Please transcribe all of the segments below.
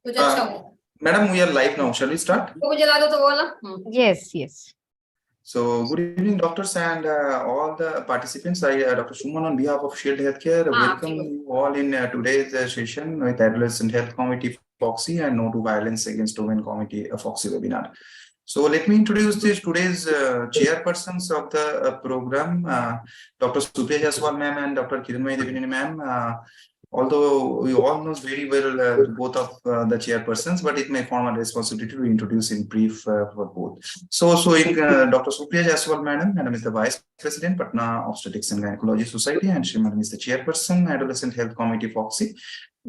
Madam, we are live now. Shall we start? Yes, yes. So, good evening, doctors and all the participants. I, Dr. Suman, on behalf of Shield Healthcare, welcome you all in today's session with Adolescent Health Committee Foxy and No to Violence Against Women Committee Foxy webinar. So, let me introduce today's chairpersons of the program, Dr. Supriya Jaswal ma'am and Dr. Kiranmay Devineni ma'am. Although we all know very well both of the chairpersons, but it may form a responsibility to introduce in brief for both. So in Dr. Supriya Jaswal Madam is the Vice President, Patna Obstetrics and Gynecology Society, and she Madam is the Chairperson, Adolescent Health Committee Foxy,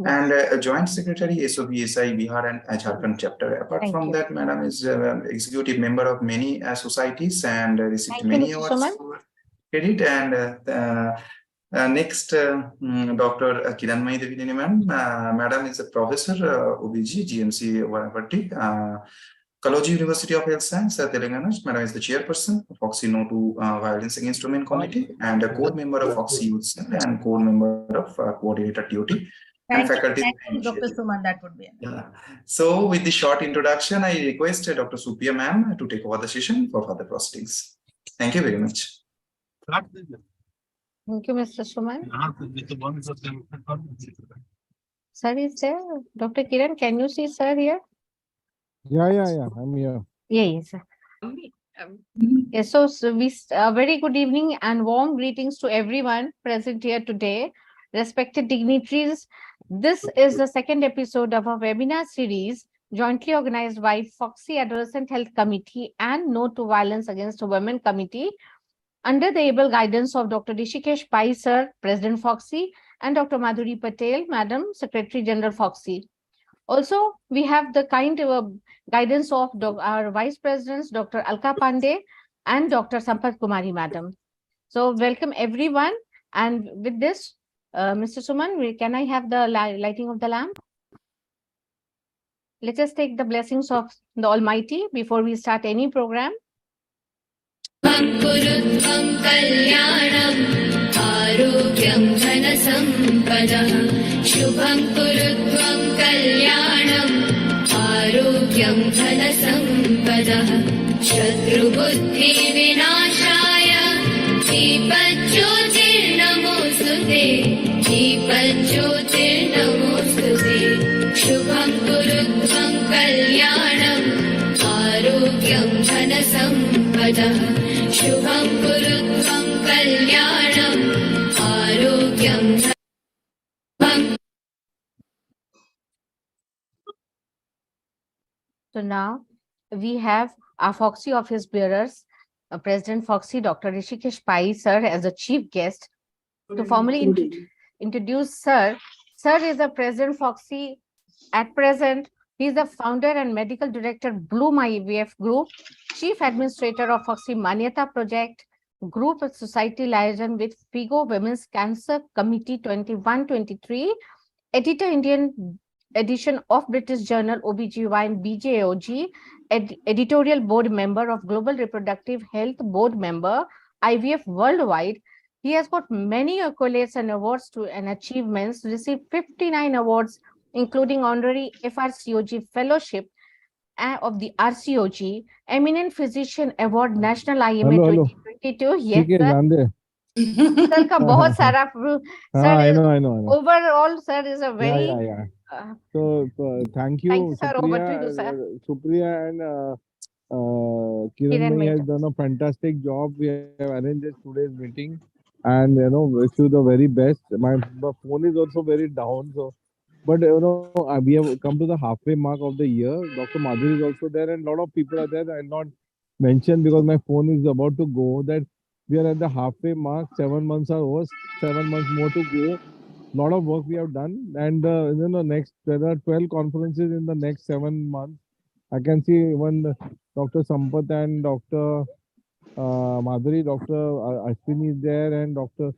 and a Joint Secretary, SOBSI, Bihar and Jharkhand chapter. Apart from that, Madam is executive member of many societies and received many awards for credit. And next, Dr. Kiranmay Devineni ma'am. Madam is a professor, OBG, GMC, Vanapatti, Kaloji University of Health Science, Telangana. Madam is the chairperson of Foxy No to Violence Against Women Committee and a core member of Foxy Youth Cell and core member of Coordinator TOT. Thank you, Dr. Suman. That would be enough. So, with this short introduction, I request Dr. Supriya ma'am to take over the session for further proceedings. Thank you very much. Thank you, Mr. Suman. Sir is there. Dr. Kiran, can you see sir here? Yeah. I'm here. Yes. Yes, so very good evening and warm greetings to everyone present here today. Respected dignitaries, this is the second episode of our webinar series jointly organized by Foxy Adolescent Health Committee and No to Violence Against Women Committee under the able guidance of Dr. Rishikesh Pai Sir, President Foxy, and Dr. Madhuri Patel, Madam Secretary General Foxy. Also, we have the kind guidance of our Vice Presidents, Dr. Alka Pandey and Dr. Sampath Kumari, Madam. So, welcome everyone. And with this, Mr. Suman, can I have the lighting of the lamp? Let us take the blessings of the Almighty before we start any program. Kurutvam kalyanam arogyam dhanasampada shubham kurutvam kalyanam arogyam dhanasampada shatru buddhi vinashaya deepajyotirnamostute deepajyotirnamostute shubham kurutvam kalyanam arogyam dhanasampada Shubham kurutvam kalyanam arogyam. So now we have our Foxy office bearers, President Foxy, Dr. Rishikesh Pai Sir as a chief guest. To formally introduce Sir, Sir is the President Foxy at present. He is the founder and medical director, Bloom IVF Group, chief administrator of Foxy Manyata Project, group of society liaison with FIGO Women's Cancer Committee 21-23, editor Indian edition of British Journal OBGYN BJOG, editorial board member of Global Reproductive Health Board member, IVF Worldwide. He has got many accolades and awards and achievements, received 59 awards, including honorary FRCOG Fellowship of the RCOG, Eminent Physician Award, National IMA 2022. Yes, sir. Sir का बहुत सारा I know. Overall, sir is a very So thank you, sir. Over to you, sir. Supriya and Kiran has done a fantastic job. We have arranged today's meeting, and wish you the very best. My phone is also very down, so. But we have come to the halfway mark of the year. Dr. Madhuri is also there, and a lot of people are there. I'll not mention because my phone is about to go. That we are at the halfway mark. 7 months are over. 7 months more to go. A lot of work we have done, and next there are 12 conferences in the next 7 months. I can see when Dr. Sampath and Dr. Madhuri, Dr. Ashwini is there, and Dr.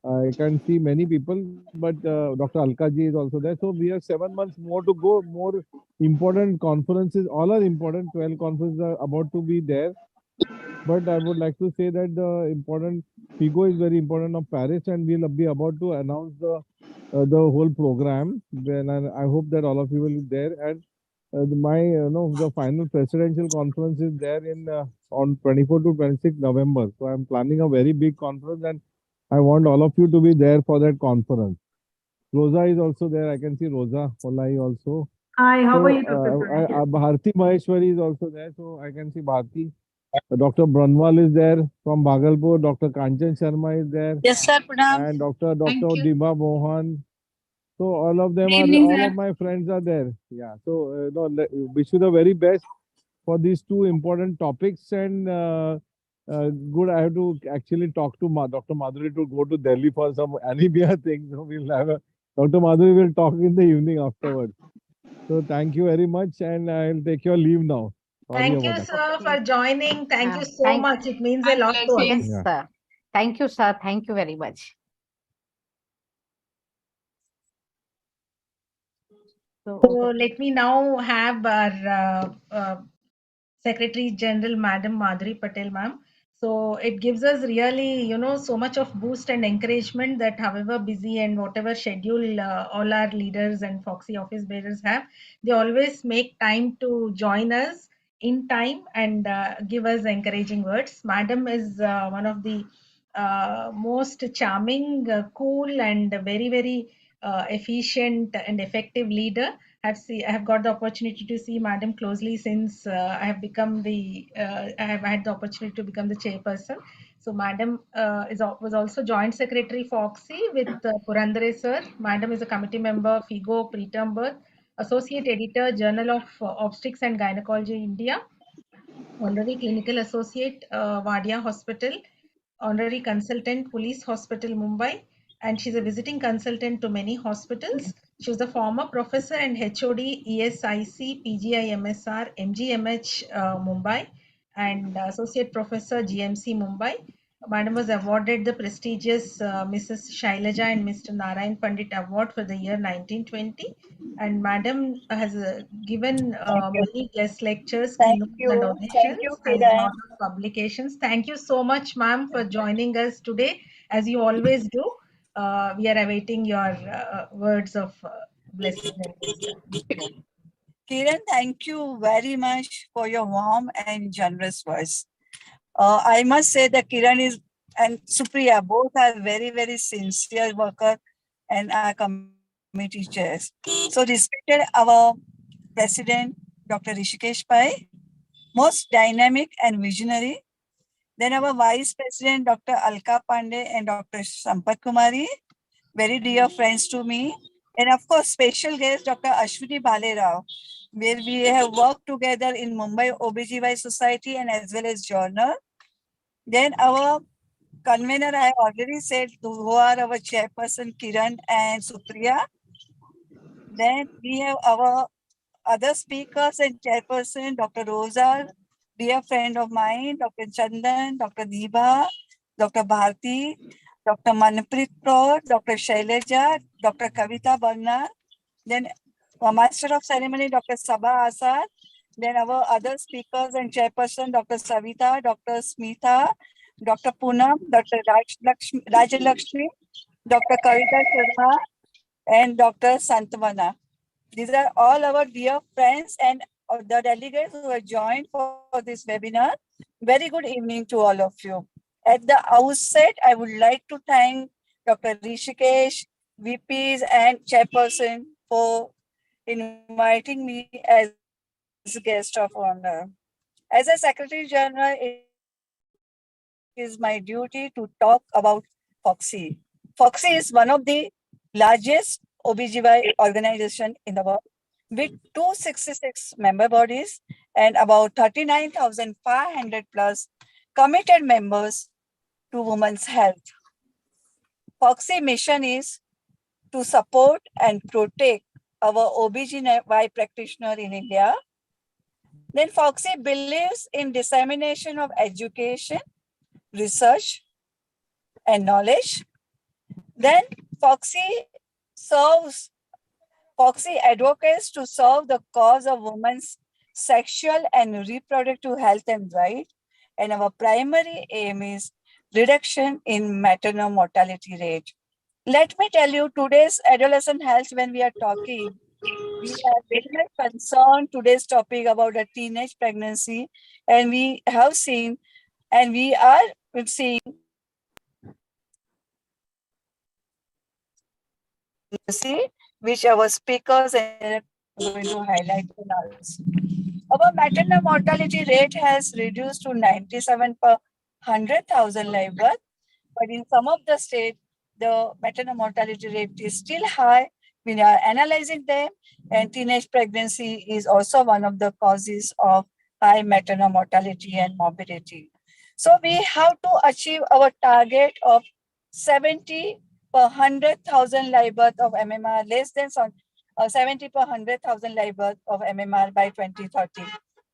I can see many people, but Dr. Alkaji is also there. So we have 7 months more to go. More important conferences, all are important. 12 conferences are about to be there. But I would like to say that the important FIGO is very important of Paris, and we'll be about to announce the whole program. Then I hope that all of you will be there. And my no the final presidential conference is there in on 24 to 26 November. So I'm planning a very big conference, and I want all of you to be there for that conference. Rosa is also there. I can see Rosa Olai also. Hi, how are So you, Dr. Suman? Bharti Maheshwari is also there. So I can see Bharti. Dr. Branwal is there from Bhagalpur. Dr. Kanchan Sharma is there. Yes, sir. Pranam. And Dr. Thank you. Dima Mohan. So all of them Good are, evening, all sir. of my friends are there. Yeah. So no, wish you the very best for these two important topics. And good, I have to actually talk to Dr. Madhuri to go to Delhi for some anemia thing. So we'll have Dr. Madhuri will talk in the evening afterwards. So thank you very much, and I'll take your leave now. Sorry Thank you, about that. sir, for joining. Thank you so Thank much. It means a My lot to us. blessing. yes, Yeah. sir. Thank you, sir. Thank you very much. So So, let me now have our Secretary General, Madam Madhuri Patel, ma'am. So it gives us really, so much of boost and encouragement that however busy and whatever schedule all our leaders and Foxy office bearers have, they always make time to join us in time and give us encouraging words. Madam is one of the most charming, cool, and very, very efficient and effective leader. I have got the opportunity to see Madam closely since I have had the opportunity to become the chairperson. So Madam was also Joint Secretary Foxy with Purandare Sir. Madam is a committee member, FIGO, Preterm Birth, Associate Editor, Journal of Obstetrics and Gynecology India, Honorary Clinical Associate, Vadia Hospital, Honorary Consultant, Police Hospital, Mumbai, and she's a visiting consultant to many hospitals. She was a former professor and HOD, ESIC, PGI MSR, MGMH, Mumbai, and Associate Professor, GMC, Mumbai. Madam was awarded the prestigious Mrs. Shailaja and Mr. Narayan Pandit Award for the year 1920. And Madam has given many guest lectures, Thank keynotes, and you. Thank you, auditions, and a Kiran. lot of publications. Thank you so much, ma'am, for joining us today, as you always do. We are awaiting your words of blessing and wisdom. Kiran, thank you very much for your warm and generous words. I must say that Kiran is and Supriya both are very, very sincere worker and our committee chairs. So respected our president, Dr. Rishikesh Pai, most dynamic and visionary. Then our vice president, Dr. Alka Pandey and Dr. Sampat Kumari, very dear friends to me. And of course, special guest, Dr. Ashwini Bhalerao, where we have worked together in Mumbai OBGY Society and as well as Journal. Then our convener, I already said, who are our chairperson, Kiran and Supriya. Then we have our other speakers and chairperson, Dr. Rosa, dear friend of mine, Dr. Chandan, Dr. Deeba, Dr. Bharti, Dr. Manpreet Kaur, Dr. Shailaja, Dr. Kavita Barna, then our Master of Ceremony, Dr. Sabha Asad, then our other speakers and chairperson, Dr. Savita, Dr. Smita, Dr. Poonam, Dr. Rajalakshmi, Dr. Kavita Sharma, and Dr. Santavana. These are all our dear friends and the delegates who have joined for this webinar. Very good evening to all of you. At the outset, I would like to thank Dr. Rishikesh, VPs and Chairperson for inviting me as guest of honor. As a Secretary General, it is my duty to talk about Foxy. Foxy is one of the largest OBGY organization in the world with 266 member bodies and about 39,500 plus committed members to women's health. Foxy mission is to support and protect our OBGY practitioner in India. Then Foxy believes in dissemination of education, research, and knowledge. Then serves Foxy advocates to serve the cause of women's sexual and reproductive health and right. And our primary aim is reduction in maternal mortality rate. Let me tell you, today's adolescent health, when we are talking, we are very much concerned today's topic about a teenage pregnancy, and we have seen, and we are seeing which our speakers are going to highlight in us. Our maternal mortality rate has reduced to 97 per 100,000 live birth, but in some of the states, the maternal mortality rate is still high. We are analyzing them, and teenage pregnancy is also one of the causes of high maternal mortality and morbidity. So we have to achieve our target of 70 per 100,000 live birth of MMR, less than 70 per 100,000 live birth of MMR by 2030.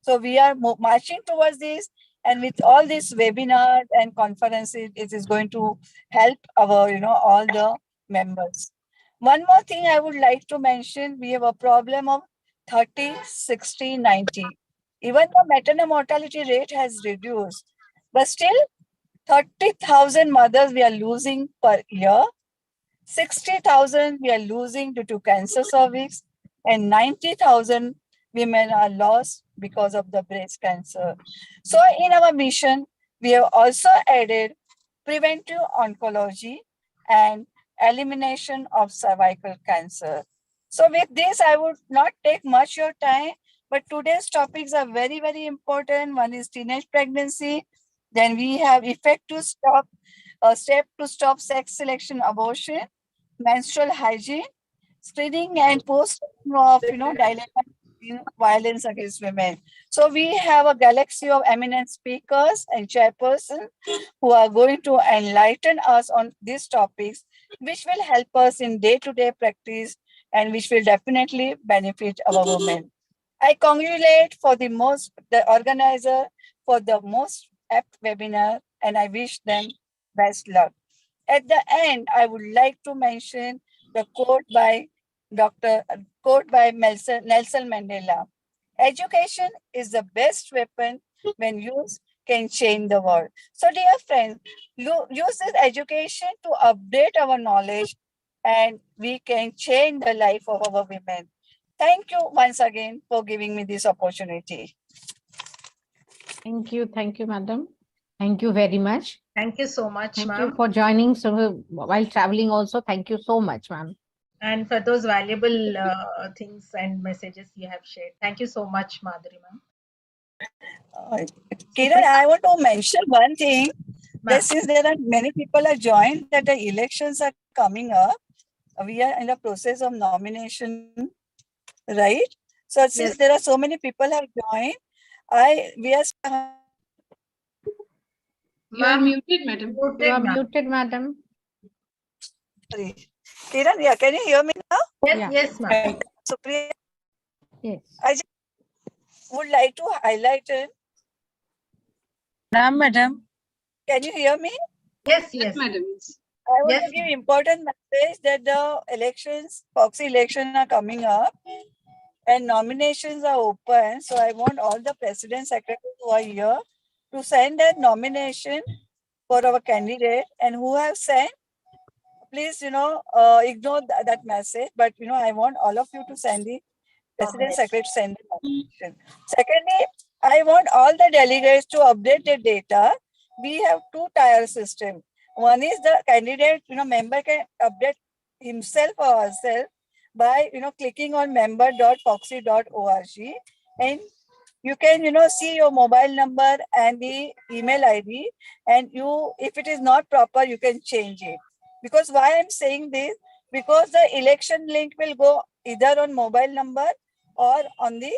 So we are marching towards this, and with all these webinars and conferences, it is going to help our, all the members. One more thing I would like to mention, we have a problem of 30, 60, 90. Even the maternal mortality rate has reduced, but still 30,000 mothers we are losing per year, 60,000 we are losing due to cancer cervix, and 90,000 women are lost because of the breast cancer. So in our mission, we have also added preventive oncology and elimination of cervical cancer. So with this, I would not take much your time, but today's topics are very, very important. One is teenage pregnancy. Then we have effective step to stop sex selection abortion, menstrual hygiene, screening and post of dilemma in violence against women. So we have a galaxy of eminent speakers and chairpersons who are going to enlighten us on these topics, which will help us in day-to-day practice and which will definitely benefit our women. I congratulate for the organizer for the most apt webinar, and I wish them best luck. At the end, I would like to mention the quote by Nelson Mandela. Education is the best weapon when used can change the world. So dear friends, use this education to update our knowledge, and we can change the life of our women. Thank you once again for giving me this opportunity. Thank you, madam. Thank you very much. Thank you so much, Thank ma'am. you for joining. So while traveling also, thank you so much, ma'am. And for those valuable things and messages you have shared. Thank you so much, Madhuri, ma'am. Kiran, I want to mention one thing. That since there are many people are joined, that the elections are coming up, we are in the process of nomination, right? So since there are so many people have joined, we are. You are muted, madam. You are muted, madam. Sorry. Kiran, yeah, can you hear me now? Yes, ma'am. Supriya, yes. I just would like to highlight it. Madam. Can you hear me? Yes, madam. I want to give important message that the elections, Fogsi election are coming up and nominations are open. So I want all the president secretaries who are here to send a nomination for our candidate, and who have sent, please, ignore that message. But, I want all of you to send the president secretary to send the nomination. Secondly, I want all the delegates to update their data. We have two-tier system. One is the candidate, member can update himself or herself by, clicking on member.foxy.org, and you can, see your mobile number and the email ID, and if it is not proper, you can change it. Because why I'm saying this? Because the election link will go either on mobile number or on the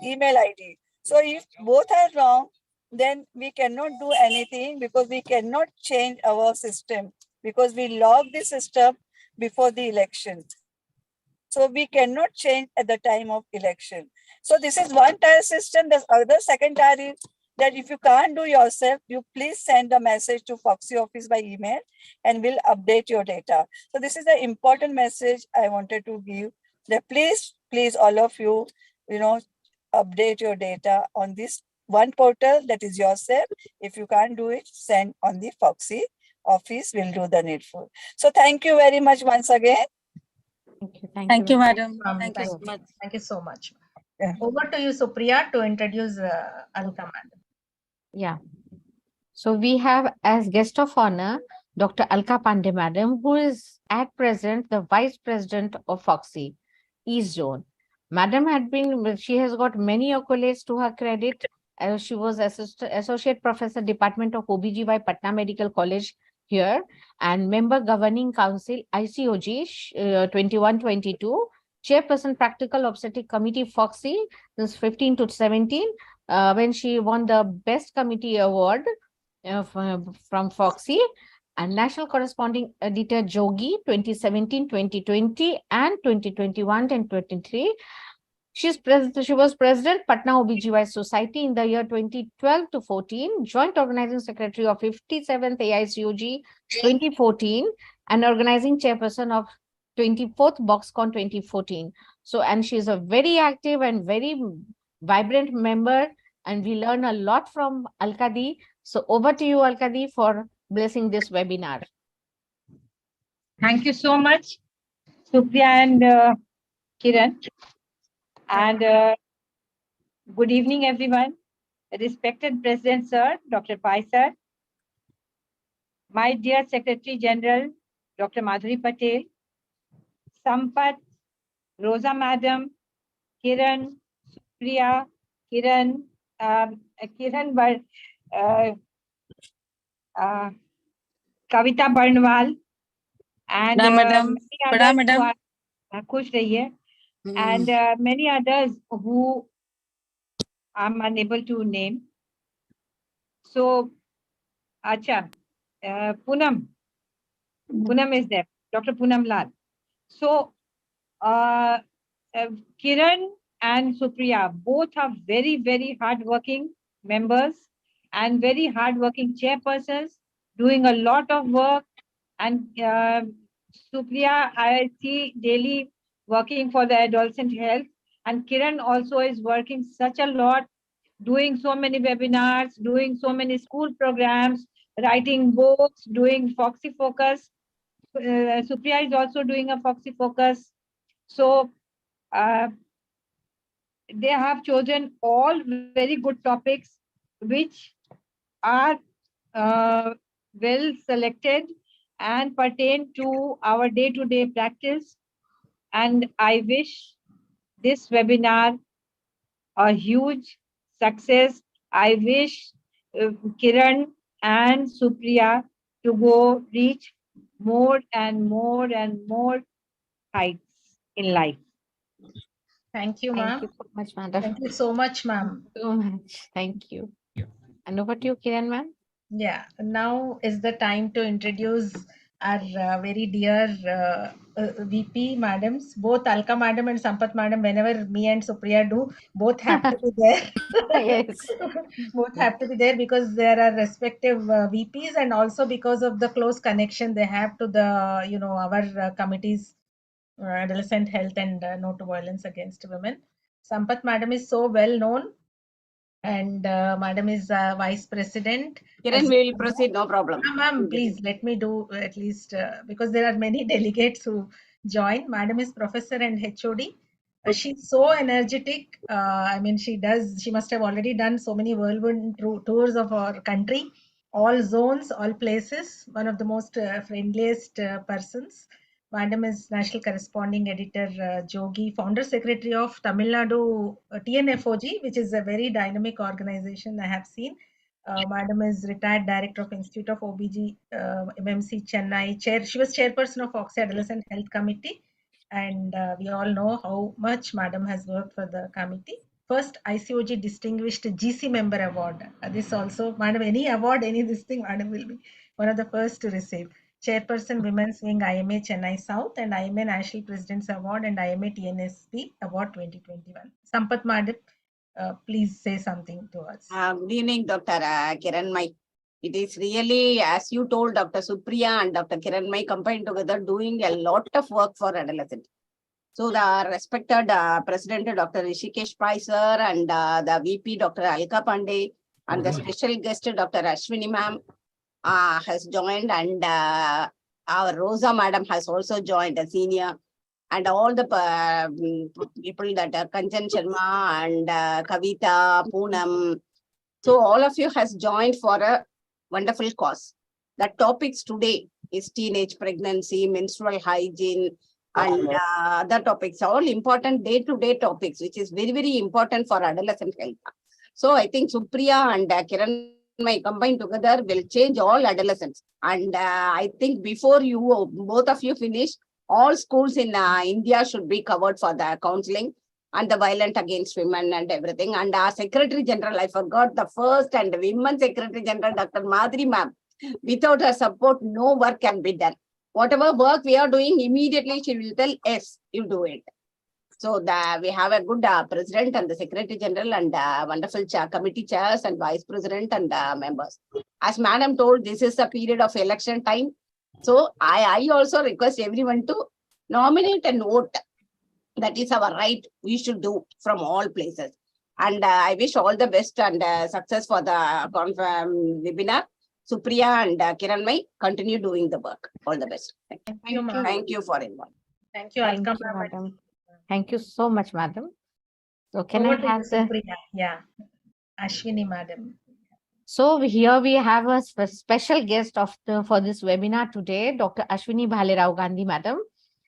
email ID. So if both are wrong, then we cannot do anything, because we cannot change our system, because we log the system before the election. So we cannot change at the time of election. So this is one tier system. The other second tier is that if you can't do yourself, you please send a message to Foxy office by email, and we'll update your data. So this is the important message I wanted to give, that please, all of you, update your data on this one portal, that is yourself. If you can't do it, send on the Fogsi office, will do the needful. So thank you very much once again. Thank you. Thank, Thank you. you, madam. Thank Thank you you. so much. Thank you so much. Yeah. Over to you, Supriya, to introduce Alka madam. Yeah. So we have as guest of honor Dr. Alka Pandey Madam, who is at present the Vice President of Foxy East Zone. Madam she has got many accolades to her credit. She was Associate Professor, Department of OBGY, Patna Medical College here, and Member Governing Council, ICOG 21-22, Chairperson Practical Obstetric Committee, Foxy, since 15 to 17, when she won the Best Committee Award from Foxy, and National Corresponding Editor Jogi 2017, 2020, and 2021 and 23. She was President Patna OBGY Society in the year 2012 to 14, Joint Organizing Secretary of 57th AICOG 2014, and Organizing Chairperson of 24th Boxcon 2014. So, and she's a very active and very vibrant member, and we learn a lot from Alkadi. So over to you, Alkadi, for blessing this webinar. Thank you so much, Supriya and Kiran. And good evening, everyone. Respected President Sir, Dr. Pai Sir, my dear Secretary General, Dr. Madhuri Patel, Sampat, Rosa Madam, Kiran, Supriya, Kiran, Kavita Barnwal, and Madam. many others Madam. who are Khush Rahiye, and many others who I'm unable to name. So, Acha, Poonam is there, Dr. Poonam Lal. So, Kiran and Supriya both are very, very hardworking members and very hardworking chairpersons, doing a lot of work. And Supriya, I see daily working for the adolescent health. And Kiran also is working such a lot, doing so many webinars, doing so many school programs, writing books, doing Foxy Focus. Supriya is also doing a Foxy Focus. So they have chosen all very good topics which are well selected and pertain to our day-to-day practice. And I wish this webinar a huge success. I wish Kiran and Supriya to go reach more and more and more heights in life. Thank you, Thank you ma'am. so much, madam. Thank you so much, ma'am. So much. Thank you. And over to you, Kiran, ma'am. Yeah, now is the time to introduce our very dear VP madams, both Alka madam and Sampat madam. Whenever me and Supriya do, both have to be there. Yes. Both have to be there because there are respective VPs, and also because of the close connection they have to the our committees, adolescent health and no to violence against women. Sampat madam is so well known, and madam is vice president. Kiran, we will proceed, no problem. Ma'am, please let me do at least because there are many delegates who join. Madam is professor and HOD. She's so energetic. I mean, she must have already done so many whirlwind tours of our country, all zones, all places. One of the most friendliest persons. Madam is National Corresponding Editor Jogi, Founder Secretary of Tamil Nadu TNFOG, which is a very dynamic organization I have seen. Madam is retired director of Institute of OBG, MMC Chennai. She was chairperson of Foxy Adolescent Health Committee, and we all know how much Madam has worked for the committee. First ICOG Distinguished GC Member Award. This also, Madam, any award, any this thing, Madam will be one of the first to receive. Chairperson Women's Wing IMA Chennai South, and IMA National President's Award and IMA TNSP Award 2021. Sampat Madam, please say something to us. Good evening, Dr. Kiran Mai. It is really, as you told, Dr. Supriya and Dr. Kiran Mai combined together doing a lot of work for adolescents. So the respected President Dr. Rishikesh Pai sir and the VP Dr. Alka Pandey and the special guest Dr. Ashwini ma'am has joined, and our Rosa madam has also joined, a senior, and all the people that are Kanchan Sharma and Kavita, Poonam. So all of you has joined for a wonderful cause. The topics today is teenage pregnancy, menstrual hygiene, and other topics, all important day-to-day topics, which is very, very important for adolescent health. So I think Supriya and Kiran may combine together will change all adolescents. And I think before you, both of you finish, all schools in India should be covered for the counseling and the violent against women and everything. And our Secretary General, I forgot the first and Women Secretary General, Dr. Madhuri ma'am. Without her support, no work can be done. Whatever work we are doing, immediately she will tell, yes, you do it. So we have a good president and the secretary general and wonderful committee chairs and vice president and members. As madam told, this is a period of election time. So I also request everyone to nominate and vote. That is our right. We should do from all places. And I wish all the best and success for the webinar. Supriya and Kiranmai, continue doing the work. All the best. Thank you. Thank you, ma'am. Thank you for involving. Thank you. Thank Alka you, ma'am. madam. Thank you so much, madam. So can Over I to you, have the... Supriya. Yeah, Ashwini madam. So here we have a special guest for this webinar today, Dr. Ashwini Bhalerao Gandhi, madam.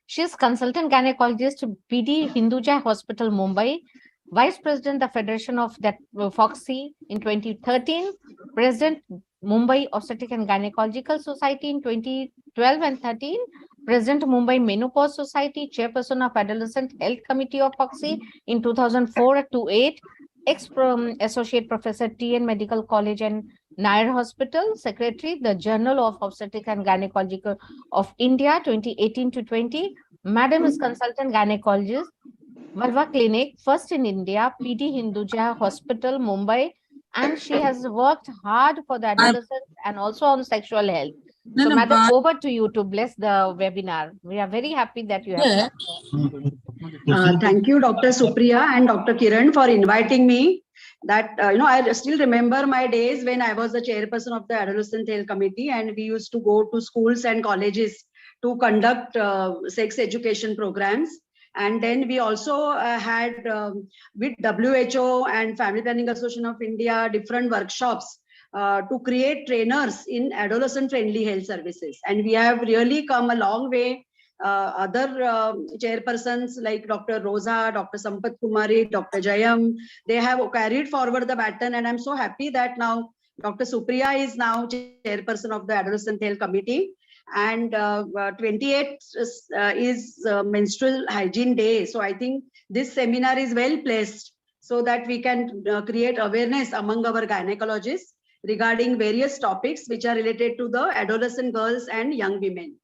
She is consultant gynecologist, PD Hinduja Hospital, Mumbai, Vice President of Federation of that Fogsi in 2013, President Mumbai Obstetric and Gynecological Society in 2012 and 13, President Mumbai Menopause Society, Chairperson of Adolescent Health Committee of Fogsi in 2004 to 8, Associate Professor TN Medical College and Nair Hospital, Secretary, the Journal of Obstetric and Gynecological of India, 2018 to 20. Madam is consultant gynecologist, Malwa Clinic, first in India, PD Hinduja Hospital, Mumbai, and she has worked hard for the adolescents and also on sexual health. So, madam, over to you to bless the webinar. We are very happy that you have come. Thank you, Dr. Supriya and Dr. Kiran, for inviting me. That I still remember my days when I was the chairperson of the Adolescent Health Committee, and we used to go to schools and colleges to conduct sex education programs. And then we also had with WHO and Family Planning Association of India different workshops to create trainers in adolescent-friendly health services. And we have really come a long way. Other chairpersons like Dr. Rosa, Dr. Sampath Kumari, Dr. Jayam, they have carried forward the baton, and I'm so happy that now Dr. Supriya is now chairperson of the Adolescent Health Committee. And 28th is Menstrual Hygiene Day. So I think this seminar is well placed so that we can create awareness among our gynecologists regarding various topics which are related to the adolescent girls and young women.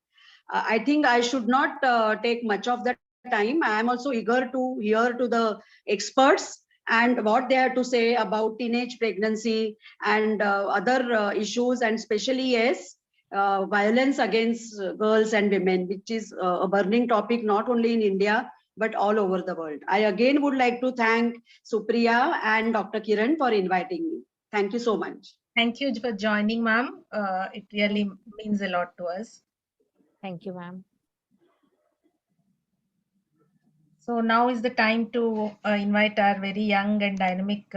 I think I should not take much of the time. I am also eager to hear to the experts and what they have to say about teenage pregnancy and other issues, and especially, yes, violence against girls and women, which is a burning topic not only in India, but all over the world. I again would like to thank Supriya and Dr. Kiran for inviting me. Thank you so much. Thank you for joining, ma'am. It really means a lot to us. Thank you, ma'am. So now is the time to invite our very young and dynamic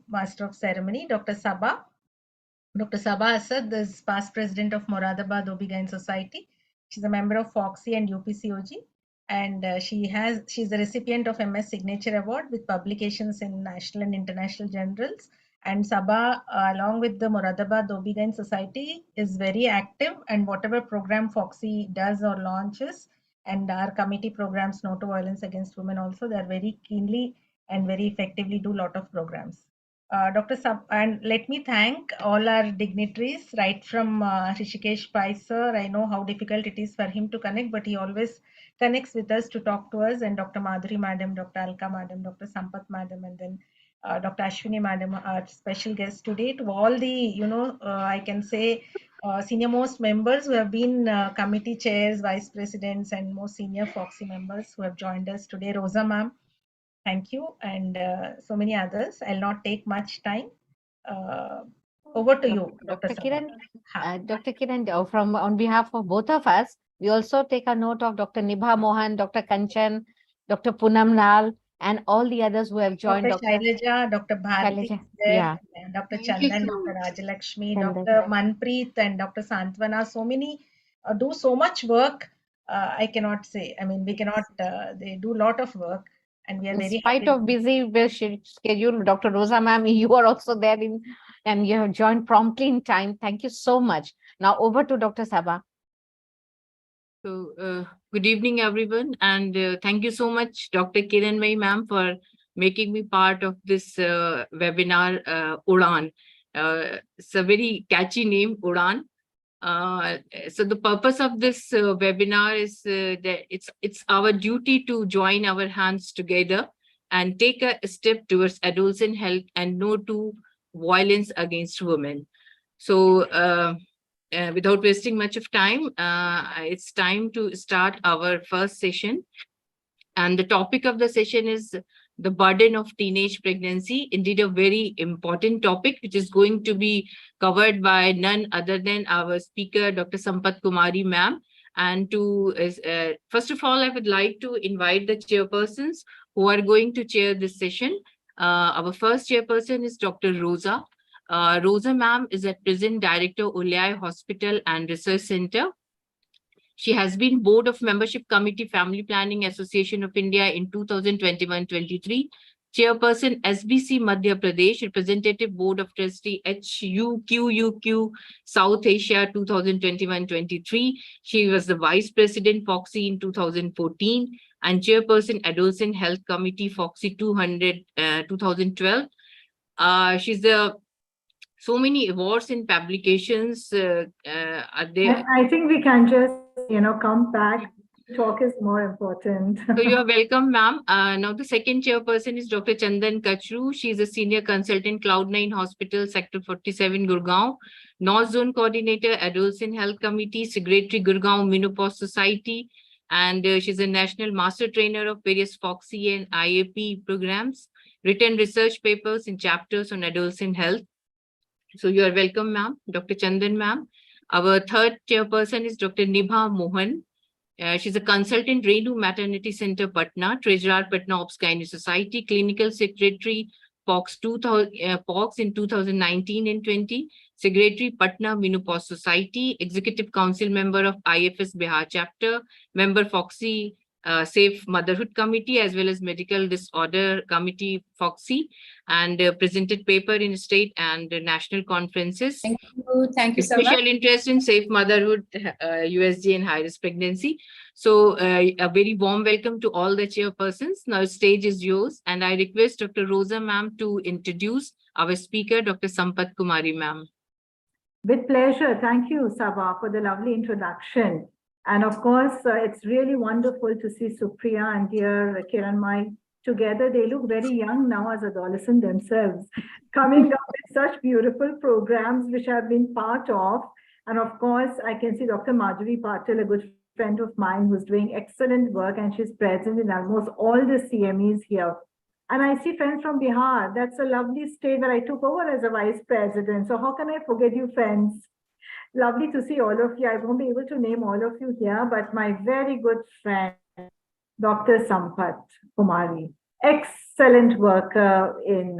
Master of Ceremony, Dr. Sabha. Dr. Sabha Asad is past president of Moradabad OB-GYN Society. She's a member of Fogsi and UPCOG, and she's the recipient of MS Signature Award with publications in national and international journals. And Sabha, along with the Moradabad OB-GYN Society, is very active, and whatever program Fogsi does or launches, and our committee programs, No to Violence Against Women also, they're very keenly and very effectively do a lot of programs. Dr. Sab, and let me thank all our dignitaries, right from Rishikesh Pai sir. I know how difficult it is for him to connect, but he always connects with us to talk to us, and Dr. Madhuri madam, Dr. Alka madam, Dr. Sampath madam, and then Dr. Ashwini Madam, our special guest today, to all the, I can say, senior most members who have been committee chairs, vice presidents, and most senior Foxy members who have joined us today. Rosa ma'am, thank you, and so many others. I'll not take much time. Over to you, Dr. Kiran, Ha. Dr. Kiran, from on behalf of both of us, we also take a note of Dr. Nibha Mohan, Dr. Kanchan, Dr. Poonam Lal, and all the others who have joined. Dr. Shailaja, Dr. Bharti, Shailaja, there, yeah. and Dr. Thank you Chandan, so Dr. much. Rajalakshmi, Chandan. Dr. Manpreet, and Dr. Santwana. So many do so much work. I cannot say. I mean, we cannot. They do a lot of work, and we are In very spite happy. of busy schedule, Dr. Rosa ma'am, you are also there and you have joined promptly in time. Thank you so much. Now over to Dr. Sabha. So, good evening, everyone, and thank you so much, Dr. Kiranmai ma'am, for making me part of this webinar, Udan. It's a very catchy name, Udan. So the purpose of this webinar is that it's our duty to join our hands together and take a step towards adolescent health and no to violence against women. So without wasting much of time, it's time to start our first session. And the topic of the session is the burden of teenage pregnancy. Indeed, a very important topic, which is going to be covered by none other than our speaker, Dr. Sampath Kumari ma'am. And first of all, I would like to invite the chairpersons who are going to chair this session. Our first chairperson is Dr. Rosa. Rosa ma'am is at present Director, Ulayai Hospital and Research Center. She has been Board of Membership Committee, Family Planning Association of India in 2021-23, Chairperson SBC Madhya Pradesh, Representative Board of Trustee HUQUQ South Asia 2021-23. She was the Vice President Foxy in 2014 and Chairperson Adolescent Health Committee Foxy 2012. She's so many awards and publications are there. I think we can just, come back. Talk is more important. So you are welcome, ma'am. Now the second chairperson is Dr. Chandan Kachru. She is a senior consultant, Cloud9 Hospital, Sector 47, Gurgaon, North Zone Coordinator, Adolescent Health Committee, Secretary, Gurgaon Menopause Society, and she's a national master trainer of various Foxy and IAP programs, written research papers in chapters on adolescent health. So you are welcome, ma'am. Dr. Chandan, ma'am. Our third chairperson is Dr. Nibha Mohan. She's a consultant, Renu Maternity Center, Patna, Treasurer, Patna Ops Gynae Society, Clinical Secretary, POX in 2019 and 20, Secretary, Patna Menopause Society, Executive Council Member of IFS Bihar Chapter, Member Foxy Safe Motherhood Committee, as well as Medical Disorder Committee, Foxy, and presented paper in state and national conferences. Thank you so much. Special interest in safe motherhood, USG and high-risk pregnancy. So a very warm welcome to all the chairpersons. Now stage is yours, and I request Dr. Rosa ma'am to introduce our speaker, Dr. Sampath Kumari ma'am. With pleasure. Thank you, Sabha, for the lovely introduction. And of course, it's really wonderful to see Supriya and dear Kiranmai together. They look very young now as adolescents themselves, coming up with such beautiful programs which I've been part of. And of course, I can see Dr. Madhuri Patil, a good friend of mine who's doing excellent work, and she's present in almost all the CMEs here. And I see friends from Bihar. That's a lovely state where I took over as a vice president. So how can I forget you, friends? Lovely to see all of you. I won't be able to name all of you here, but my very good friend, Dr. Sampath Kumari, excellent worker in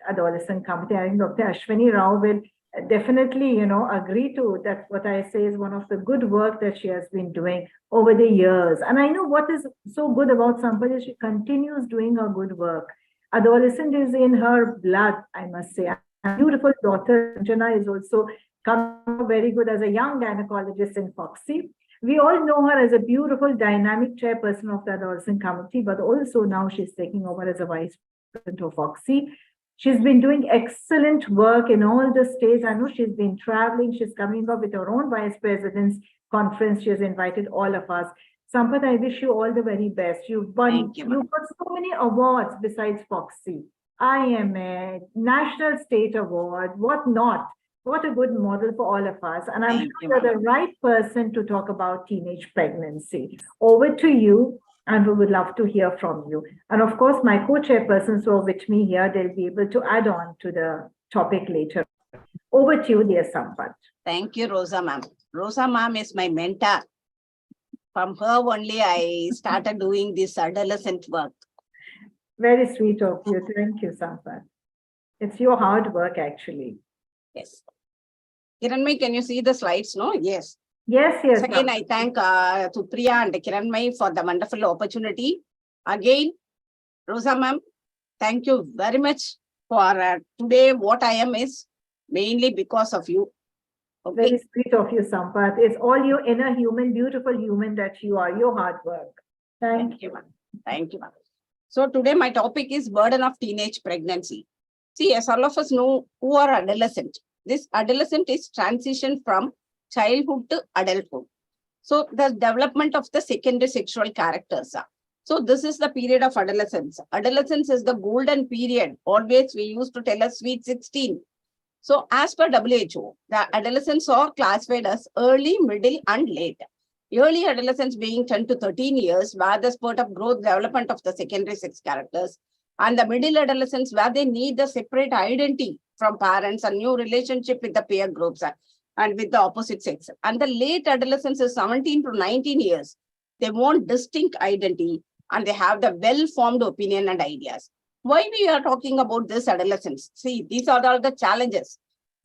adolescent committee. I think Dr. Ashwini Rao will definitely, agree to that. What I say is one of the good work that she has been doing over the years. And I know what is so good about Sampath is she continues doing her good work. Adolescent is in her blood, I must say. And beautiful daughter, Anjana, is also come very good as a young gynecologist in Foxy. We all know her as a beautiful, dynamic chairperson of the adolescent committee, but also now she's taking over as a vice president of Foxy. She's been doing excellent work in all the states. I know she's been traveling. She's coming up with her own vice president's conference. She has invited all of us. Sampath, I wish you all the very best. You've got so many awards besides Foxy. IMA, National State Award, what not? What a good model for all of us. And I'm Thank sure you, you're ma'am. the right person to talk about teenage pregnancy. Over to you, and we would love to hear from you. And of course, my co-chairpersons who are with me here, they'll be able to add on to the topic later. Over to you, dear Sampath. Thank you, Rosa ma'am. Rosa ma'am is my mentor. From her only I started doing this adolescent work. Very sweet of you. Thank you, Sampath. It's your hard work, actually. Yes. Kiranmai, can you see the slides? No? Yes. Yes, yes. So again, I thank Supriya and Kiranmai for the wonderful opportunity. Again, Rosa ma'am, thank you very much for today. What I am is mainly because of you. Okay. Very sweet of you, Sampath. It's all your inner human, beautiful human that you are, your hard work. Thank you. Ma'am. Thank you, ma'am. So today my topic is burden of teenage pregnancy. See, as all of us know, who are adolescent? This adolescent is transition from childhood to adulthood. So the development of the secondary sexual characters. So this is the period of adolescence. Adolescence is the golden period. Always we used to tell us sweet 16. So as per WHO, the adolescents are classified as early, middle, and late. Early adolescence being 10 to 13 years, where the spurt of growth development of the secondary sex characters, and the middle adolescence where they need the separate identity from parents and new relationship with the peer groups and with the opposite sex. And the late adolescence is 17 to 19 years. They want distinct identity and they have the well-formed opinion and ideas. Why we are talking about this adolescence? See, these are all the challenges.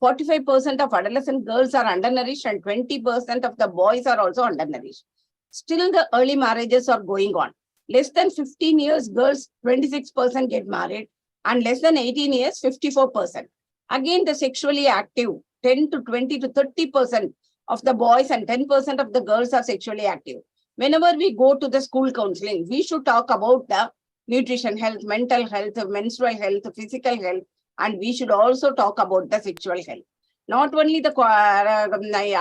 45% of adolescent girls are undernourished and 20% of the boys are also undernourished. Still, the early marriages are going on. Less than 15 years, girls, 26% get married, and less than 18 years, 54%. Again, the sexually active, 10 to 20 to 30% of the boys and 10% of the girls are sexually active. Whenever we go to the school counseling, we should talk about the nutrition health, mental health, menstrual health, physical health, and we should also talk about the sexual health. Not only the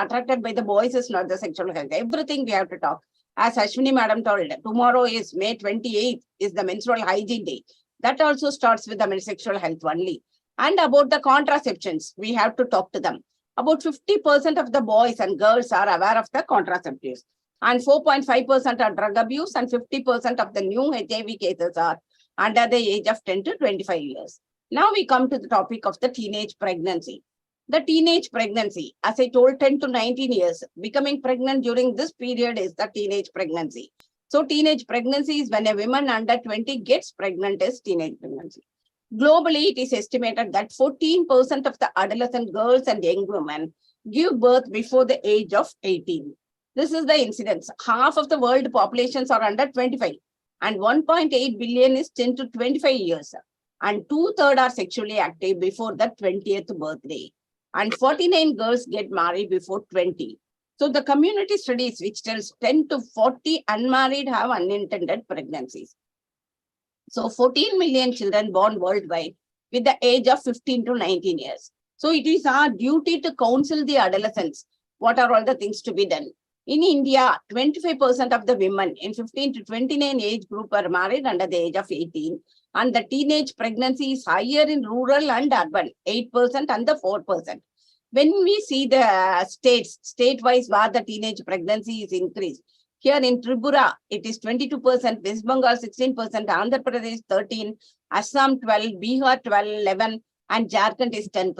attracted by the boys is not the sexual health. Everything we have to talk. As Ashwini madam told, tomorrow is May 28th is the menstrual hygiene day. That also starts with the sexual health only. And about the contraceptions, we have to talk to them. About 50% of the boys and girls are aware of the contraceptives. And 4.5% are drug abuse and 50% of the new HIV cases are under the age of 10 to 25 years. Now we come to the topic of the teenage pregnancy. The teenage pregnancy, as I told, 10 to 19 years, becoming pregnant during this period is the teenage pregnancy. So teenage pregnancy is when a woman under 20 gets pregnant is teenage pregnancy. Globally, it is estimated that 14% of the adolescent girls and young women give birth before the age of 18. This is the incidence. Half of the world populations are under 25 and 1.8 billion is 10 to 25 years. And 2/3 are sexually active before the 20th birthday. And 49 girls get married before 20. So the community studies which tells 10 to 40 unmarried have unintended pregnancies. So 14 million children born worldwide with the age of 15 to 19 years. So it is our duty to counsel the adolescents. What are all the things to be done? In India, 25% of the women in 15 to 29 age group are married under the age of 18. And the teenage pregnancy is higher in rural and urban, 8% and the 4%. When we see the states, state-wise where the teenage pregnancy is increased, here in Tripura, it is 22%, West Bengal 16%, Andhra Pradesh 13%, Assam 12%, Bihar 12%, 11%, and Jharkhand is 10%.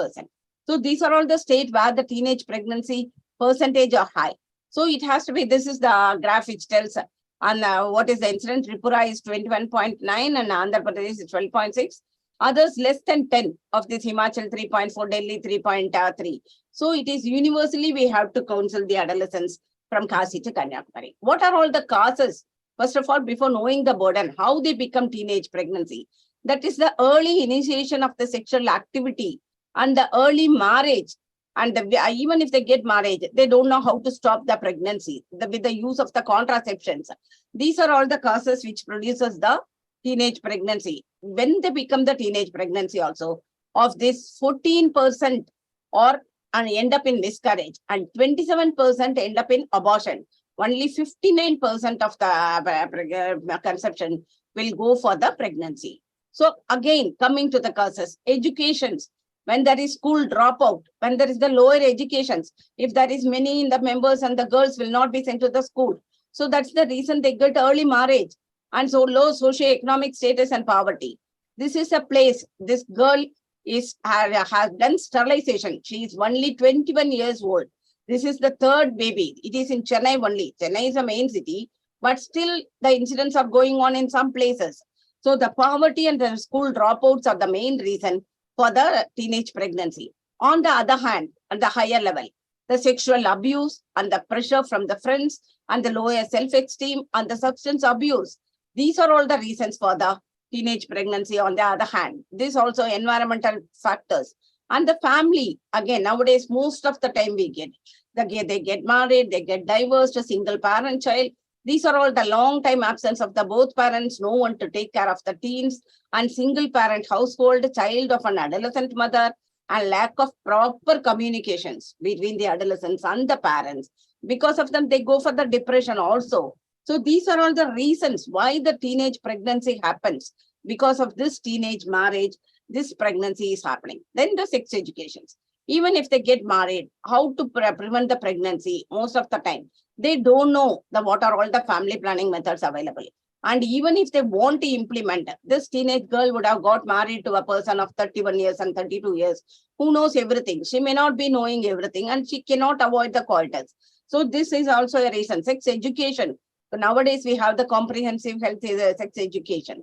So these are all the states where the teenage pregnancy percentage are high. So it has to be, this is the graph which tells and what is the incident. Tripura is 21.9 and Andhra Pradesh is 12.6. Others less than 10 of this, Himachal 3.4, Delhi 3.3. So it is universally we have to counsel the adolescents from Kasi to Kanyakumari. What are all the causes? First of all, before knowing the burden, how they become teenage pregnancy. That is the early initiation of the sexual activity and the early marriage. And even if they get married, they don't know how to stop the pregnancy with the use of the contraceptions. These are all the causes which produces the teenage pregnancy. When they become the teenage pregnancy also, of this 14% or end up in miscarriage and 27% end up in abortion. Only 59% of the conception will go for the pregnancy. So again, coming to the causes, educations, when there is school dropout, when there is the lower educations, if there is many in the members and the girls will not be sent to the school. So that's the reason they get early marriage and so low socio-economic status and poverty. This is a place, this girl has done sterilization. She is only 21 years old. This is the third baby. It is in Chennai only. Chennai is a main city, but still the incidents are going on in some places. So the poverty and the school dropouts are the main reason for the teenage pregnancy. On the other hand, at the higher level, the sexual abuse and the pressure from the friends and the lower self-esteem and the substance abuse. These are all the reasons for the teenage pregnancy. On the other hand, this also environmental factors. And the family, again, nowadays, most of the time they get married, they get divorced, a single parent child. These are all the long time absence of the both parents, no one to take care of the teens, and single parent household, child of an adolescent mother, and lack of proper communications between the adolescents and the parents. Because of them, they go for the depression also. So these are all the reasons why the teenage pregnancy happens. Because of this teenage marriage, this pregnancy is happening. Then the sex educations. Even if they get married, how to prevent the pregnancy, most of the time, they don't know what are all the family planning methods available. And even if they want to implement, this teenage girl would have got married to a person of 31 years and 32 years who knows everything. She may not be knowing everything and she cannot avoid the coitus. So this is also a reason. Sex education. So nowadays we have the comprehensive health sex education.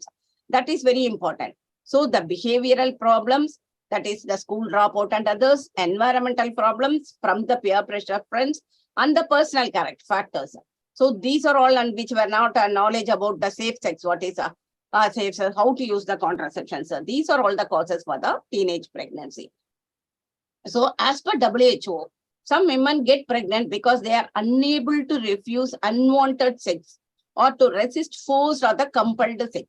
That is very important. So the behavioral problems, that is the school dropout and others, environmental problems from the peer pressure friends, and the personal character factors. So these are all, and which were not knowledge about the safe sex, what is safe sex, how to use the contraception. So these are all the causes for the teenage pregnancy. So as per WHO, some women get pregnant because they are unable to refuse unwanted sex or to resist forced or the compelled sex.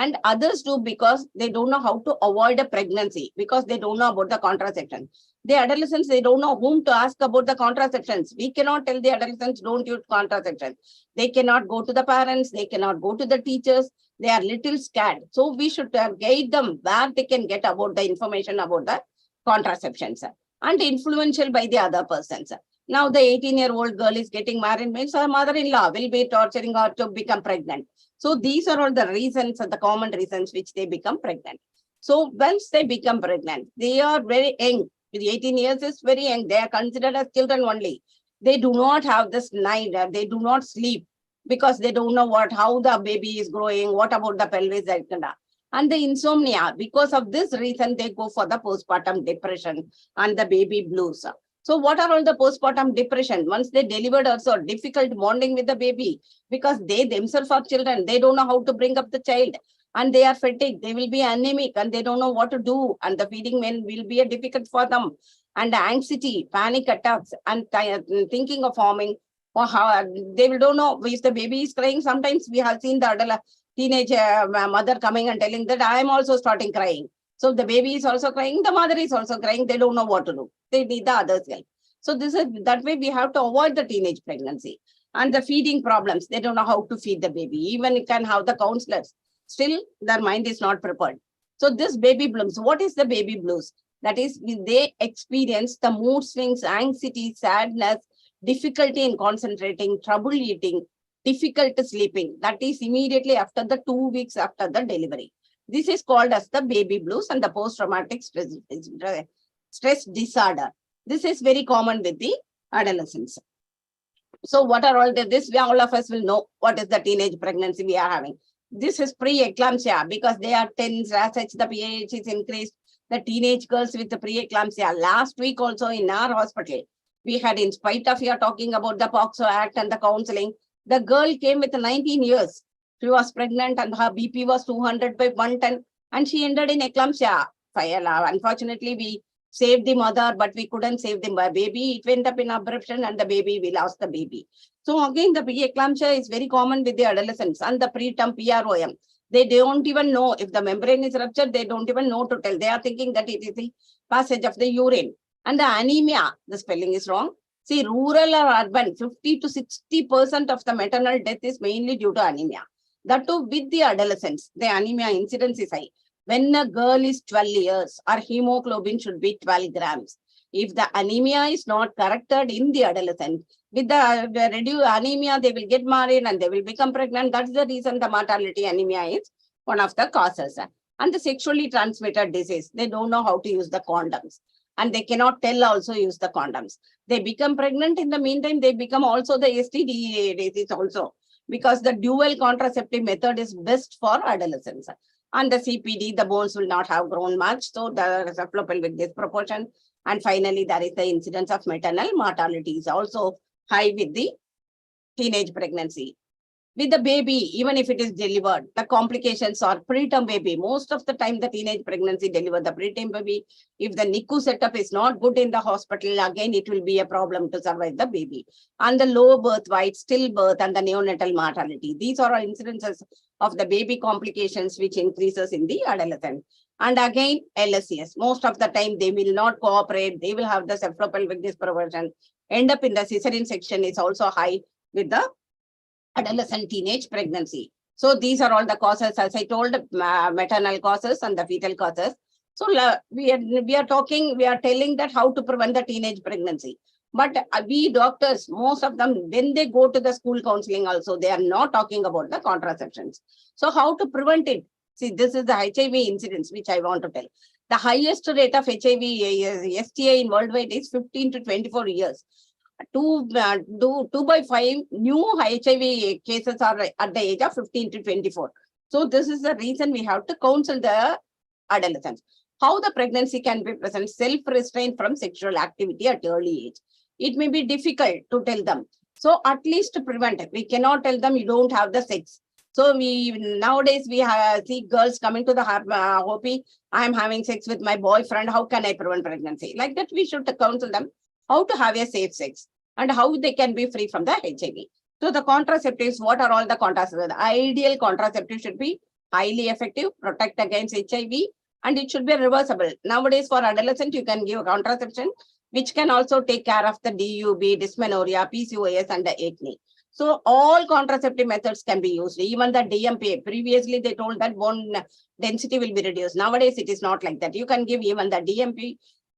And others do because they don't know how to avoid a pregnancy, because they don't know about the contraception. The adolescents, they don't know whom to ask about the contraceptions. We cannot tell the adolescents don't use contraception. They cannot go to the parents, they cannot go to the teachers. They are little scared. So we should guide them where they can get about the information about the contraceptions, and influential by the other persons. Now the 18-year-old girl is getting married, means her mother-in-law will be torturing her to become pregnant. So these are all the reasons, the common reasons which they become pregnant. So once they become pregnant, they are very young. 18 years is very young. They are considered as children only. They do not have this night. They do not sleep because they don't know how the baby is growing, what about the pelvis, etc. And the insomnia. Because of this reason, they go for the postpartum depression and the baby blues. So what are all the postpartum depression? Once they delivered also, difficult bonding with the baby because they themselves are children. They don't know how to bring up the child and they are fatigued. They will be anemic and they don't know what to do. And the feeding will be difficult for them. And the anxiety, panic attacks and thinking of forming, or how they don't know if the baby is crying. Sometimes we have seen the adult teenage mother coming and telling that I am also starting crying. So the baby is also crying, the mother is also crying, they don't know what to do. They need the other's help. So this is that way we have to avoid the teenage pregnancy. And the feeding problems, they don't know how to feed the baby. Even you can have the counselors, still their mind is not prepared. So this baby blues, what is the baby blues? That is, they experience the mood swings, anxiety, sadness, difficulty in concentrating, trouble eating, difficult sleeping. That is immediately after the 2 weeks after the delivery. This is called as the baby blues and the post-traumatic stress disorder. This is very common with the adolescents. So what are all this? All of us will know what is the teenage pregnancy we are having. This is pre-eclampsia because they are tense, as such the pH is increased. The teenage girls with the pre-eclampsia. Last week also in our hospital, we had, in spite of your talking about the POXO Act and the counseling, the girl came with 19 years. She was pregnant and her BP was 200/110 and she ended in eclampsia. Unfortunately, we saved the mother, but we couldn't save the baby. It went up in abruption and we lost the baby. So again, the preeclampsia is very common with the adolescents and the preterm PROM. They don't even know if the membrane is ruptured. They don't even know to tell. They are thinking that it is the passage of the urine. And the anemia, the spelling is wrong. See, rural or urban, 50 to 60% of the maternal death is mainly due to anemia. That too with the adolescents, the anemia incidence is high. When a girl is 12 years, our hemoglobin should be 12 grams. If the anemia is not corrected in the adolescent, with the reduced anemia, they will get married and they will become pregnant. That's the reason the mortality anemia is one of the causes. And the sexually transmitted disease, they don't know how to use the condoms. And they cannot tell also use the condoms. They become pregnant. In the meantime, they become also the STD disease also, because the dual contraceptive method is best for adolescents. And the CPD, the bones will not have grown much. So the cephalopelvic disproportion. And finally, there is the incidence of maternal mortality is also high with the teenage pregnancy. With the baby, even if it is delivered, the complications are preterm baby. Most of the time, the teenage pregnancy deliver the preterm baby. If the NICU setup is not good in the hospital, again, it will be a problem to survive the baby. And the low birth weight, stillbirth, and the neonatal mortality. These are all incidences of the baby complications which increases in the adolescent. And again, LSCS. Most of the time, they will not cooperate. They will have the cephalopelvic disproportion. End up in the cesarean section is also high with the adolescent teenage pregnancy. So these are all the causes, as I told, maternal causes and the fetal causes. So we are telling that how to prevent the teenage pregnancy. But we doctors, most of them, when they go to the school counseling also, they are not talking about the contraceptions. So how to prevent it? See, this is the HIV incidence, which I want to tell. The highest rate of HIV STI in worldwide is 15 to 24 years. 2 by 5 new HIV cases are at the age of 15 to 24. So this is the reason we have to counsel the adolescents. How the pregnancy can be present, self-restraint from sexual activity at early age. It may be difficult to tell them. So at least to prevent it, we cannot tell them you don't have the sex. So nowadays we see girls coming to the Hopi, I am having sex with my boyfriend. How can I prevent pregnancy? Like that, we should counsel them how to have a safe sex and how they can be free from the HIV. So the contraceptives, what are all the contraceptives? The ideal contraceptive should be highly effective, protect against HIV, and it should be reversible. Nowadays for adolescent, you can give contraception, which can also take care of the DUB, dysmenorrhea, PCOS, and the acne. So all contraceptive methods can be used. Even the DMPA, previously they told that bone density will be reduced. Nowadays it is not like that. You can give even the DMP.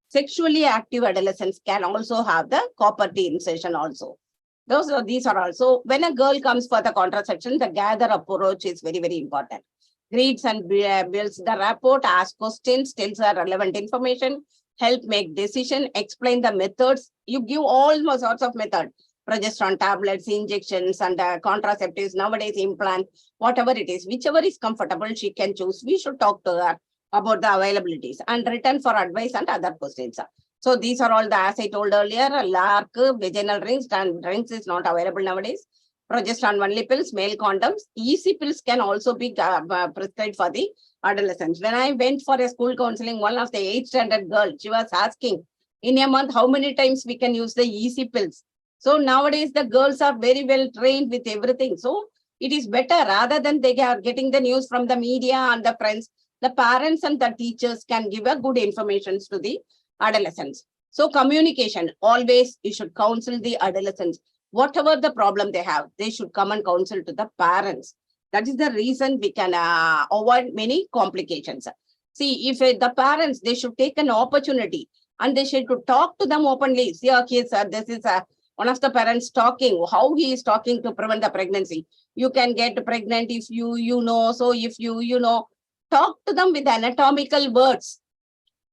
Sexually active adolescents can also have the copper T insertion also. These are also, when a girl comes for the contraception, the gather approach is very, very important. Greets and builds the rapport, asks questions, tells her relevant information, help make decision, explain the methods. You give all sorts of methods. Progesterone tablets, injections, and contraceptives, nowadays implant, whatever it is, whichever is comfortable, she can choose. We should talk to her about the availabilities and return for advice and other questions. So these are all the, as I told earlier, LARC, vaginal rings, and rings is not available nowadays. Progesterone only pills, male condoms, easy pills can also be prescribed for the adolescents. When I went for a school counseling, one of the 8th standard girl, she was asking, in a month, how many times we can use the easy pills? So nowadays, the girls are very well trained with everything. So it is better rather than they are getting the news from the media and the friends. The parents and the teachers can give a good information to the adolescents. So communication, always you should counsel the adolescents. Whatever the problem they have, they should come and counsel to the parents. That is the reason we can avoid many complications. See, if the parents, they should take an opportunity and they should talk to them openly. See, okay, sir, this is one of the parents talking, how he is talking to prevent the pregnancy. You can get pregnant if you know. So if you know, talk to them with anatomical words.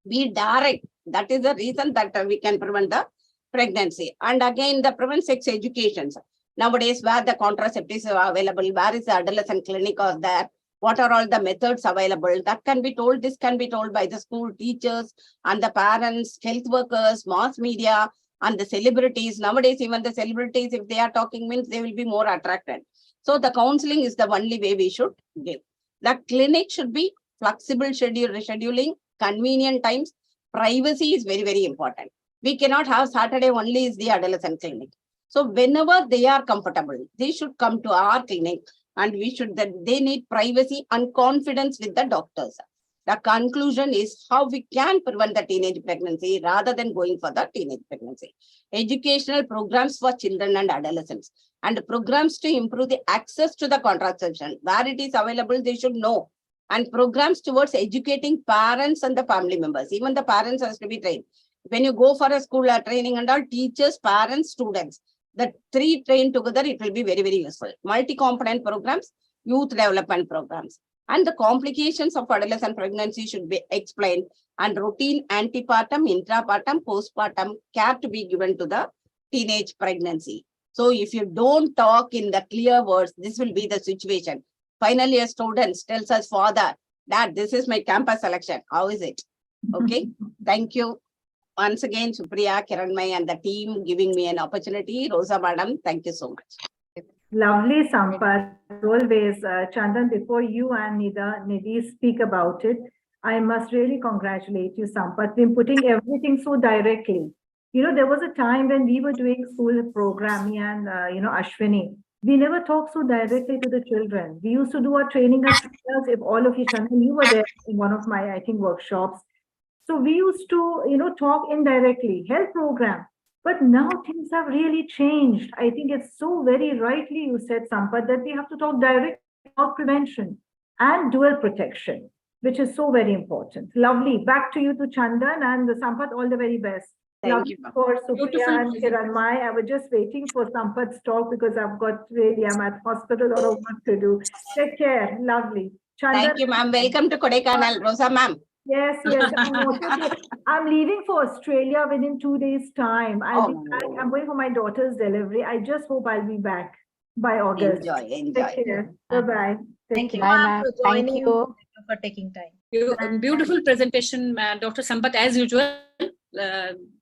Be direct. That is the reason that we can prevent the pregnancy. And again, the prevent sex education. Nowadays, where the contraceptives are available, where is the adolescent clinic or there? What are all the methods available? That can be told. This can be told by the school teachers and the parents, health workers, mass media, and the celebrities. Nowadays, even the celebrities, if they are talking, means they will be more attracted. So the counseling is the only way we should give. The clinic should be flexible scheduling, convenient times. Privacy is very, very important. We cannot have Saturday only is the adolescent clinic. So whenever they are comfortable, they should come to our clinic, and they need privacy and confidence with the doctors. The conclusion is how we can prevent the teenage pregnancy rather than going for the teenage pregnancy. Educational programs for children and adolescents and programs to improve the access to the contraception. Where it is available, they should know. And programs towards educating parents and the family members. Even the parents has to be trained. When you go for a school training and all, teachers, parents, students, the three trained together, it will be very, very useful. Multi-component programs, youth development programs. And the complications of adolescent pregnancy should be explained, and routine antepartum, intrapartum, postpartum care to be given to the teenage pregnancy. So if you don't talk in the clear words, this will be the situation. Finally, a student tells us, father, Dad, this is my campus selection. How is it? Okay. Thank you. Once again, Supriya, Kiranmai and the team giving me an opportunity. Rosa Madam, thank you so much. Lovely, Sampath. Always, Chandan, before you and Nidhi speak about it, I must really congratulate you, Sampath, in putting everything so directly. You know, there was a time when we were doing school program, me and, Ashwini, we never talked so directly to the children. We used to do our training as trainers. If all of you, Chandan, you were there in one of my, I think, workshops. So we used to, talk indirectly, health program. But now things have really changed. I think it's so very rightly you said, Sampath, that we have to talk directly about prevention and dual protection, which is so very important. Lovely. Back to you to Chandan and Sampath, all the very best. Thank you. For Supriya and Kiranmai. I was just waiting for Sampath's talk because I'm at hospital or work to do. Take care. Lovely. Chandan. Thank you, ma'am. Welcome to Kodaikanal. Rosa, ma'am. Yes. I'm leaving for Australia within 2 days' time. I'll be back. I'm going for my daughter's delivery. I just hope I'll be back by August. Enjoy. Take care. Bye-bye. Thank you, Bye, ma'am, ma'am. for Thank joining. you. For taking time. Beautiful presentation, Dr. Sampath, as usual.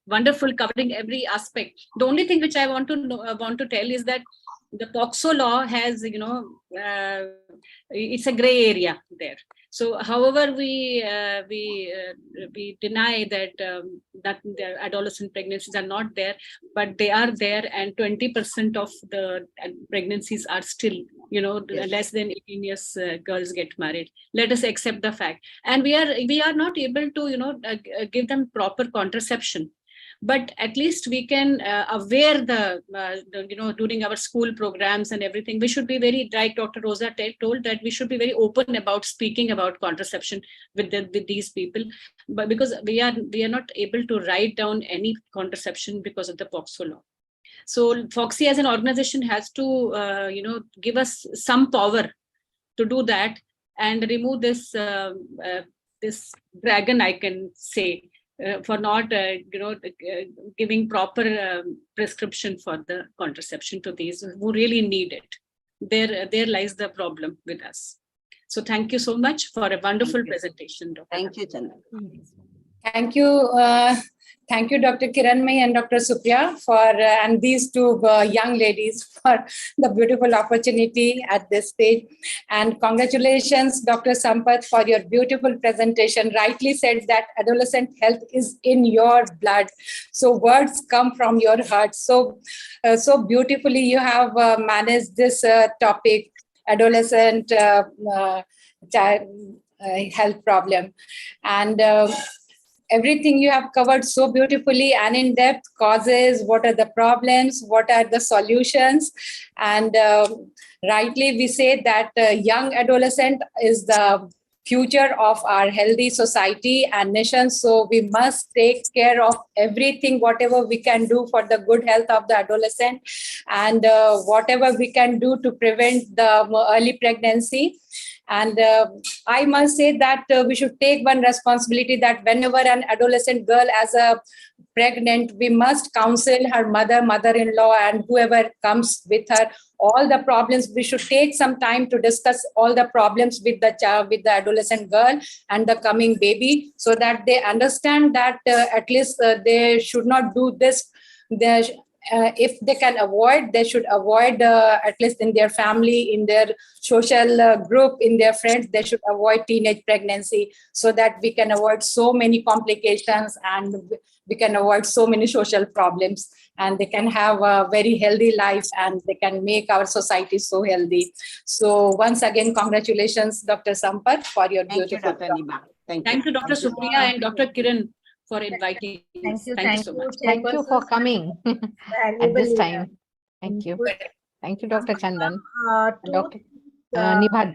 Wonderful, covering every aspect. The only thing which I want to tell is that the POXO law has, it's a gray area there. So, however, we deny that that the adolescent pregnancies are not there, but they are there, and 20% of the pregnancies are still, less than 18 years girls get married. Let us accept the fact, and we are not able to, give them proper contraception. But at least we can aware during our school programs and everything, we should be very, like Dr. Rosa told, that we should be very open about speaking about contraception with these people, but because we are not able to write down any contraception because of the POXO law. So Fogsi as an organization has to, give us some power to do that and remove this this dragon, I can say, for not, giving proper prescription for the contraception to these who really need it. There lies the problem with us. So thank you so much for a wonderful presentation, Dr. Thank you, Chandan. Thank you. Thank you, Dr. Kiranmai and Dr. Supriya and these two young ladies for the beautiful opportunity at this stage. And congratulations, Dr. Sampath, for your beautiful presentation. Rightly said that adolescent health is in your blood. So words come from your heart. So beautifully you have managed this topic, adolescent child health problem. And everything you have covered so beautifully and in depth, causes, what are the problems, what are the solutions. And rightly we say that young adolescent is the future of our healthy society and nation. So we must take care of everything, whatever we can do for the good health of the adolescent, and whatever we can do to prevent the early pregnancy. And I must say that we should take one responsibility, that whenever an adolescent girl as a pregnant, we must counsel her mother-in-law, and whoever comes with her, all the problems. We should take some time to discuss all the problems with the child, with the adolescent girl and the coming baby, so that they understand that at least they should not do this. If they can avoid, they should avoid, at least in their family, in their social group, in their friends, they should avoid teenage pregnancy, so that we can avoid so many complications and we can avoid so many social problems, and they can have a very healthy life, and they can make our society so healthy. So once again, congratulations, Dr. Sampath, for your beautiful Thank you, Dr. Nima. Thank you, Dr. Supriya and Dr. Kiran for inviting us. Thank you so much. Thank you for coming at this time. Thank you. Input. Thank you, Dr. Chandan. Two Dr. things, Nibha.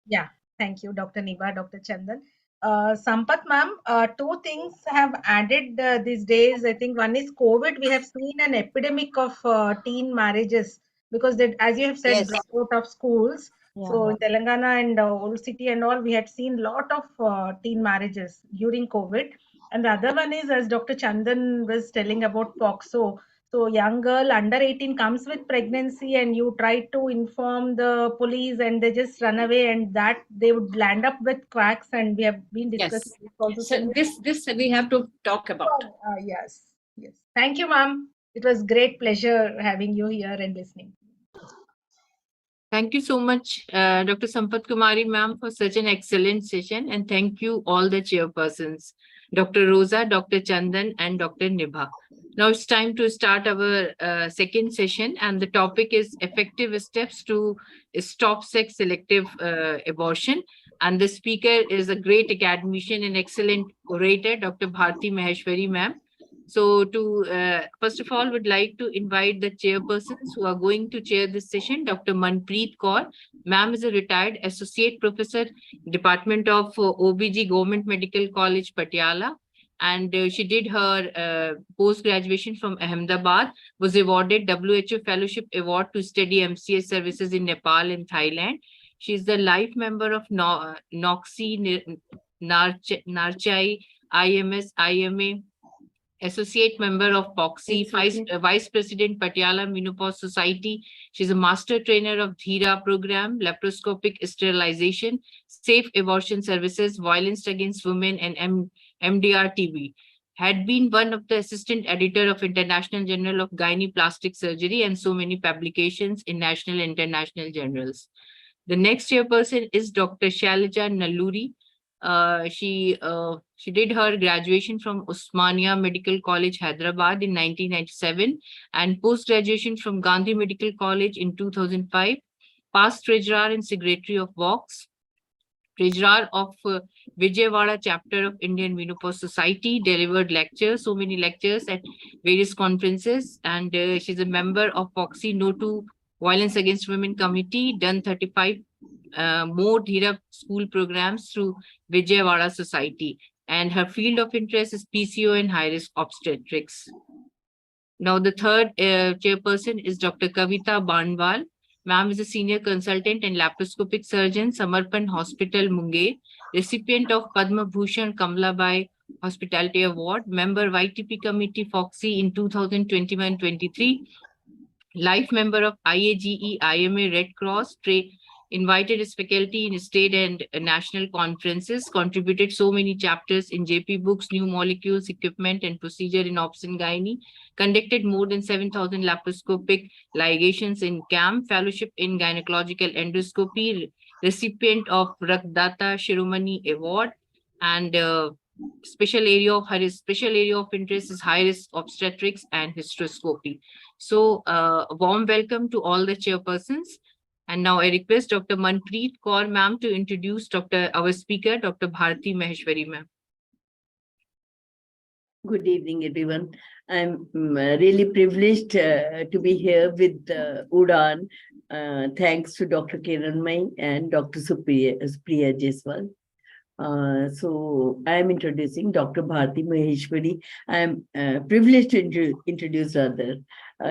Yeah, thank you, Dr. Niba, Dr. Chandan. Sampath ma'am, two things have added these days. I think one is COVID. We have seen an epidemic of teen marriages because that, as you have said, Yes. dropout of schools. So Yeah. in Telangana and old city and all, we had seen lot of teen marriages during COVID. And the other one is, as Dr. Chandan was telling about POXO. So young girl under 18 comes with pregnancy and you try to inform the police and they just run away, and that they would land up with quacks, and we have been discussing this also. So this we have to talk about. Yes. Thank you, ma'am. It was great pleasure having you here and listening. Thank you so much, Dr. Sampath Kumari ma'am, for such an excellent session. And thank you all the chairpersons, Dr. Rosa, Dr. Chandan, and Dr. Nibha. Now it's time to start our second session, and the topic is effective steps to stop sex selective abortion. And the speaker is a great academician and excellent orator, Dr. Bharti Maheshwari ma'am. So to first of all, would like to invite the chairpersons who are going to chair this session. Dr. Manpreet Kaur, ma'am is a retired associate professor, Department of OBG, Government Medical College, Patiala. And she did her post-graduation from Ahmedabad, was awarded WHO Fellowship Award to study MCS services in Nepal and Thailand. She is the life member of Noxi, Narchai, IMS, IMA, associate member of Fogsi, vice president Patiala Menopause Society. She's a master trainer of Dhira program, laparoscopic sterilization, safe abortion services, violence against women, and MDR TV. Had been one of the assistant editor of International Journal of Gynae Plastic Surgery and so many publications in national and international journals. The next chairperson is Dr. Shailaja Nalluri. She did her graduation from Osmania Medical College, Hyderabad in 1997 and post-graduation from Gandhi Medical College in 2005. Past treasurer and secretary of Vox, treasurer of Vijayawada chapter of Indian Menopause Society, delivered lectures, so many lectures at various conferences, and she's a member of Foxy No to Violence Against Women Committee, done 35 more Dhira school programs through Vijayawada Society, and her field of interest is PCO and high-risk obstetrics. Now, the third chairperson is Dr. Kavita Banwal. Ma'am is a senior consultant and laparoscopic surgeon, Samarpan Hospital, Munger, recipient of Padma Bhushan Kamlabai Hospitality Award, member YTP Committee Foxy in 2021-23, life member of IAGE, IMA, Red Cross, invited as faculty in state and national conferences, contributed so many chapters in JP books, new molecules, equipment, and procedure in Obs and Gynae, conducted more than 7,000 laparoscopic ligations in CAM, fellowship in gynecological endoscopy, recipient of Rakdata Shiromani Award, and special area of interest is high-risk obstetrics and hysteroscopy. So a warm welcome to all the chairpersons. And now I request Dr. Manpreet Kaur ma'am to introduce our speaker, Dr. Bharti Maheshwari ma'am. Good evening, everyone. I'm really privileged to be here with Udan. Thanks to Dr. Kiranmai and Dr. Supriya Jaiswal. So I'm introducing Dr. Bharti Maheshwari. I'm privileged to introduce rather.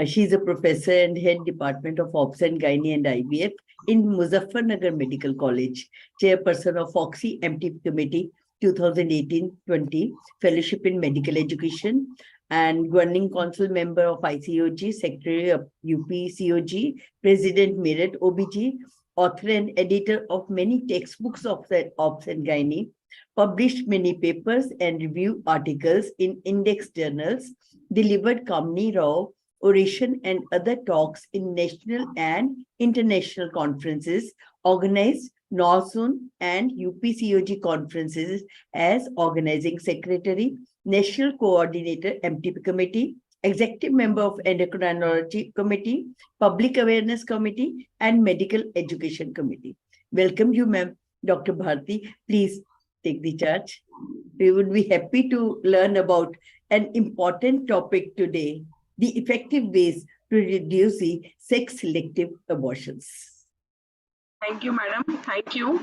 She's a professor and head department of Obs and Gynae and IVF in Muzaffarnagar Medical College, chairperson of Foxy MT Committee 2018-20, fellowship in medical education, and governing council member of ICOG, secretary of UPCOG, president Merit OBG, author and editor of many textbooks of the Obs and Gynae, published many papers and review articles in index journals, delivered Kamini Rao oration and other talks in national and international conferences, organized NORSUN and UPCOG conferences as organizing secretary, national coordinator, MTP committee, executive member of endocrinology committee, public awareness committee, and medical education committee. Welcome you, ma'am. Dr. Bharti, please take the charge. We would be happy to learn about an important topic today, the effective ways to reduce the sex-selective abortions. Thank you, madam. Thank you.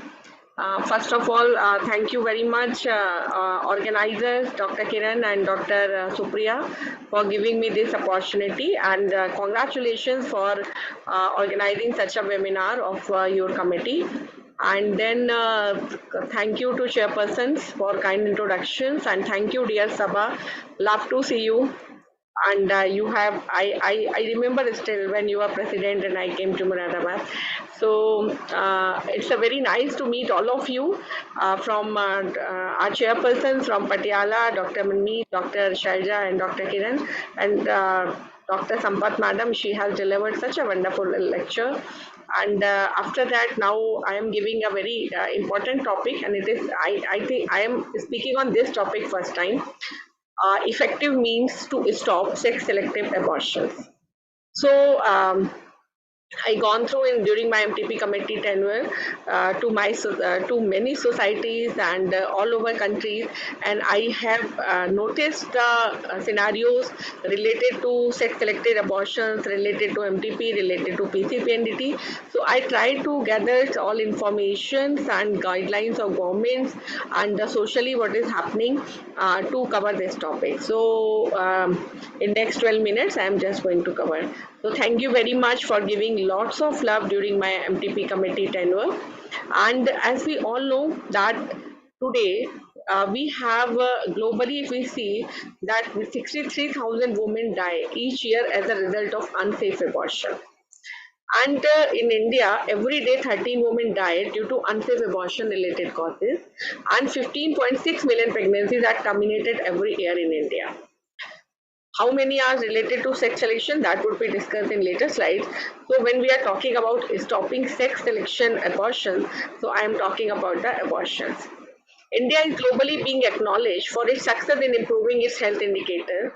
First of all, thank you very much, organizers, Dr. Kiran and Dr. Supriya, for giving me this opportunity, and congratulations for organizing such a webinar of your committee. And then thank you to chairpersons for kind introductions, and thank you, dear Sabha. Love to see you. And I remember still when you were president and I came to Muradabad. So it's a very nice to meet all of you from our chairpersons from Patiala, Dr. Manmeet, Dr. Shailja and Dr. Kiran, and Dr. Sampath madam. She has delivered such a wonderful lecture. And after that, now I am giving a very important topic, and it is, I think I am speaking on this topic first time. Effective means to stop sex-selective abortions. So I gone through during my MTP committee tenure to many societies and all over countries, and I have noticed the scenarios related to sex-selected abortions, related to MTP, related to PCPNDT. So I try to gather all information and guidelines of governments and socially what is happening to cover this topic. So in next 12 minutes, I am just going to cover. So thank you very much for giving lots of love during my MTP committee tenure. And as we all know that today we have globally, if we see that 63,000 women die each year as a result of unsafe abortion. And in India, every day 13 women die due to unsafe abortion related causes, and 15.6 million pregnancies are terminated every year in India. How many are related to sex selection? That would be discussed in later slides. So when we are talking about stopping sex selection abortion, so I am talking about the abortions. India is globally being acknowledged for its success in improving its health indicators.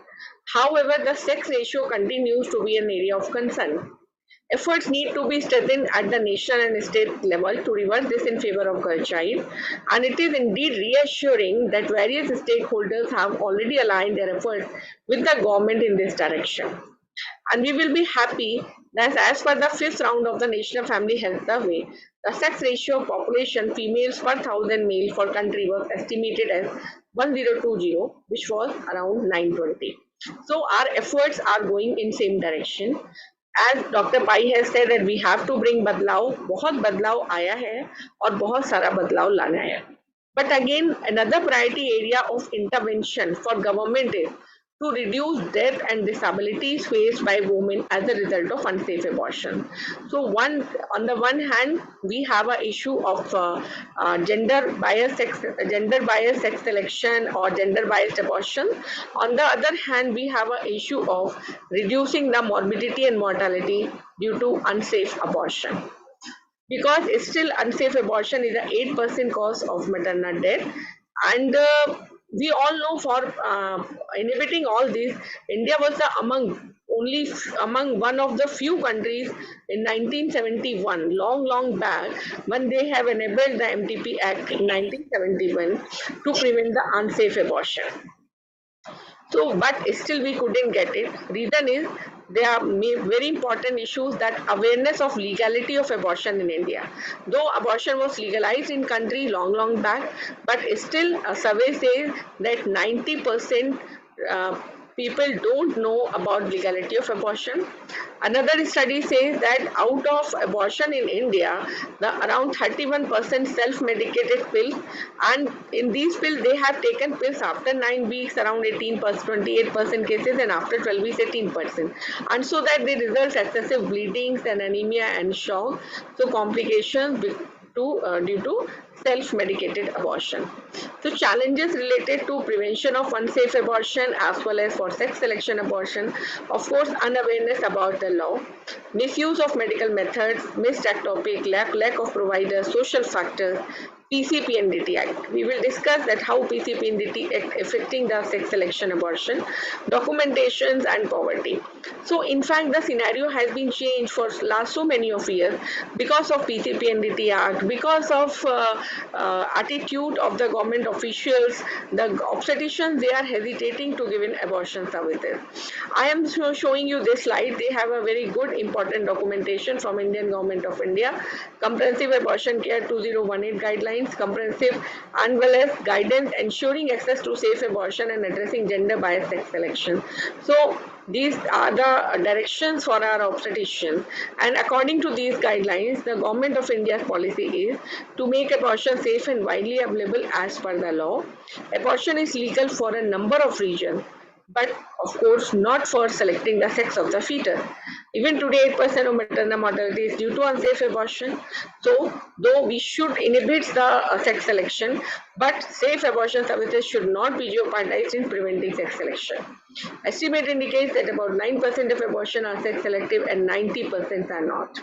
However, the sex ratio continues to be an area of concern. Efforts need to be strengthened at the national and state level to reverse this in favor of girl child. And it is indeed reassuring that various stakeholders have already aligned their efforts with the government in this direction. And we will be happy that as per the 5th round of the National Family Health Survey, the sex ratio of population females per 1,000 male for country was estimated as 1020, which was around 920. So our efforts are going in same direction. As Dr. Pai has said that we have to bring badlav, बहुत बदलाव आया है और बहुत सारा बदलाव लाना है. But again, another priority area of intervention for government is to reduce death and disabilities faced by women as a result of unsafe abortion. So on the one hand, we have an issue of gender biased sex selection or gender biased abortion. On the other hand, we have an issue of reducing the morbidity and mortality due to unsafe abortion. Because still unsafe abortion is an 8% cause of maternal death, and we all know for inhibiting all this, India was among one of the few countries in 1971, long back, when they have enabled the MTP Act in 1971 to prevent the unsafe abortion. So, but still we couldn't get it. Reason is there are very important issues that awareness of legality of abortion in India. Though abortion was legalized in country long back, but still a survey says that 90% people don't know about legality of abortion. Another study says that out of abortion in India, around 31% self-medicated pills, and in these pills they have taken pills after 9 weeks, around 18%, 28% cases, and after 12 weeks, 18%. And so that they result excessive bleedings and anemia and shock, so complications due to self-medicated abortion. So challenges related to prevention of unsafe abortion as well as for sex selection abortion, of course, unawareness about the law, misuse of medical methods, missed ectopic, lack of providers, social factors, PCPNDT Act. We will discuss that how PCPNDT Act affecting the sex selection, abortion, documentations and poverty. So in fact, the scenario has been changed for last so many of years because of PCPNDT Act, because of attitude of the government officials. The obstetricians, they are hesitating to give in abortion services. I am showing you this slide. They have a very good important documentation from Indian Government of India, Comprehensive Abortion Care 2018 guidelines, comprehensive and well as guidance ensuring access to safe abortion and addressing gender bias sex selection. So these are the directions for our obstetricians, and according to these guidelines, the Government of India's policy is to make abortion safe and widely available as per the law. Abortion is legal for a number of regions, but of course not for selecting the sex of the fetus. Even today, 8% of maternal mortality is due to unsafe abortion. So, though we should inhibit the sex selection, but safe abortion services should not be jeopardized in preventing sex selection. Estimate indicates that about 9% of abortion are sex selective and 90% are not.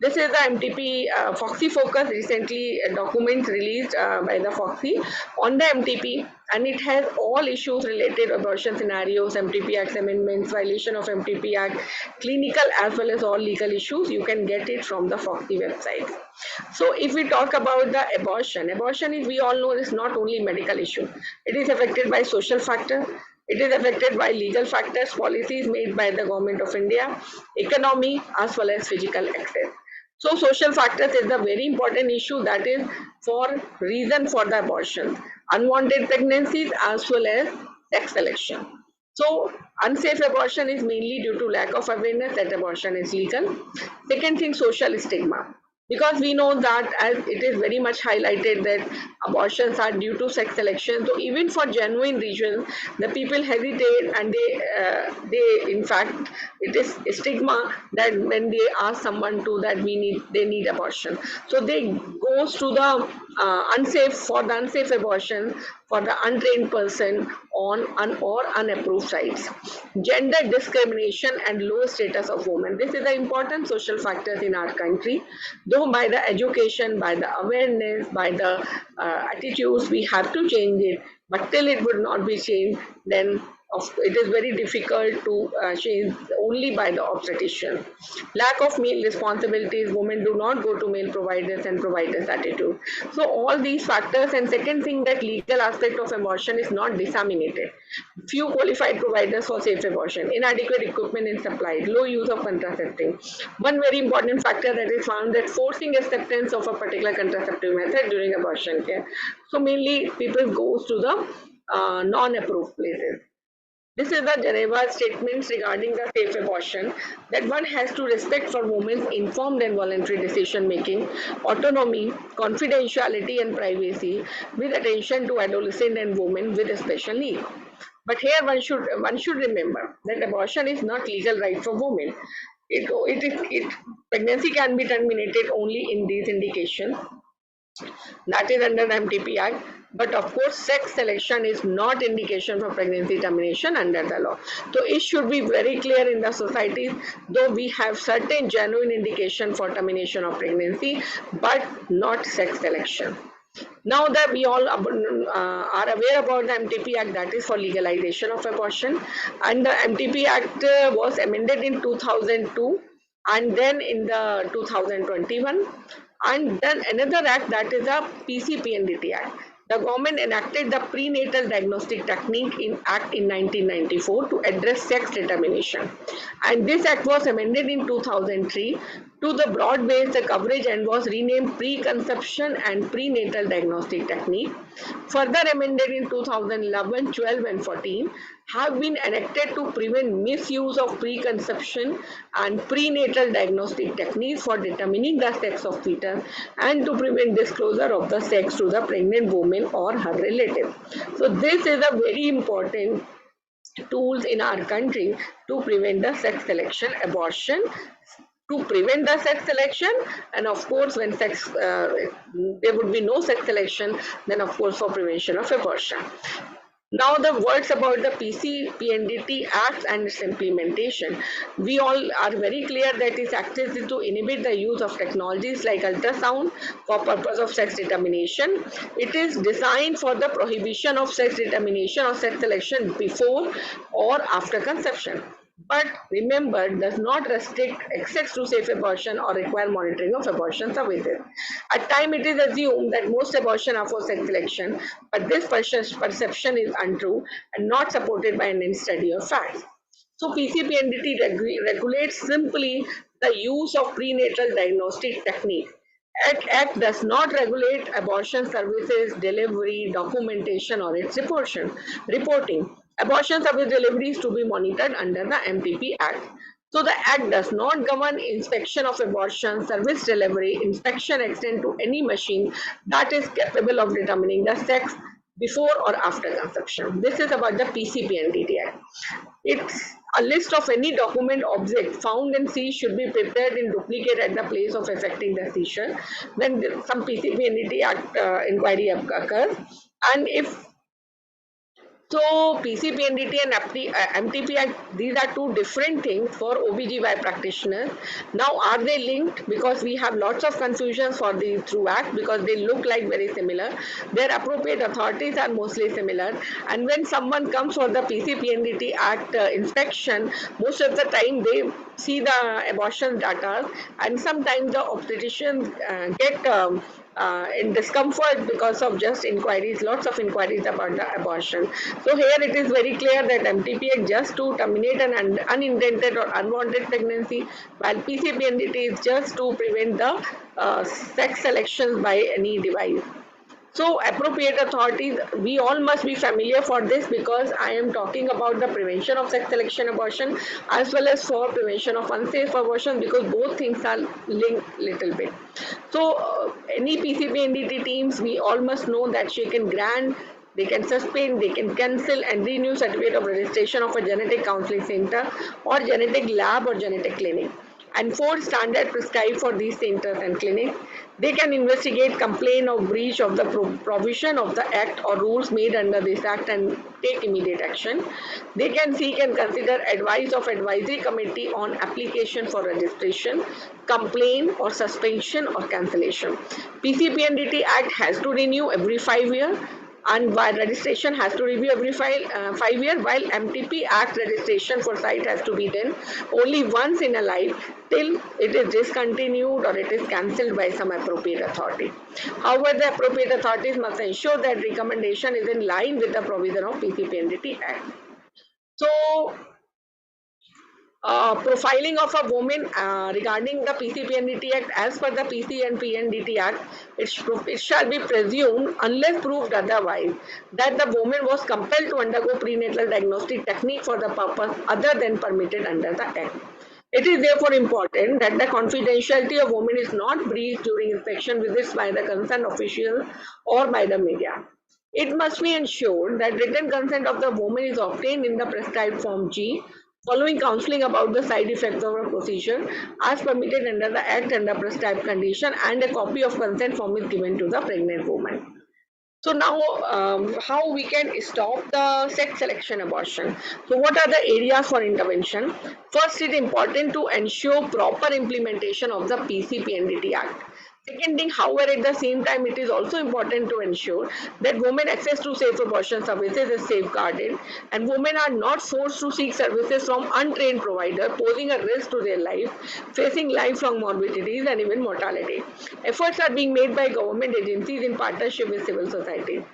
This is the MTP Fogsi focus, recently a document released by the Fogsi on the MTP, and it has all issues related abortion scenarios, MTP Act amendments, violation of MTP Act, clinical as well as all legal issues. You can get it from the Fogsi website. So if we talk about the abortion is, we all know, is not only medical issue. It is affected by social factors. It is affected by legal factors, policies made by the Government of India, economy as well as physical access. So social factors is the very important issue, that is for reason for the abortion, unwanted pregnancies as well as sex selection. So unsafe abortion is mainly due to lack of awareness that abortion is legal. Second thing, social stigma. Because we know that, as it is very much highlighted, that abortions are due to sex selection. So even for genuine reasons, the people hesitate, and they in fact, it is a stigma that when they ask someone to that they need abortion. So they goes to the unsafe abortion for the untrained person on or unapproved sites. Gender discrimination and low status of women. This is the important social factors in our country. Though by the education, by the awareness, by the attitudes, we have to change it, but till it would not be changed, then it is very difficult to change only by the obstetrician. Lack of male responsibilities, women do not go to male providers and providers' attitude. So all these factors, and second thing, that legal aspect of abortion is not disseminated. Few qualified providers for safe abortion, inadequate equipment is supplied, low use of contraceptive. One very important factor that is found, that forcing acceptance of a particular contraceptive method during abortion care. So mainly people goes to the non-approved places. This is the Geneva statements regarding the safe abortion, that one has to respect for women's informed and voluntary decision making, autonomy, confidentiality and privacy, with attention to adolescent and women with special needs. But here one should remember that abortion is not legal right for women. Pregnancy can be terminated only in these indications, that is under the MTP Act. But of course, sex selection is not indication for pregnancy termination under the law. So it should be very clear in the society, though we have certain genuine indication for termination of pregnancy, but not sex selection. Now that we all are aware about the MTP Act, that is for legalization of abortion, and the MTP Act was amended in 2002 and then in the 2021, and then another act, that is a PCPNDT Act. The government enacted the Prenatal Diagnostic Technique Act in 1994 to address sex determination, and this act was amended in 2003 to the broad-based coverage and was renamed Preconception and Prenatal Diagnostic Technique. Further amended in 2011, 12 and 14 have been enacted to prevent misuse of preconception and prenatal diagnostic techniques for determining the sex of fetus, and to prevent disclosure of the sex to the pregnant woman or her relative. So this is a very important tools in our country to prevent the sex selection, abortion, to prevent the sex selection, and of course when there would be no sex selection, then of course for prevention of abortion. Now the words about the PC-PNDT Act and its implementation. We all are very clear that its act is to inhibit the use of technologies like ultrasound for purpose of sex determination. It is designed for the prohibition of sex determination or sex selection before or after conception. But remember, does not restrict access to safe abortion or require monitoring of abortion services. At times, it is assumed that most abortion are for sex selection, but this perception is untrue and not supported by any study or facts. So PCPNDT regulates simply the use of prenatal diagnostic technique. Act does not regulate abortion services, delivery, documentation, or its reporting. Abortion service delivery is to be monitored under the MTP Act. So the Act does not govern inspection of abortion, service delivery. Inspection extend to any machine that is capable of determining the sex before or after conception. This is about the PCPNDT Act. It's a list of any document object found in seized should be prepared in duplicate at the place of effecting the seizure. Then some PCPNDT Act inquiry occurs, and if so, PCPNDT and MTP Act, these are two different things for OBGY practitioners. Now, are they linked? Because we have lots of confusions for these two acts because they look like very similar. Their appropriate authorities are mostly similar. And when someone comes for the PCPNDT Act inspection, most of the time they see the abortion data, and sometimes the obstetricians get in discomfort because of just inquiries, lots of inquiries about the abortion. So here it is very clear that MTP Act just to terminate an unintended or unwanted pregnancy, while PCPNDT is just to prevent the sex selections by any device. So appropriate authorities, we all must be familiar for this because I am talking about the prevention of sex selection abortion as well as for prevention of unsafe abortion because both things are linked little bit. So any PCPNDT teams, we all must know that she can grant, they can suspend, they can cancel and renew certificate of registration of a genetic counseling center or genetic lab or genetic clinic. And four standard prescribed for these centers and clinics. They can investigate complaint of breach of the provision of the act or rules made under this act and take immediate action. They can seek and consider advice of advisory committee on application for registration, complaint or suspension or cancellation. PCPNDT Act has to renew every 5 years and while registration has to review every 5 years, while MTP Act registration for site has to be done only once in a life till it is discontinued or it is cancelled by some appropriate authority. However, the appropriate authorities must ensure that recommendation is in line with the provision of PCPNDT Act. So, profiling of a woman regarding the PCPNDT Act as per the PC and PNDT Act, it shall be presumed unless proved otherwise that the woman was compelled to undergo prenatal diagnostic technique for the purpose other than permitted under the Act. It is therefore important that the confidentiality of women is not breached during inspection visits by the concerned official or by the media. It must be ensured that written consent of the woman is obtained in the prescribed Form G following counseling about the side effects of a procedure as permitted under the Act and the prescribed condition, and a copy of consent form is given to the pregnant woman. So now, how we can stop the sex selection abortion? So what are the areas for intervention? First, it is important to ensure proper implementation of the PCPNDT Act. Second thing, however, at the same time, it is also important to ensure that women access to safe abortion services is safeguarded and women are not forced to seek services from untrained providers, posing a risk to their life, facing lifelong morbidities and even mortality. Efforts are being made by government agencies in partnership with civil society.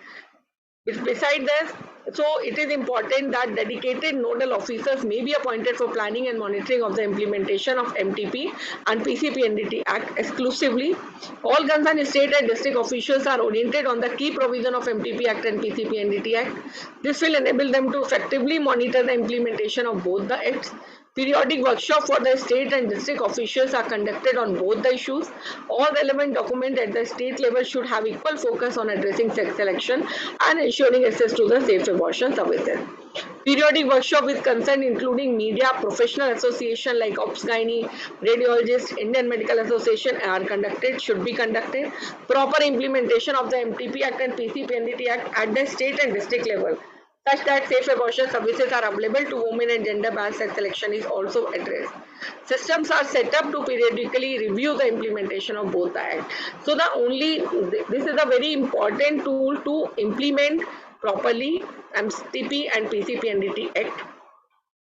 Besides this, so it is important that dedicated nodal officers may be appointed for planning and monitoring of the implementation of MTP and PCPNDT Act exclusively. All concerned state and district officials are oriented on the key provision of MTP Act and PCPNDT Act. This will enable them to effectively monitor the implementation of both the acts. Periodic workshops for the state and district officials are conducted on both the issues. All relevant documents at the state level should have equal focus on addressing sex selection and ensuring access to the safe abortion services. Periodic workshop with concern including media, professional association like OBS-GYN, radiologists, Indian Medical Association should be conducted. Proper implementation of the MTP Act and PCPNDT Act at the state and district level such that safe abortion services are available to women and gender-biased sex selection is also addressed. Systems are set up to periodically review the implementation of both the Act. So this is a very important tool to implement properly MTP and PCPNDT Act.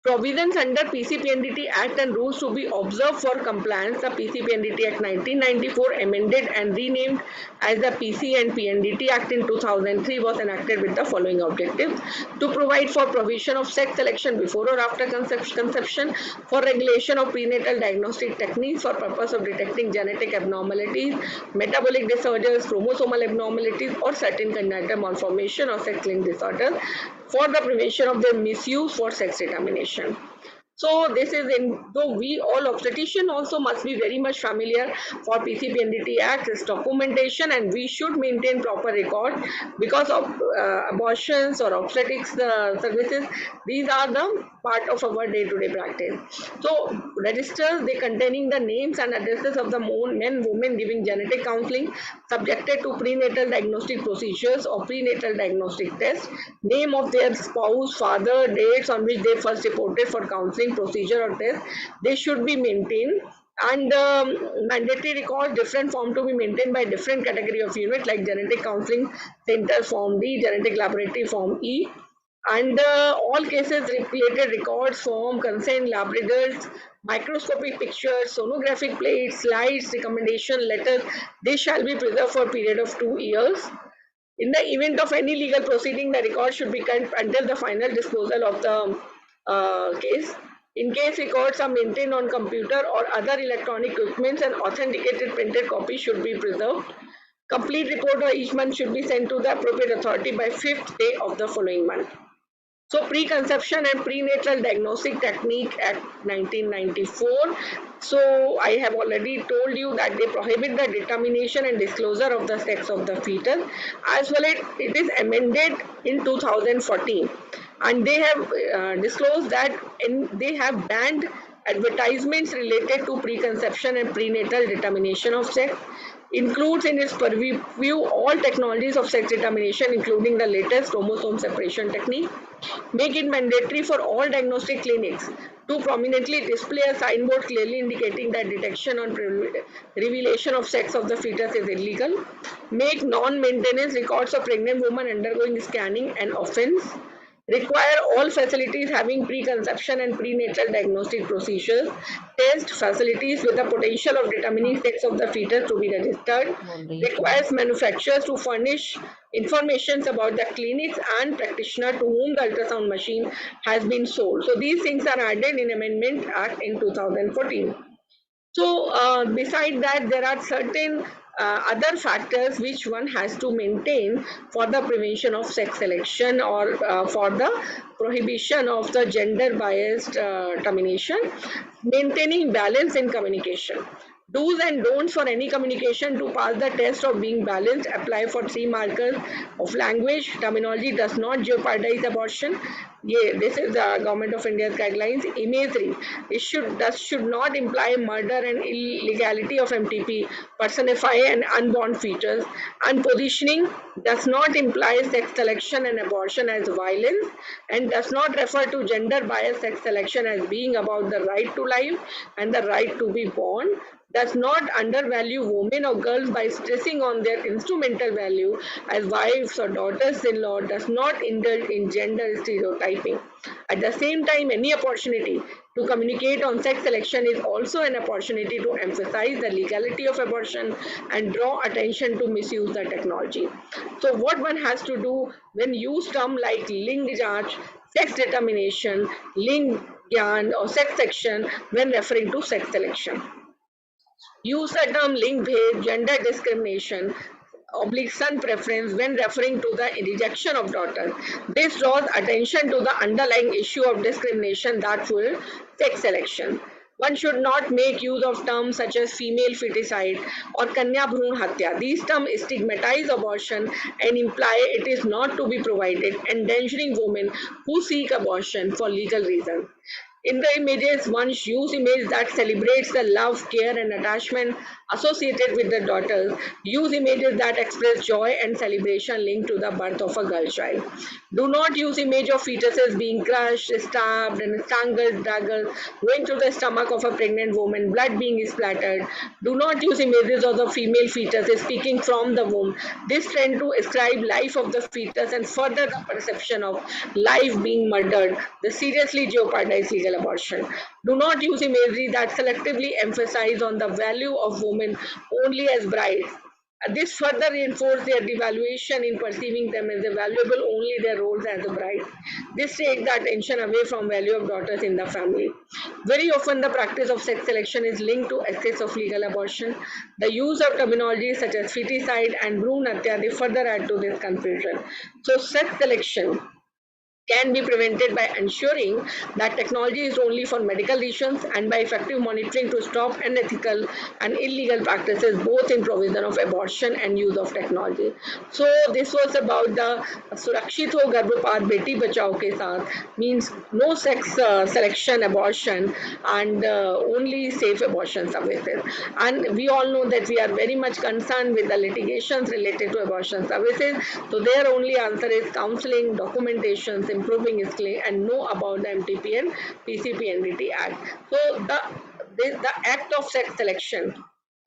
Provisions under PCPNDT Act and rules to be observed for compliance. The PCPNDT Act 1994 amended and renamed as the PC and PNDT Act in 2003 was enacted with the following objectives: to provide for provision of sex selection before or after conception, for regulation of prenatal diagnostic techniques for purpose of detecting genetic abnormalities, metabolic disorders, chromosomal abnormalities or certain congenital malformation or sex-linked disorders, for the prevention of their misuse for sex determination. So this is though we all obstetrician also must be very much familiar for PCPNDT Act, its documentation, and we should maintain proper record because of abortions or obstetrics services. These are the part of our day-to-day practice. So registers, they containing the names and addresses of the men, women giving genetic counseling subjected to prenatal diagnostic procedures or prenatal diagnostic tests, name of their spouse, father, dates on which they first reported for counseling procedure or test, they should be maintained. And mandatory records, different form to be maintained by different category of unit like genetic counseling center form D, genetic laboratory form E, and all cases related records, form, consent, lab results, microscopic pictures, sonographic plates, slides, recommendation letters, they shall be preserved for a period of 2 years. In the event of any legal proceeding, the record should be kept until the final disposal of the case. In case records are maintained on computer or other electronic equipment, an authenticated printed copy should be preserved. Complete report of each month should be sent to the appropriate authority by 5th day of the following month. So Preconception and Prenatal Diagnostic Technique Act 1994. So I have already told you that they prohibit the determination and disclosure of the sex of the fetus, as well as it is amended in 2014, and they have disclosed that they have banned advertisements related to preconception and prenatal determination of sex, includes in its purview all technologies of sex determination, including the latest chromosome separation technique, make it mandatory for all diagnostic clinics to prominently display a signboard clearly indicating that detection or revelation of sex of the fetus is illegal, make non-maintenance records of pregnant women undergoing scanning an offense, require all facilities having preconception and prenatal diagnostic procedures, test facilities with the potential of determining sex of the fetus to be registered, requires manufacturers to furnish information about the clinics and practitioner to whom the ultrasound machine has been sold. So these things are added in Amendment Act in 2014. So beside that, there are certain other factors which one has to maintain for the prevention of sex selection or for the prohibition of the gender biased termination. Maintaining balance in communication. Do's and don'ts for any communication to pass the test of being balanced apply for 3 markers of language. Terminology does not jeopardize abortion. Yeah, this is the Government of India's guidelines. Imagery, it should not imply murder and illegality of MTP, personify and unborn fetus. And positioning does not imply sex selection and abortion as violence, and does not refer to gender biased sex selection as being about the right to life and the right to be born, does not undervalue women or girls by stressing on their instrumental value as wives or daughters-in-law, does not indulge in gender stereotyping. At the same time, any opportunity to communicate on sex selection is also an opportunity to emphasize the legality of abortion and draw attention to misuse the technology. So what one has to do when use terms like ling janch, sex determination, ling gyan or sex section when referring to sex selection. Use the term ling bhed, gender discrimination, son preference when referring to the rejection of daughters. This draws attention to the underlying issue of discrimination, that full sex selection. One should not make use of terms such as female feticide or kanya bhrun hatya. These terms stigmatize abortion and imply it is not to be provided, endangering women who seek abortion for legal reasons. In the images, one use image that celebrates the love, care, and attachment associated with the daughters. Use images that express joy and celebration linked to the birth of a girl child. Do not use image of fetuses being crushed, stabbed, and strangled, daggers going through the stomach of a pregnant woman, blood being splattered. Do not use images of the female fetus speaking from the womb. This trend to ascribe life of the fetus and further the perception of life being murdered, they seriously jeopardize legal abortion. Do not use imagery that selectively emphasize on the value of women only as brides. This further reinforces their devaluation in perceiving them as valuable only their roles as a bride. This takes the attention away from value of daughters in the family. Very often, the practice of sex selection is linked to excess of legal abortion. The use of terminology such as feticide and bhroon hatya, they further add to this confusion. So, sex selection can be prevented by ensuring that technology is only for medical reasons and by effective monitoring to stop unethical and illegal practices both in provision of abortion and use of technology. So this was about the Surakshit Ho Garbhapat Beti Bachao ke saath, means no sex selection abortion and only safe abortion services. And we all know that we are very much concerned with the litigations related to abortion services. So their only answer is counseling, documentation, improving skill, and know about the MTP and PCPNDT Act. So the act of sex selection,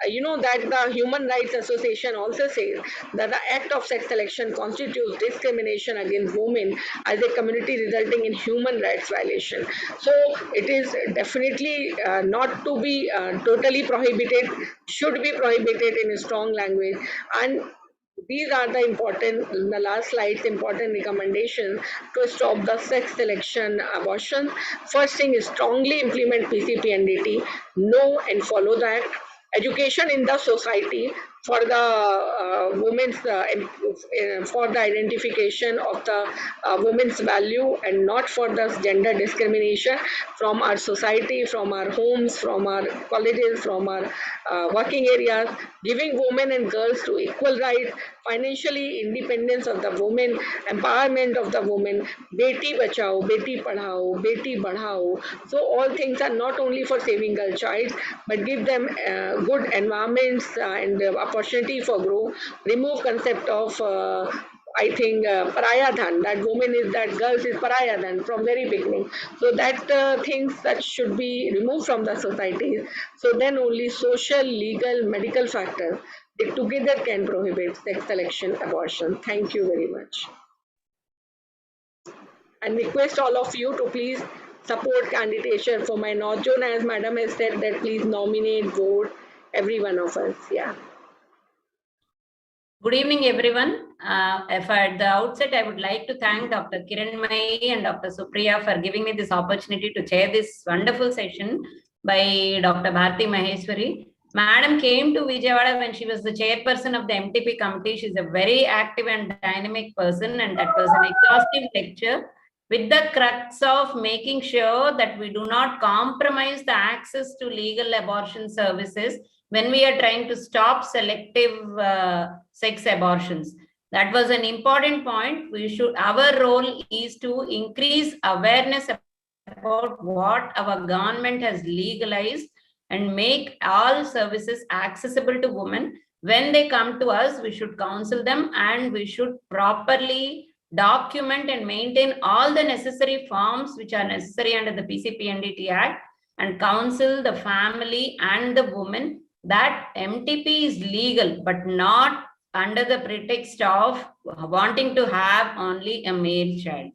you know that the Human Rights Association also says that the act of sex selection constitutes discrimination against women as a community resulting in human rights violation. So it is definitely not to be totally prohibited, should be prohibited in a strong language. And these are the last slides, important recommendations to stop the sex selection abortion. First thing is strongly implement PCPNDT, know and follow the act. Education in the society for the women's for the identification of the women's value and not for the gender discrimination from our society, from our homes, from our colleges, from our working areas, giving women and girls to equal rights, financially independence of the women, empowerment of the women, beti bachao, beti padhao, beti badhao. So all things are not only for saving girl child, but give them good environments and opportunity for growth. Remove concept of I think paraya dhan, that woman is that girls is paraya dhan from very beginning. So that things that should be removed from the society. So then only social, legal, medical factors they together can prohibit sex selection abortion. Thank you very much. And request all of you to please support candidature for my North Zone, as Madam has said that please nominate, vote, every one of us. Yeah. Good evening, everyone. At the outset, I would like to thank Dr. Kiran Mai and Dr. Supriya for giving me this opportunity to chair this wonderful session by Dr. Bharti Maheshwari. Madam came to Vijayawada when she was the chairperson of the MTP committee. She's a very active and dynamic person, and that was an exhaustive lecture with the crux of making sure that we do not compromise the access to legal abortion services when we are trying to stop selective sex abortions. That was an important point. Our role is to increase awareness about what our government has legalized and make all services accessible to women. When they come to us, we should counsel them and we should properly document and maintain all the necessary forms which are necessary under the PCPNDT Act and counsel the family and the woman that MTP is legal, but not under the pretext of wanting to have only a male child.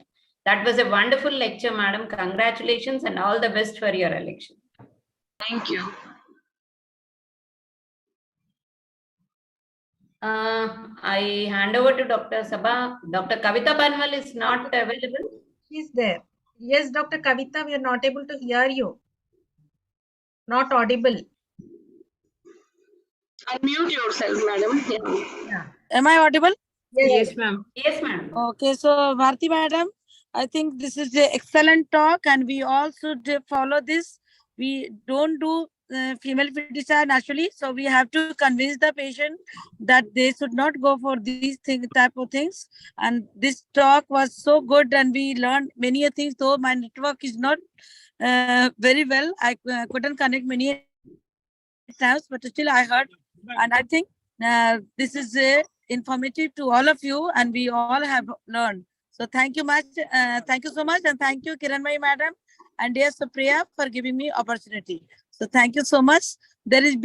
That was a wonderful lecture, Madam. Congratulations and all the best for your election. Thank you. I hand over to Dr. Sabha. Dr. Kavita Banwal is not available. She's there. Yes, Dr. Kavita, we are not able to hear you. Not audible. Unmute yourself, madam. Yeah. Am I audible? Yes, ma'am. Yes, ma'am. Okay, so Bharti madam, I think this is an excellent talk and we all should follow this. We don't do female feticide naturally, so we have to convince the patient that they should not go for these type of things. And this talk was so good and we learned many things, though my network is not very well. I couldn't connect many times, but still I heard, and I think this is informative to all of you, and we all have learned. So thank you much. Thank you so much, and thank you, Kiranmai madam and dear Supriya, for giving me opportunity. So thank you so much. There is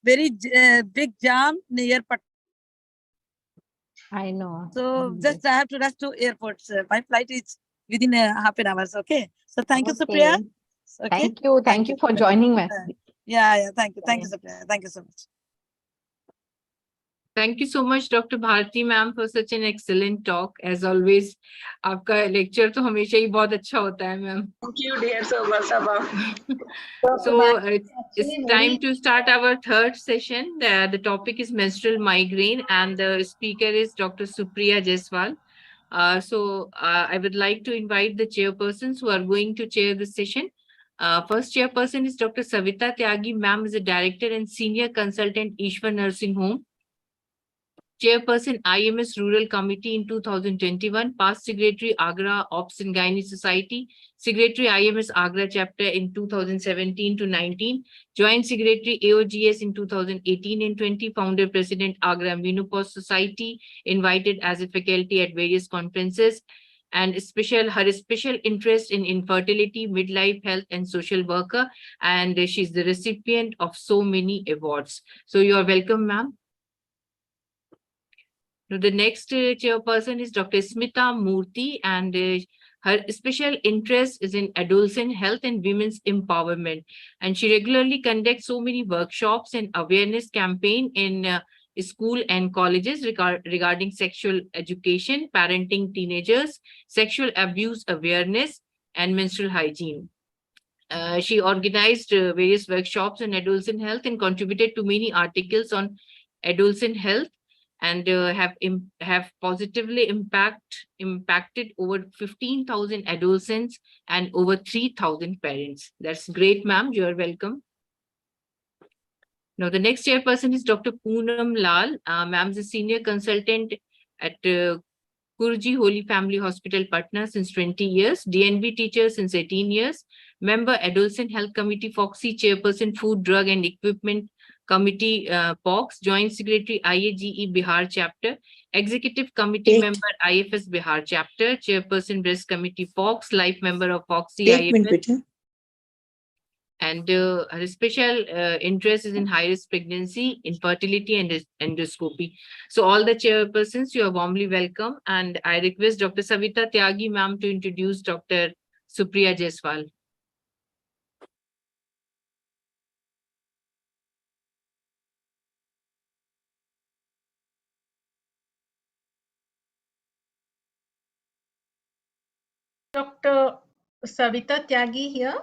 very big jam near Patna. I know. So just I have to rush to airports. My flight is within half an hour. Okay. So thank you, Supriya. Okay. Okay. Thank you for joining me. Yeah. Thank you, Supriya. Thank you so much. Thank you so much, Dr. Bharti ma'am, for such an excellent talk. As always, आपका lecture तो हमेशा ही बहुत अच्छा होता है, ma'am. Thank you, dear Sabha. So it's time to start our third session. The topic is menstrual migraine, and the speaker is Dr. Supriya Jaiswal. I would like to invite the chairpersons who are going to chair this session. First chairperson is Dr. Savita Tyagi. Ma'am is a director and senior consultant, Ishwar Nursing Home. Chairperson, IMS Rural Committee in 2021, past secretary, Agra Ops and Gynae Society, secretary, IMS Agra chapter in 2017 to 19, joint secretary, AOGS in 2018 and 20, founder, president, Agra Menopause Society, invited as a faculty at various conferences, and her special interest in infertility, midlife health, and social worker, and she's the recipient of so many awards. So you are welcome, ma'am. Now, the next chairperson is Dr. Smita Murthy, and her special interest is in adolescent health and women's empowerment. And she regularly conducts so many workshops and awareness campaign in school and colleges regarding sexual education, parenting teenagers, sexual abuse awareness, and menstrual hygiene. She organized various workshops on adolescent health and contributed to many articles on adolescent health, and have positively impacted over 15,000 adolescents and over 3,000 parents. That's great, ma'am. You are welcome. Now, the next chairperson is Dr. Poonam Lal. Ma'am is a senior consultant at Kurji Holy Family Hospital, Patna since 20 years, DNB teacher since 18 years, member Adolescent Health Committee, Fogsi, chairperson, Food, Drug and Equipment Committee, POX, Joint Secretary, IAGE Bihar Chapter, Executive Committee member, IFS Bihar Chapter, Chairperson, Breast Committee, POX, Life member of Foxy IFS. And her special interest is in high-risk pregnancy, infertility, and endoscopy. So all the chairpersons, you are warmly welcome. And I request Dr. Savita Tyagi ma'am to introduce Dr. Supriya Jaiswal. Dr. Savita Tyagi here?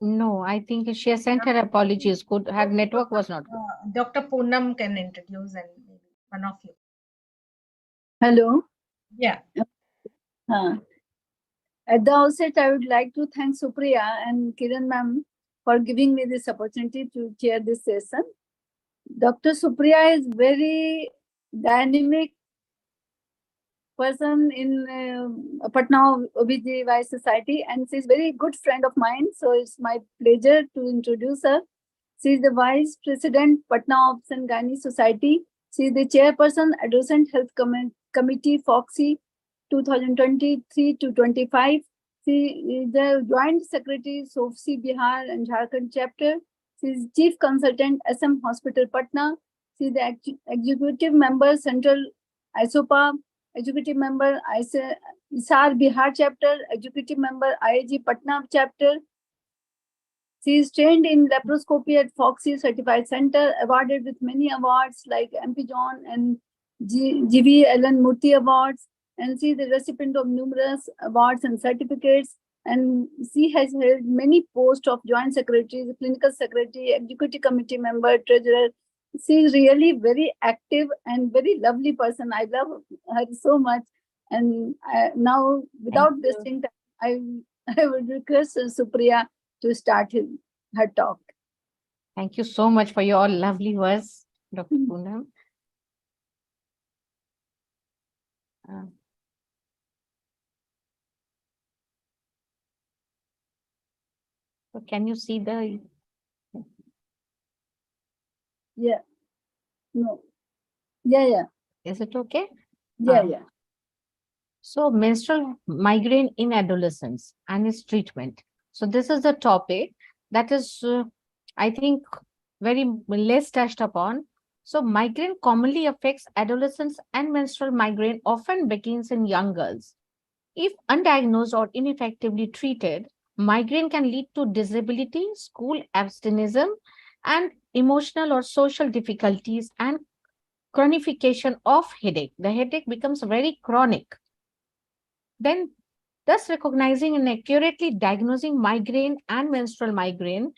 No, I think she has sent her apologies. Her network was not good. Dr. Poonam can introduce, and maybe one of you. Hello. Yeah. At the outset, I would like to thank Supriya and Kiran ma'am for giving me this opportunity to chair this session. Dr. Supriya is very dynamic person in Patna OBGYN Society, and she's very good friend of mine. So it's my pleasure to introduce her. She is the Vice President, Patna Ops and Gynae Society. She is the Chairperson, Adolescent Health Committee, Foxy, 2023 to 25. She is the Joint Secretary, Fogsi Bihar and Jharkhand Chapter. She is Chief Consultant, SM Hospital, Patna. She is the Executive Member, Central ISOPA, Executive Member, ISAR Bihar Chapter, Executive Member, IAG Patna Chapter. She is trained in laparoscopy at Foxy Certified Center, awarded with many awards like MP John and GV Ellen Murthy Awards. And she is the recipient of numerous awards and certificates. And she has held many posts of Joint Secretary, Clinical Secretary, Executive Committee Member, Treasurer. She is really very active and very lovely person. I love her so much. And now, without wasting time, I would request Supriya to start her talk. Thank you so much for your lovely words, Dr. Poonam. So can you see the? Yeah. No. Yeah. Is it okay? Yeah. So menstrual migraine in adolescence and its treatment. So this is the topic that is, I think, very less touched upon. So migraine commonly affects adolescents, and menstrual migraine often begins in young girls. If undiagnosed or ineffectively treated, migraine can lead to disability, school absenteeism, and emotional or social difficulties and chronification of headache. The headache becomes very chronic. Then, thus recognizing and accurately diagnosing migraine and menstrual migraine,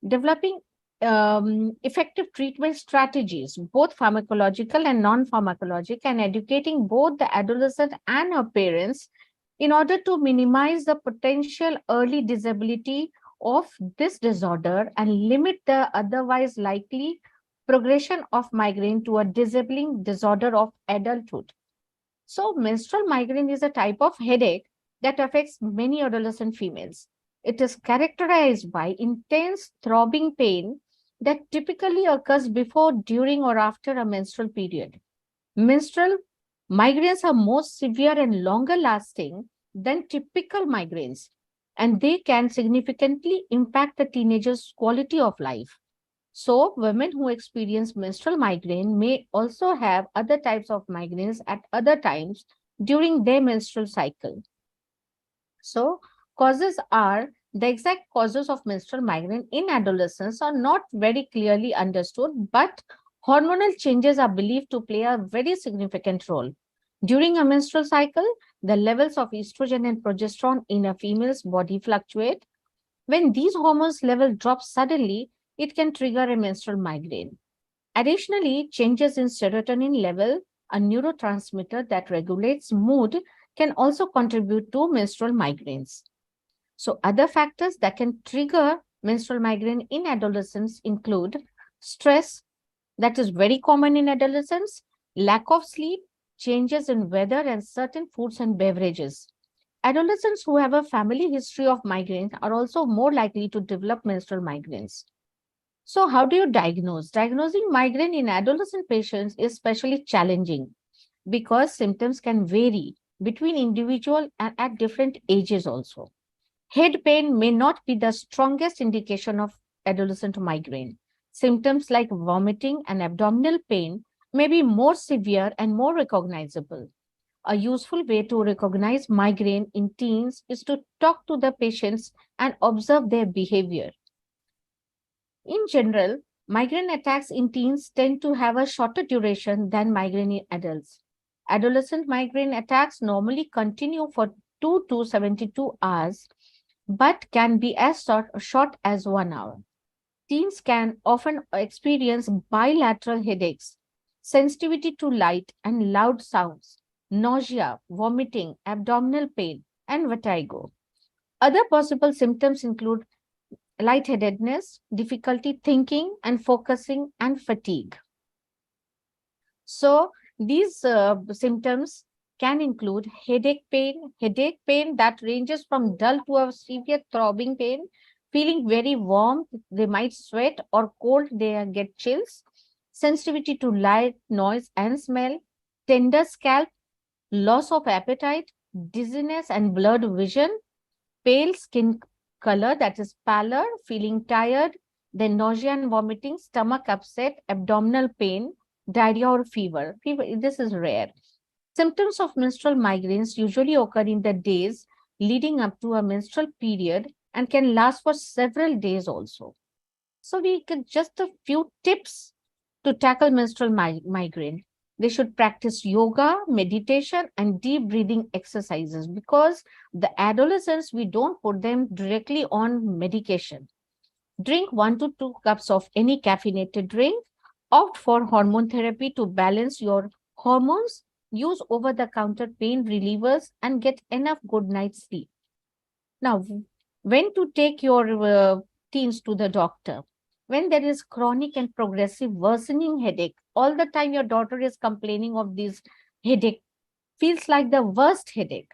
developing effective treatment strategies, both pharmacological and non-pharmacological, and educating both the adolescent and her parents in order to minimize the potential early disability of this disorder and limit the otherwise likely progression of migraine to a disabling disorder of adulthood. So, menstrual migraine is a type of headache that affects many adolescent females. It is characterized by intense throbbing pain that typically occurs before, during, or after a menstrual period. Menstrual migraines are more severe and longer lasting than typical migraines, and they can significantly impact the teenager's quality of life. So, women who experience menstrual migraine may also have other types of migraines at other times during their menstrual cycle. So, causes are the exact causes of menstrual migraine in adolescence are not very clearly understood, but hormonal changes are believed to play a very significant role. During a menstrual cycle, the levels of estrogen and progesterone in a female's body fluctuate. When these hormones level drop suddenly, it can trigger a menstrual migraine. Additionally, changes in serotonin level, a neurotransmitter that regulates mood, can also contribute to menstrual migraines. So, other factors that can trigger menstrual migraine in adolescents include stress, that is very common in adolescents, lack of sleep, changes in weather, and certain foods and beverages. Adolescents who have a family history of migraines are also more likely to develop menstrual migraines. So, how do you diagnose? Diagnosing migraine in adolescent patients is especially challenging because symptoms can vary between individual and at different ages also. Head pain may not be the strongest indication of adolescent migraine. Symptoms like vomiting and abdominal pain may be more severe and more recognizable. A useful way to recognize migraine in teens is to talk to the patients and observe their behavior. In general, migraine attacks in teens tend to have a shorter duration than migraine in adults. Adolescent migraine attacks normally continue for 2 to 72 hours, but can be as short as 1 hour. Teens can often experience bilateral headaches, sensitivity to light and loud sounds, nausea, vomiting, abdominal pain, and vertigo. Other possible symptoms include lightheadedness, difficulty thinking and focusing, and fatigue. So, these symptoms can include headache pain that ranges from dull to a severe throbbing pain, feeling very warm, they might sweat, or cold, they get chills, sensitivity to light, noise, and smell, tender scalp, loss of appetite, dizziness and blurred vision, pale skin color, that is pallor, feeling tired, then nausea and vomiting, stomach upset, abdominal pain, diarrhea or fever. This is rare. Symptoms of menstrual migraines usually occur in the days leading up to a menstrual period and can last for several days also. So we get just a few tips to tackle menstrual migraine. They should practice yoga, meditation, and deep breathing exercises because the adolescents, we don't put them directly on medication. Drink 1 to 2 cups of any caffeinated drink. Opt for hormone therapy to balance your hormones. Use over-the-counter pain relievers and get enough good night's sleep. Now, when to take your teens to the doctor? When there is chronic and progressive worsening headache, all the time your daughter is complaining of this headache, feels like the worst headache,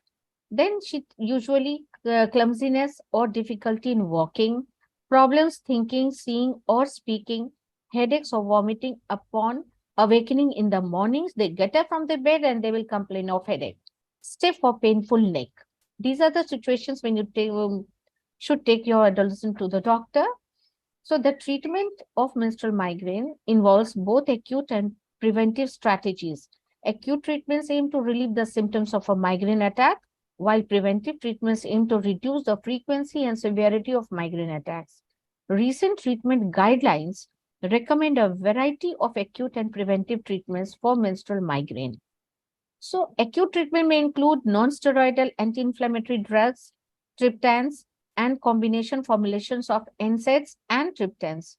Then she usually clumsiness or difficulty in walking, problems thinking, seeing, or speaking, headaches or vomiting upon awakening in the mornings. They get up from the bed and they will complain of headache, stiff or painful neck. These are the situations when you should take your adolescent to the doctor. So the treatment of menstrual migraine involves both acute and preventive strategies. Acute treatments aim to relieve the symptoms of a migraine attack, while preventive treatments aim to reduce the frequency and severity of migraine attacks. Recent treatment guidelines recommend a variety of acute and preventive treatments for menstrual migraine. So acute treatment may include non-steroidal anti-inflammatory drugs, triptans, and combination formulations of NSAIDs and triptans.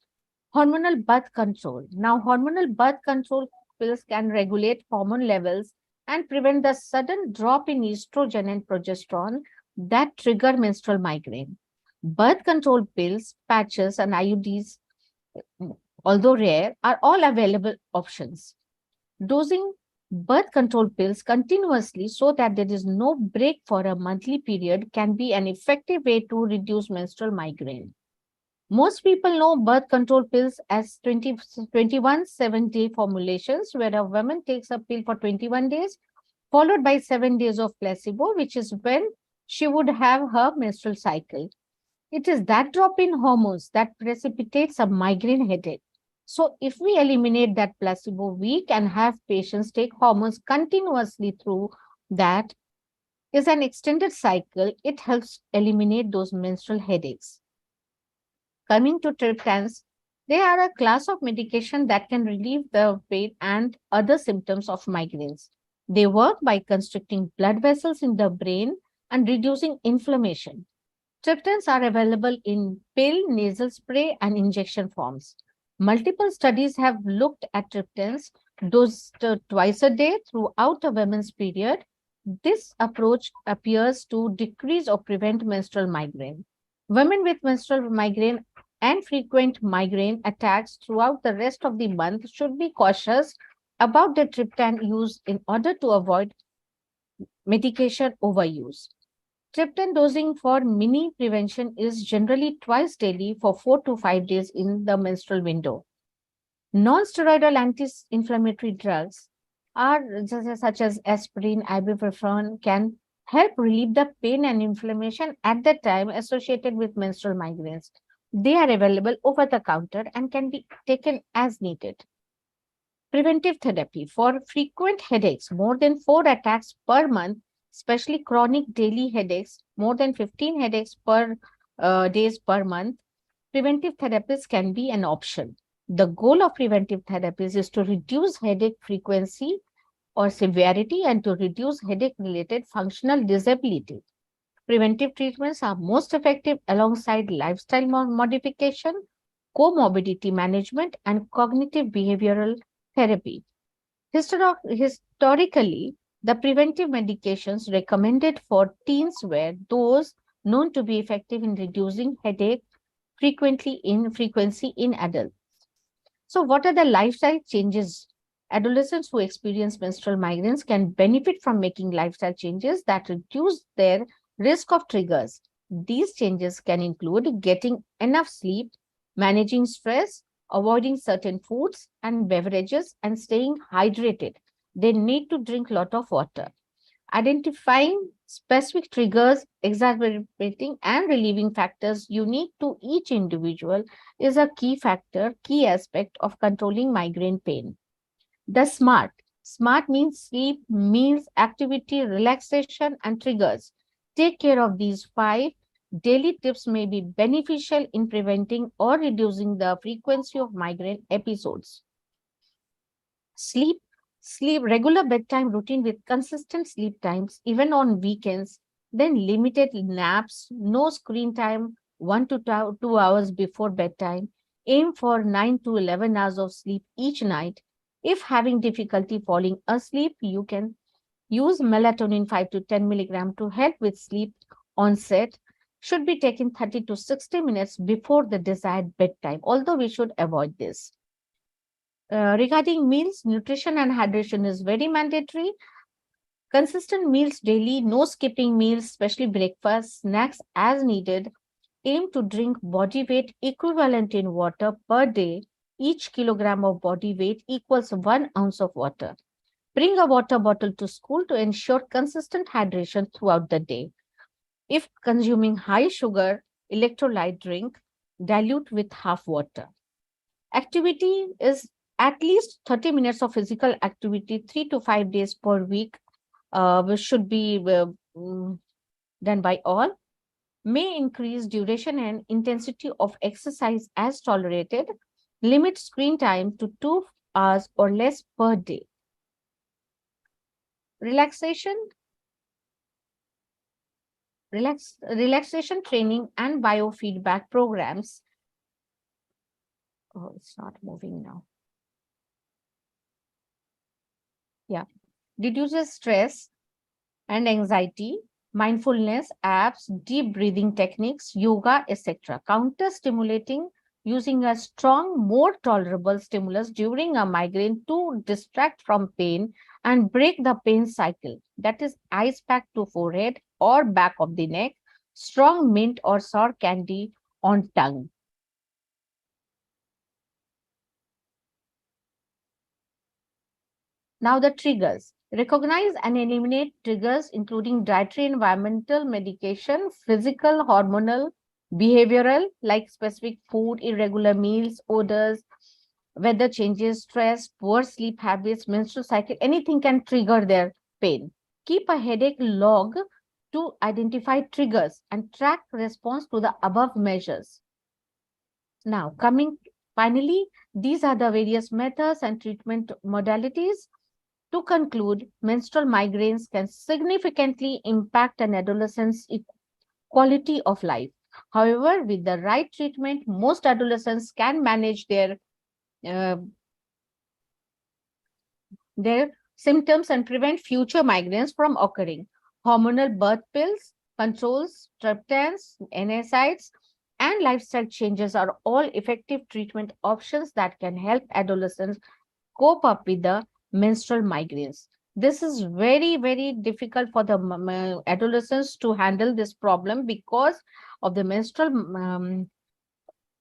Hormonal birth control. Now, hormonal birth control pills can regulate hormone levels and prevent the sudden drop in estrogen and progesterone that trigger menstrual migraine. Birth control pills, patches, and IUDs, although rare, are all available options. Dosing birth control pills continuously so that there is no break for a monthly period can be an effective way to reduce menstrual migraine. Most people know birth control pills as 21 7-day formulations, where a woman takes a pill for 21 days, followed by 7 days of placebo, which is when she would have her menstrual cycle. It is that drop in hormones that precipitates a migraine headache. So if we eliminate that placebo week and have patients take hormones continuously through that is an extended cycle, it helps eliminate those menstrual headaches. Coming to triptans, they are a class of medication that can relieve the pain and other symptoms of migraines. They work by constricting blood vessels in the brain and reducing inflammation. Triptans are available in pill, nasal spray, and injection forms. Multiple studies have looked at triptans dosed twice a day throughout a woman's period. This approach appears to decrease or prevent menstrual migraine. Women with menstrual migraine and frequent migraine attacks throughout the rest of the month should be cautious about the triptan use in order to avoid medication overuse. Triptan dosing for mini prevention is generally twice daily for 4 to 5 days in the menstrual window. Non-steroidal anti-inflammatory drugs are such as aspirin, ibuprofen can help relieve the pain and inflammation at the time associated with menstrual migraines. They are available over the counter and can be taken as needed. Preventive therapy for frequent headaches, more than 4 attacks per month, especially chronic daily headaches, more than 15 headaches per days per month, preventive therapies can be an option. The goal of preventive therapies is to reduce headache frequency or severity and to reduce headache-related functional disability. Preventive treatments are most effective alongside lifestyle modification, comorbidity management, and cognitive behavioral therapy. Historically, the preventive medications recommended for teens were those known to be effective in reducing headache frequency in adults. So what are the lifestyle changes? Adolescents who experience menstrual migraines can benefit from making lifestyle changes that reduce their risk of triggers. These changes can include getting enough sleep, managing stress, avoiding certain foods and beverages, and staying hydrated. They need to drink a lot of water. Identifying specific triggers, exacerbating and relieving factors unique to each individual is a key aspect of controlling migraine pain. The SMART. SMART means sleep, meals, activity, relaxation, and triggers. Take care of these 5. Daily tips may be beneficial in preventing or reducing the frequency of migraine episodes. Sleep, regular bedtime routine with consistent sleep times, even on weekends, then limited naps, no screen time, 1 to 2 hours before bedtime. Aim for 9 to 11 hours of sleep each night. If having difficulty falling asleep, you can use melatonin 5 to 10 milligram to help with sleep onset. Should be taken 30 to 60 minutes before the desired bedtime, although we should avoid this. Regarding meals, nutrition and hydration is very mandatory. Consistent meals daily, no skipping meals, especially breakfast, snacks as needed. Aim to drink body weight equivalent in water per day. Each kilogram of body weight equals 1 ounce of water. Bring a water bottle to school to ensure consistent hydration throughout the day. If consuming high sugar electrolyte drink, dilute with half water. Activity is at least 30 minutes of physical activity 3 to 5 days per week, which should be done by all. May increase duration and intensity of exercise as tolerated. Limit screen time to 2 hours or less per day. Relaxation training and biofeedback programs. Oh, it's not moving now. Yeah. Reduces stress and anxiety, mindfulness apps, deep breathing techniques, yoga, etc. Counter stimulating using a strong, more tolerable stimulus during a migraine to distract from pain and break the pain cycle. That is ice pack to forehead or back of the neck, strong mint or sour candy on tongue. Now the triggers. Recognize and eliminate triggers including dietary, environmental, medication, physical, hormonal, behavioral, like specific food, irregular meals, odors, weather changes, stress, poor sleep habits, menstrual cycle, anything can trigger their pain. Keep a headache log to identify triggers and track response to the above measures. Now, finally, these are the various methods and treatment modalities. To conclude, menstrual migraines can significantly impact an adolescent's quality of life. However, with the right treatment, most adolescents can manage their symptoms and prevent future migraines from occurring. Hormonal birth pills, controls, triptans, NSAIDs, and lifestyle changes are all effective treatment options that can help adolescents cope up with the menstrual migraines. This is very, very difficult for the adolescents to handle this problem because of the menstrual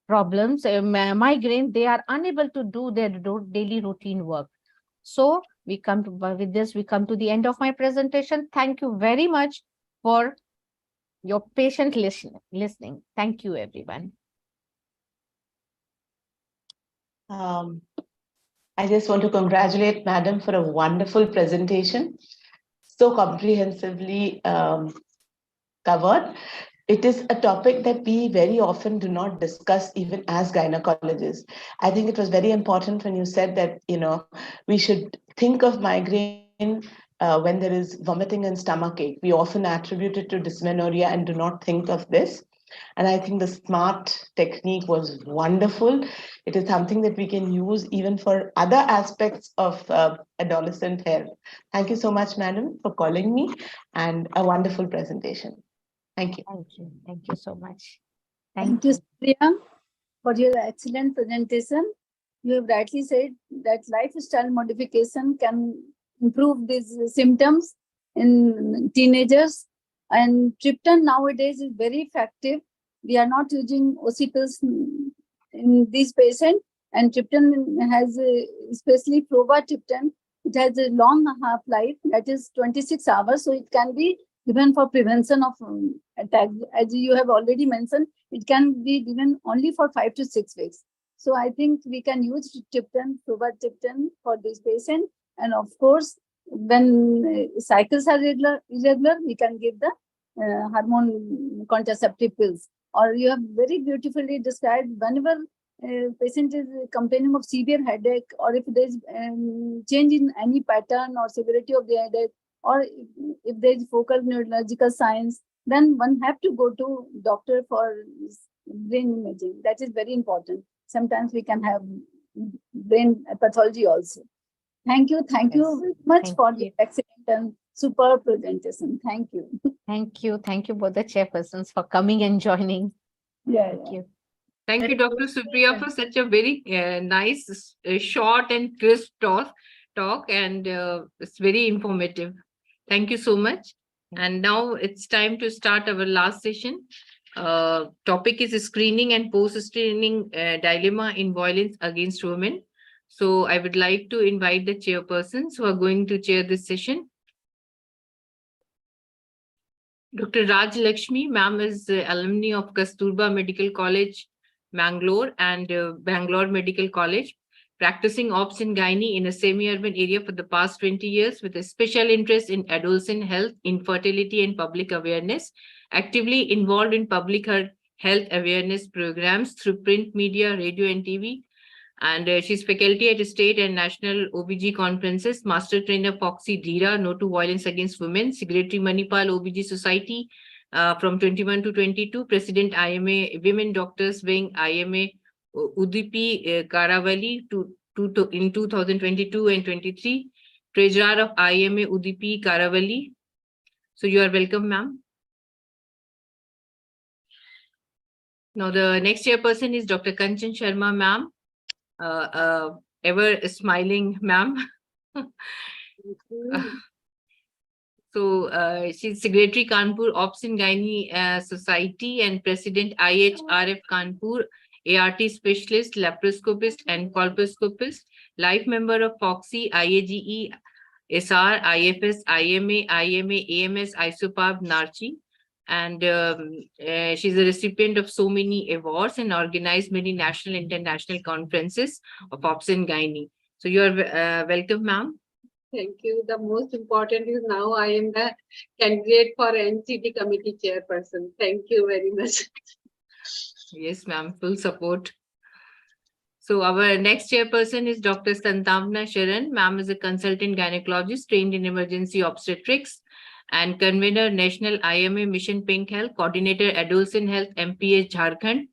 problems, migraine, they are unable to do their daily routine work. So we come to, with this, we come to the end of my presentation. Thank you very much for your patient listening. Thank you, everyone. I just want to congratulate Madam for a wonderful presentation, so comprehensively covered. It is a topic that we very often do not discuss even as gynecologists. I think it was very important when you said that, we should think of migraine when there is vomiting and stomachache. We often attribute it to dysmenorrhea and do not think of this. And I think the SMART technique was wonderful. It is something that we can use even for other aspects of adolescent health. Thank you so much, Madam, for calling me, and a wonderful presentation. Thank you. Thank you. Thank you so much. Thank you, Priya, for your excellent presentation. You have rightly said that lifestyle modification can improve these symptoms in teenagers, and triptan nowadays is very effective. We are not using OC pills in these patients, and triptan has especially provatriptan. It has a long half-life, that is 26 hours, so it can be given for prevention of attacks. As you have already mentioned, it can be given only for 5 to 6 weeks. So I think we can use triptan, provatriptan for this patient. And of course, when cycles are irregular, we can give the hormone contraceptive pills. Or you have very beautifully described whenever patient is complaining of severe headache, or if there is change in any pattern or severity of the headache, or if there is focal neurological signs, then one have to go to doctor for brain imaging. That is very important. Sometimes we can have brain pathology also. Thank you very much for the excellent and super presentation. Thank you. Thank you both the chairpersons for coming and joining. Thank you. Thank you, Dr. Supriya, for such a very nice, short and crisp talk, and it's very informative. Thank you so much. And now it's time to start our last session. Topic is screening and post-screening dilemma in violence against women. So I would like to invite the chairpersons who are going to chair this session. Dr. Raj Lakshmi, ma'am is alumni of Kasturba Medical College, Bangalore and Bangalore Medical College, practicing ops in Gynae in a semi-urban area for the past 20 years with a special interest in adolescent health, infertility and public awareness, actively involved in public health awareness programs through print media, radio and TV. And she's faculty at state and national OBG conferences, master trainer Fogsi Dhira, No to Violence Against Women, secretary Manipal OBG Society from 21 to 22, president IMA Women Doctors Wing IMA Udupi Karavali in 2022 and 23, treasurer of IMA Udupi Karavali. So you are welcome, ma'am. Now the next chairperson is Dr. Kanchan Sharma, ma'am. Ever smiling ma'am. So she's secretary Kanpur Ops in Gynae Society and president IHRF Kanpur, ART specialist, laparoscopist and colposcopist, life member of Fogsi, IAGE, SR, IFS, IMA, AMS, ISOPAB, NARCHI. And she's a recipient of so many awards and organized many national international conferences of Ops in Gynae. So you are welcome, ma'am. Thank you. The most important is now I am the candidate for NCT committee chairperson. Thank you very much. Yes, ma'am, full support. So our next chairperson is Dr. Santavna Sharan. Ma'am is a consultant gynecologist trained in emergency obstetrics and convener National IMA Mission Pink Health, coordinator Adolescent Health MPH Jharkhand,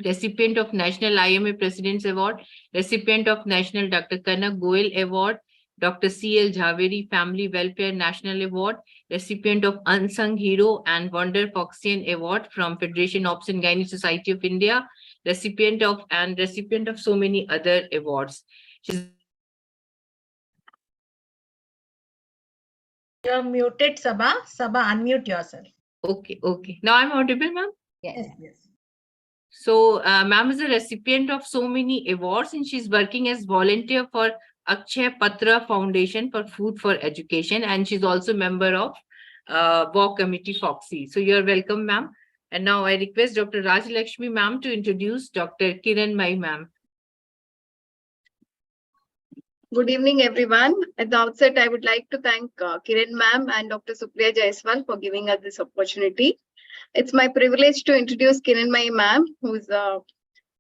recipient of National IMA President's Award, recipient of National Dr. Kanak Goel Award, Dr. C.L. Jhaveri Family Welfare National Award, recipient of Unsung Hero and Wonder Foxian Award from Federation Ops and Gynae Society of India, recipient of so many other awards. She's You're muted, Sabha. Sabha, unmute yourself. Okay. Now I'm audible, ma'am? Yes. So ma'am is a recipient of so many awards and she's working as volunteer for Akshay Patra Foundation for Food for Education, and she's also member of WAR Committee Fogsi. So you're welcome, ma'am. And now I request Dr. Raj Lakshmi ma'am to introduce Dr. Kiran Mai ma'am. Good evening, everyone. At the outset, I would like to thank Kiran ma'am and Dr. Supriya Jaiswal for giving us this opportunity. It's my privilege to introduce Kiran Mai ma'am, who's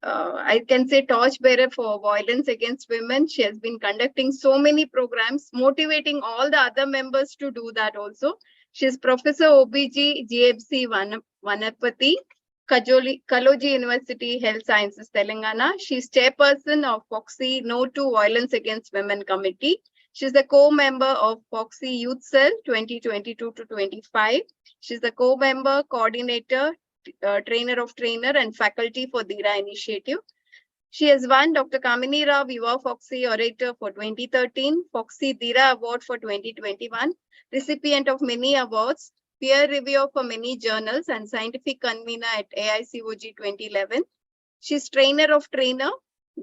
I can say torchbearer for violence against women. She has been conducting so many programs, motivating all the other members to do that also. She's Professor OBG GFC Vanapati, Kaloji University Health Sciences, Telangana. She's chairperson of Fogsi No to Violence Against Women Committee. She's a co-member of Fogsi Youth Cell 2022 to 25. She's a co-member, coordinator, trainer of trainer and faculty for Dhira Initiative. She has won Dr. Kamini Rao Viva Fogsi Orator for 2013, Fogsi Dhira Award for 2021, recipient of many awards, peer reviewer for many journals and scientific convener at AICOG 2011. She's trainer of trainer,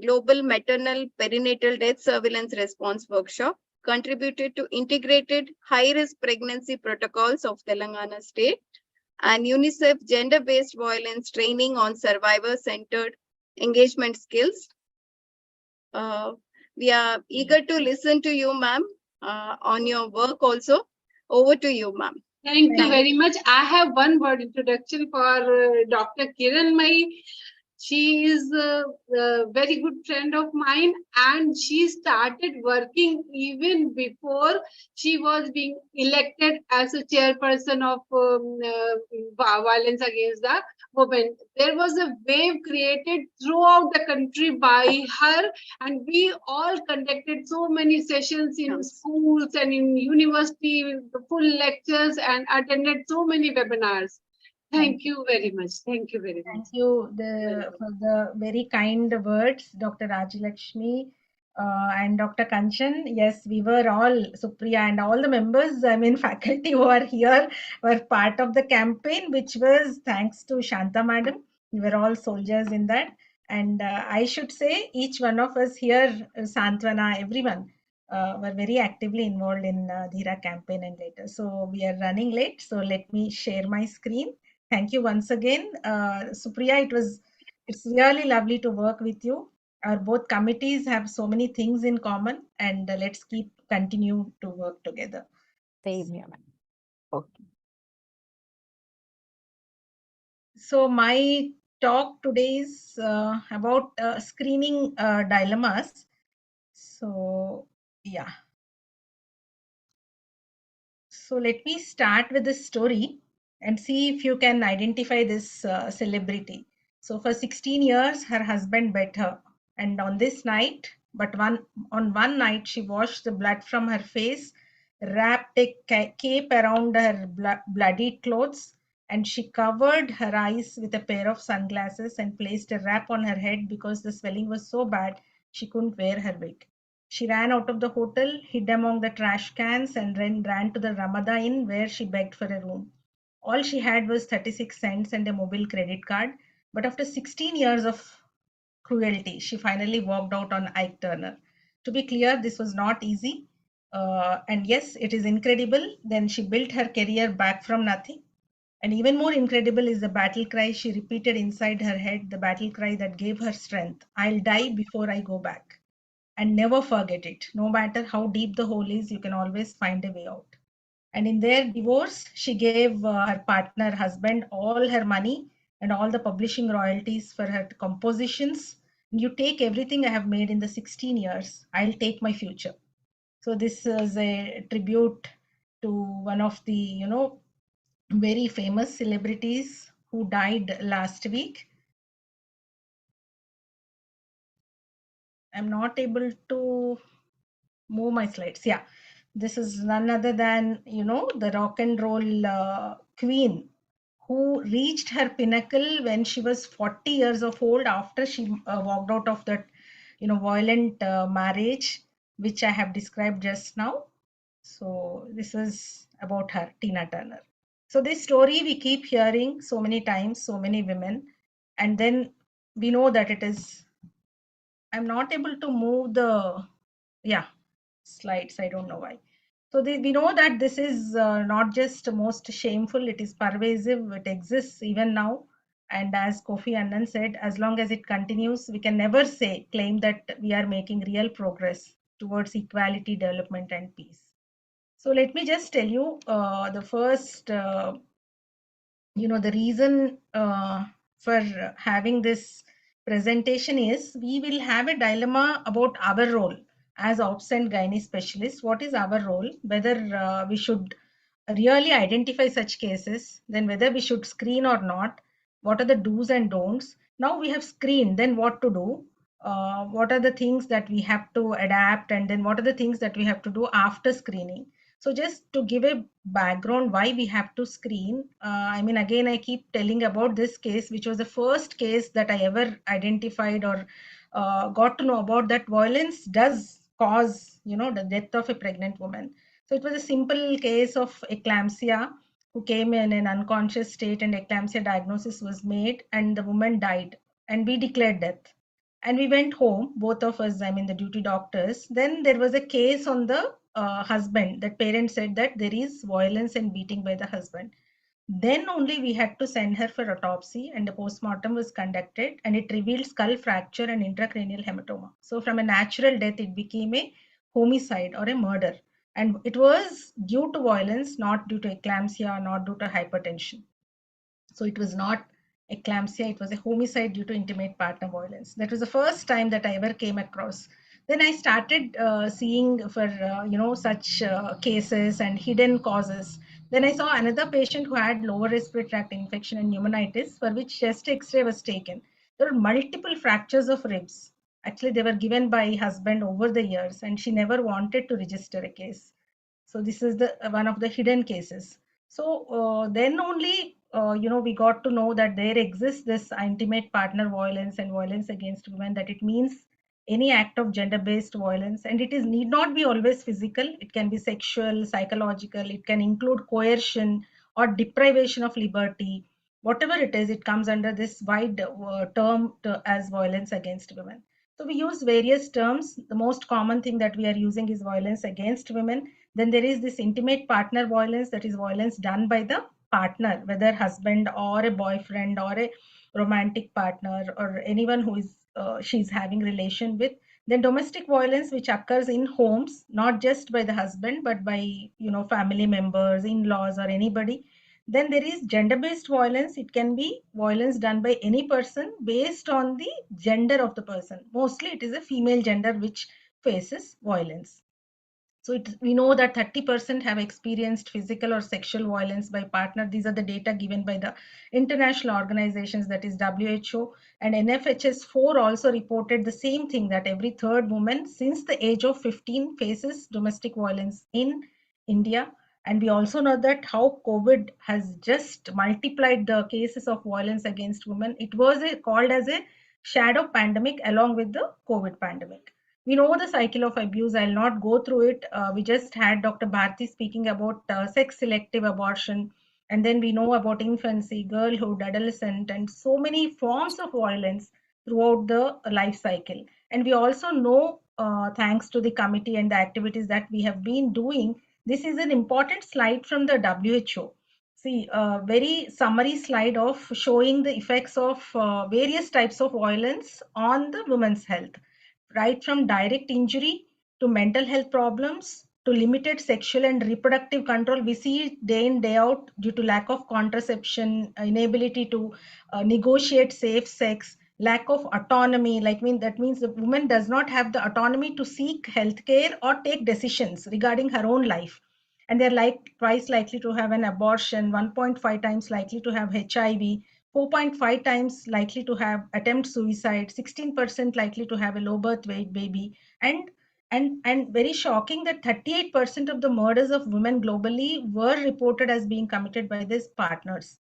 Global Maternal Perinatal Death Surveillance Response Workshop, contributed to integrated high-risk pregnancy protocols of Telangana state, and UNICEF gender-based violence training on survivor-centered engagement skills. We are eager to listen to you, ma'am, on your work also. Over to you, ma'am. Thank you very much. I have one word introduction for Dr. Kiran Mai. She is a very good friend of mine, and she started working even before she was being elected as a chairperson of violence against the women. There was a wave created throughout the country by her, and we all conducted so many sessions in schools and in university, full lectures, and attended so many webinars. Thank you very much. Thank you very much. Thank you for the very kind words, Dr. Rajalakshmi. and Dr. Kanchan. Yes, we were all, Supriya and all the members, I mean, faculty who are here were part of the campaign, which was thanks to Shanta Madam. We were all soldiers in that. And I should say, each one of us here, Santwana, everyone, were very actively involved in Dhira campaign and later. So we are running late. So let me share my screen. Thank you once again. Supriya, it's really lovely to work with you. Our both committees have so many things in common, and let's continue to work together. Same here, ma'am. Okay. So my talk today is about screening dilemmas. So yeah. So let me start with this story and see if you can identify this celebrity. So for 16 years, her husband bet her. And on this night, on one night, she washed the blood from her face, wrapped a cape around her bloody clothes, and she covered her eyes with a pair of sunglasses and placed a wrap on her head because the swelling was so bad she couldn't wear her wig. She ran out of the hotel, hid among the trash cans, and then ran to the Ramada Inn where she begged for a room. All she had was 36 cents and a mobile credit card. But after 16 years of cruelty, she finally walked out on Ike Turner. To be clear, this was not easy. And yes, it is incredible. Then she built her career back from nothing. And even more incredible is the battle cry she repeated inside her head, the battle cry that gave her strength. I'll die before I go back. And never forget it. No matter how deep the hole is, you can always find a way out. And in their divorce, she gave her partner husband all her money and all the publishing royalties for her compositions. You take everything I have made in the 16 years, I'll take my future. So this is a tribute to one of the, very famous celebrities who died last week. I'm not able to move my slides. Yeah, this is none other than, the rock and roll queen who reached her pinnacle when she was 40 years of old after she walked out of that, violent marriage, which I have described just now. So this is about her, Tina Turner. So this story we keep hearing so many times, so many women, and then we know that it is, I'm not able to move the, yeah, slides. I don't know why. So we know that this is not just most shameful, it is pervasive, it exists even now. And as Kofi Annan said, as long as it continues, we can never claim that we are making real progress towards equality, development, and peace. So let me just tell you the first, the reason for having this presentation is we will have a dilemma about our role as obs and gynae specialists. What is our role? Whether we should really identify such cases, then whether we should screen or not, what are the do's and don'ts. Now we have screened, then what to do, what are the things that we have to adapt, and then what are the things that we have to do after screening. So just to give a background why we have to screen, I mean, again, I keep telling about this case, which was the first case that I ever identified or got to know about, that violence does cause, the death of a pregnant woman. So it was a simple case of eclampsia who came in an unconscious state, and eclampsia diagnosis was made and the woman died, and we declared death. And we went home, both of us, I mean the duty doctors. Then there was a case on the husband, that parent said that there is violence and beating by the husband. Then only we had to send her for autopsy, and the postmortem was conducted, and it revealed skull fracture and intracranial hematoma. So from a natural death, it became a homicide or a murder. And it was due to violence, not due to eclampsia, not due to hypertension. So it was not eclampsia, it was a homicide due to intimate partner violence. That was the first time that I ever came across. Then I started seeing for, such cases and hidden causes. Then I saw another patient who had lower respiratory tract infection and pneumonitis, for which chest x-ray was taken. There were multiple fractures of ribs. Actually, they were given by husband over the years, and she never wanted to register a case. So this is the one of the hidden cases. So then only, we got to know that there exists this intimate partner violence and violence against women, that it means any act of gender-based violence, and it is need not be always physical. It can be sexual, psychological. It can include coercion or deprivation of liberty. Whatever it is, it comes under this wide term as violence against women. So we use various terms. The most common thing that we are using is violence against women. Then there is this intimate partner violence, that is violence done by the partner, whether husband or a boyfriend or a romantic partner or anyone who is she's having relation with. Then domestic violence, which occurs in homes, not just by the husband but by family members, in-laws, or anybody. Then there is gender-based violence. It can be violence done by any person based on the gender of the person. Mostly it is a female gender which faces violence. So we know that 30% have experienced physical or sexual violence by partner. These are the data given by the international organizations, that is WHO, and NFHS 4 also reported the same thing, that every third woman since the age of 15 faces domestic violence in India. And we also know that how COVID has just multiplied the cases of violence against women. It was called as a shadow pandemic along with the COVID pandemic. We know the cycle of abuse. I'll not go through it. We just had Dr. Bharti speaking about sex selective abortion. And then we know about infancy, girlhood, adolescent, and so many forms of violence throughout the life cycle. And we also know, thanks to the committee and the activities that we have been doing, this is an important slide from the WHO. See, a very summary slide of showing the effects of various types of violence on the women's health, right from direct injury to mental health problems to limited sexual and reproductive control. We see it day in, day out due to lack of contraception, inability to negotiate safe sex, lack of autonomy. That means the woman does not have the autonomy to seek healthcare or take decisions regarding her own life. And they're twice likely to have an abortion, 1.5 times likely to have HIV, 4.5 times likely to have attempt suicide, 16% likely to have a low birth weight baby, and very shocking that 38% of the murders of women globally were reported as being committed by these partners,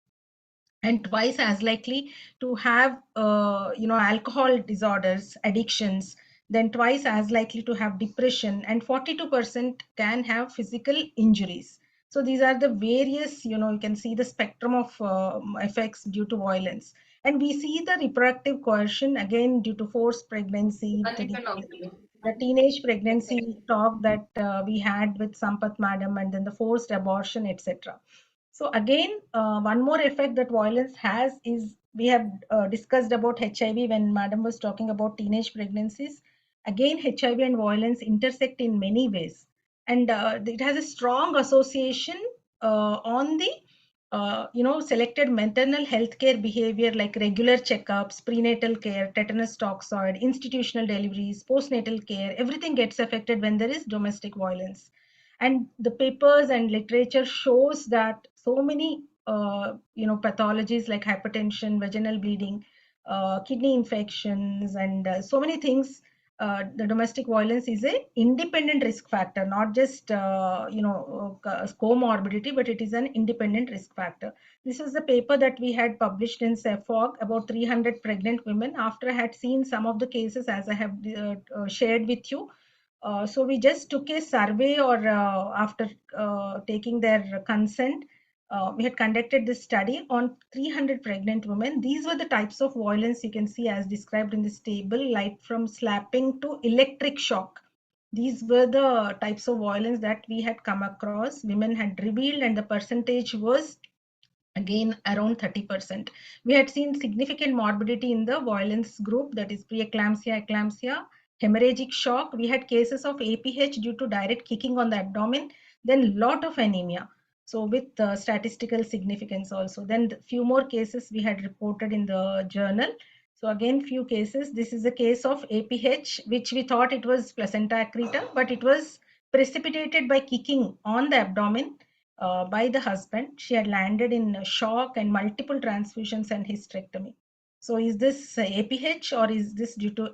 and twice as likely to have alcohol disorders, addictions, then twice as likely to have depression, and 42% can have physical injuries. So these are the various, you can see the spectrum of effects due to violence. And we see the reproductive coercion again due to forced pregnancy, the teenage pregnancy talk that we had with Sampath madam, and then the forced abortion, etc. So again, one more effect that violence has is, we have discussed about HIV when madam was talking about teenage pregnancies. Again, HIV and violence intersect in many ways, and it has a strong association on the selected maternal health care behavior, like regular checkups, prenatal care, tetanus toxoid, institutional deliveries, postnatal care. Everything gets affected when there is domestic violence. And the papers and literature shows that so many pathologies like hypertension, vaginal bleeding, kidney infections, and so many things, the domestic violence is a independent risk factor, not just comorbidity, but it is an independent risk factor. This is the paper that we had published in CEPHOG about 300 pregnant women. After I had seen some of the cases, as I have shared with you, so we just took a survey, or after taking their consent, we had conducted this study on 300 pregnant women. These were the types of violence you can see as described in this table, like from slapping to electric shock. These were the types of violence that we had come across, women had revealed, and the percentage was again around 30%. We had seen significant morbidity in the violence group, that is preeclampsia, eclampsia, hemorrhagic shock. We had cases of APH due to direct kicking on the abdomen, then lot of anemia. So with statistical significance also. Then few more cases we had reported in the journal. So again, few cases. This is a case of APH, which we thought it was placenta accreta, but it was precipitated by kicking on the abdomen by the husband. She had landed in shock and multiple transfusions and hysterectomy. So is this APH, or is this due to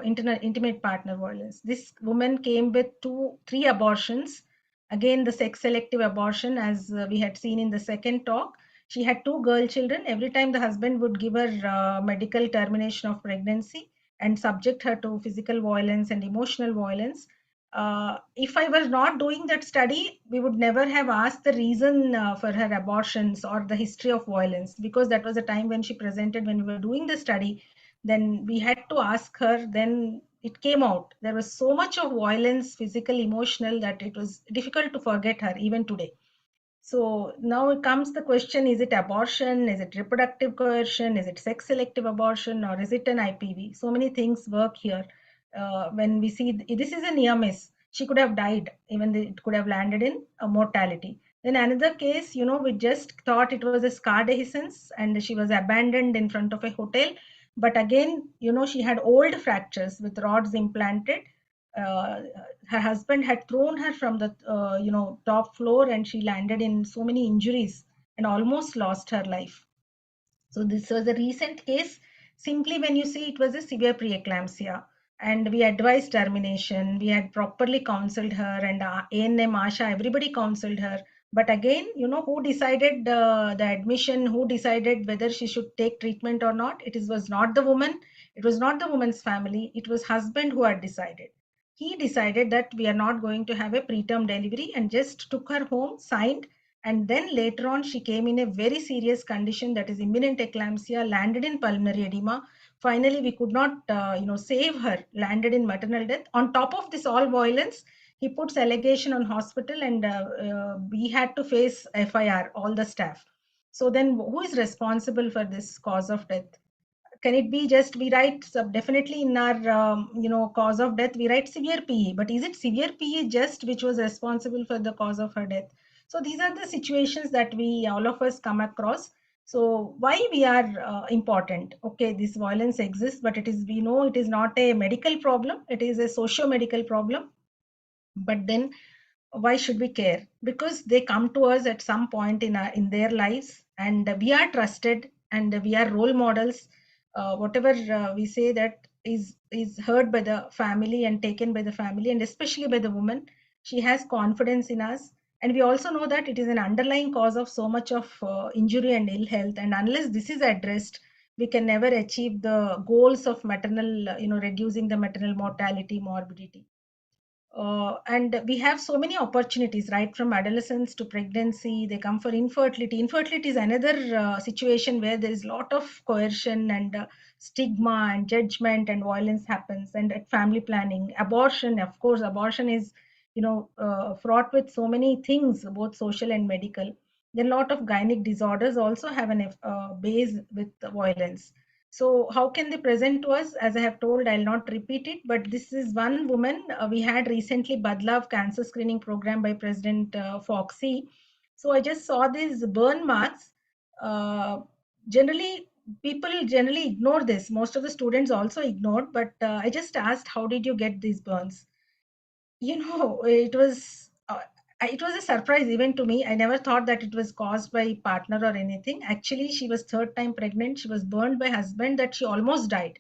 intimate partner violence? This woman came with 3 abortions. Again, the sex selective abortion, as we had seen in the second talk. She had 2 girl children. Every time the husband would give her medical termination of pregnancy, and subject her to physical violence and emotional violence. If I was not doing that study, we would never have asked the reason for her abortions or the history of violence, because that was the time when she presented, when we were doing the study. Then we had to ask her, then it came out. There was so much of violence, physical, emotional, that it was difficult to forget her even today. So now it comes the question, is it abortion? Is it reproductive coercion? Is it sex selective abortion? Or is it an IPV? So many things work here. When we see this is a near miss, she could have died, even though it could have landed in a mortality. Then another case, we just thought it was a scar dehiscence and she was abandoned in front of a hotel. But again, she had old fractures with rods implanted. uh, Her husband had thrown her from the top floor, and she landed in so many injuries and almost lost her life. So this was a recent case. Simply when you see, it was a severe preeclampsia, and we advised termination. We had properly counseled her, and ANM, Asha, everybody counseled her. But again, who decided the admission? Who decided whether she should take treatment or not? Was not the woman. It was not the woman's family. It was husband who had decided. He decided that we are not going to have a preterm delivery, and just took her home, signed, and then later on she came in a very serious condition, that is imminent eclampsia, landed in pulmonary edema. Finally we could not save her, landed in maternal death. On top of this all violence, he puts allegation on hospital, and we had to face FIR, all the staff. So then who is responsible for this cause of death? Can it be just we write definitely in our cause of death we write severe PE, but is it severe PE just which was responsible for the cause of her death? So these are the situations that we all of us come across. So why we are important? Okay, this violence exists, but we know it is not a medical problem, it is a socio-medical problem. But then why should we care? Because they come to us at some point in their lives, and we are trusted, and we are role models. Whatever we say, that is heard by the family and taken by the family, and especially by the woman. She has confidence in us, and we also know that it is an underlying cause of so much of injury and ill health, and unless this is addressed, we can never achieve the goals of maternal reducing the maternal mortality, morbidity. And we have so many opportunities, right from adolescence to pregnancy. They come for infertility. Infertility is another situation where there is a lot of coercion and stigma and judgment and violence happens. And at family planning, abortion, of course, abortion is fraught with so many things, both social and medical. Then a lot of gynec disorders also have an base with violence. So how can they present to us? As I have told, I'll not repeat it, but this is one woman. We had recently Badlav cancer screening program by President Fogsi. So I just saw these burn marks. Uh, Generally, people generally ignore this. Most of the students also ignored, but I just asked, how did you get these burns? It was a surprise even to me. I never thought that it was caused by partner or anything. Actually, she was third time pregnant. She was burned by husband that she almost died.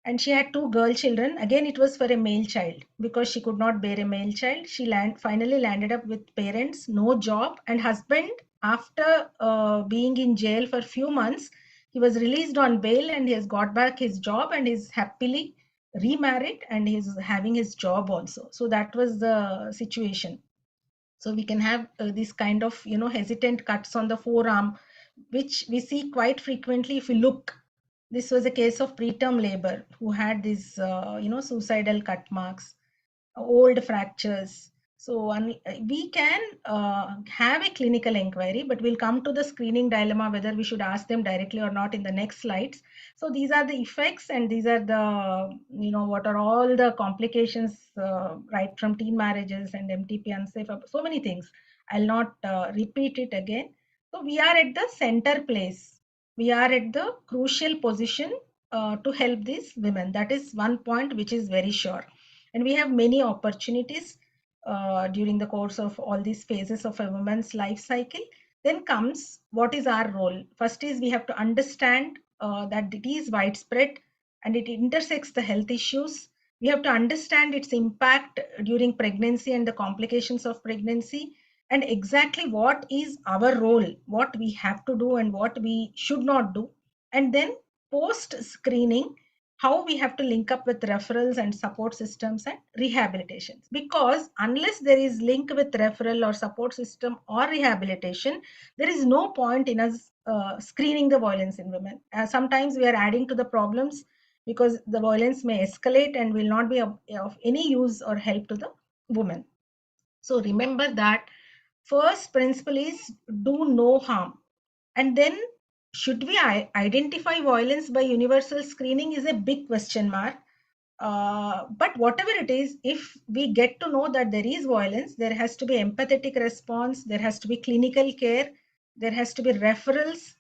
And she had two girl children. Again, it was for a male child. Because she could not bear a male child, she finally landed up with parents, no job, and husband, after being in jail for few months, he was released on bail, and he has got back his job and is happily remarried, and he's having his job also. So that was the situation. So we can have this kind of hesitant cuts on the forearm, which we see quite frequently if we look. This was a case of preterm labor who had these suicidal cut marks, old fractures. So we can have a clinical inquiry, but we'll come to the screening dilemma, whether we should ask them directly or not in the next slides. So these are the effects, and these are the, what are all the complications, right from teen marriages and MTP unsafe, so many things. I'll not repeat it again. So we are at the center place. We are at the crucial position to help these women. That is one point which is very sure. And we have many opportunities during the course of all these phases of a woman's life cycle. Then comes, what is our role? First is we have to understand that it is widespread and it intersects the health issues. We have to understand its impact during pregnancy and the complications of pregnancy, and exactly what is our role, what we have to do and what we should not do. And then post screening, how we have to link up with referrals and support systems and rehabilitations. Because unless there is link with referral or support system or rehabilitation, there is no point in us screening the violence in women. Sometimes we are adding to the problems because the violence may escalate and will not be of any use or help to the woman. So remember that first principle is do no harm. And then should we identify violence by universal screening is a big question mark. But whatever it is, if we get to know that there is violence, there has to be empathetic response, there has to be clinical care, there has to be referrals,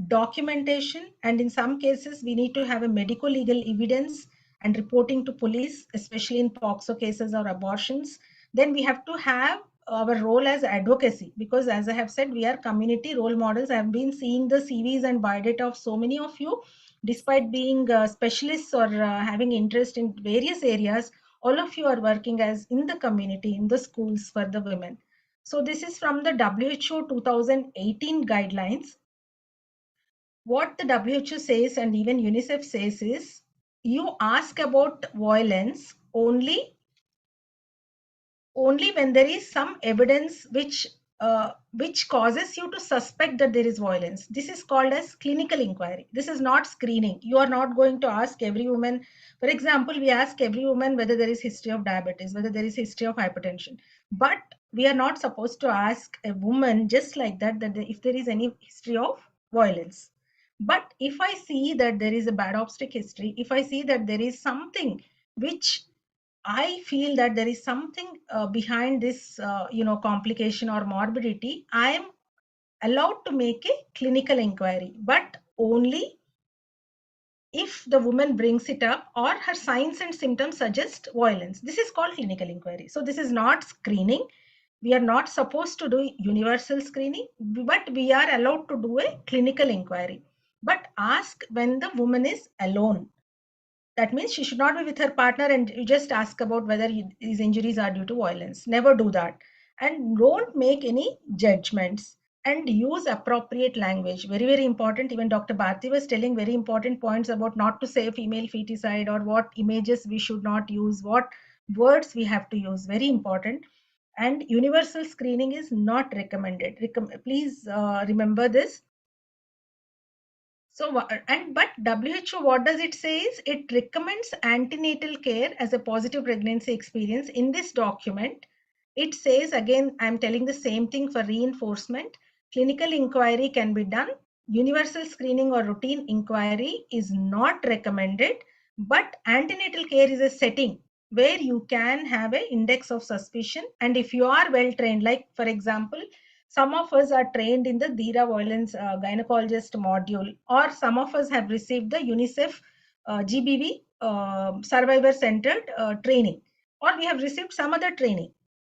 documentation, and in some cases, we need to have a medical legal evidence and reporting to police, especially in POXO cases or abortions. Then we have to have our role as advocacy, because as I have said, we are community role models. I have been seeing the CVs and biodata of so many of you. Despite being specialists or having interest in various areas, all of you are working as in the community, in the schools for the women. So this is from the WHO 2018 guidelines. What the WHO says and even UNICEF says is, you ask about violence only when there is some evidence which causes you to suspect that there is violence. This is called as clinical inquiry. This is not screening. You are not going to ask every woman. For example, we ask every woman whether there is history of diabetes, whether there is history of hypertension. But we are not supposed to ask a woman just like that, if there is any history of violence. But if I see that there is a bad obstetric history, if I see that there is something which I feel that there is something behind this, complication or morbidity, I am allowed to make a clinical inquiry, but only if the woman brings it up or her signs and symptoms suggest violence. This is called clinical inquiry. So this is not screening. We are not supposed to do universal screening, but we are allowed to do a clinical inquiry. But ask when the woman is alone. That means she should not be with her partner and you just ask about whether his injuries are due to violence. Never do that. And don't make any judgments and use appropriate language. Very, very important. Even Dr. Bharti was telling very important points about not to say female feticide or what images we should not use, what words we have to use. Very important. And universal screening is not recommended. Please remember this. So, but WHO, what does it say is it recommends antenatal care as a positive pregnancy experience. In this document, it says, again, I'm telling the same thing for reinforcement. Clinical inquiry can be done. Universal screening or routine inquiry is not recommended, but antenatal care is a setting where you can have an index of suspicion. And if you are well trained, like for example, some of us are trained in the Dira Violence Gynecologist module, or some of us have received the UNICEF GBV Survivor Centered training, or we have received some other training.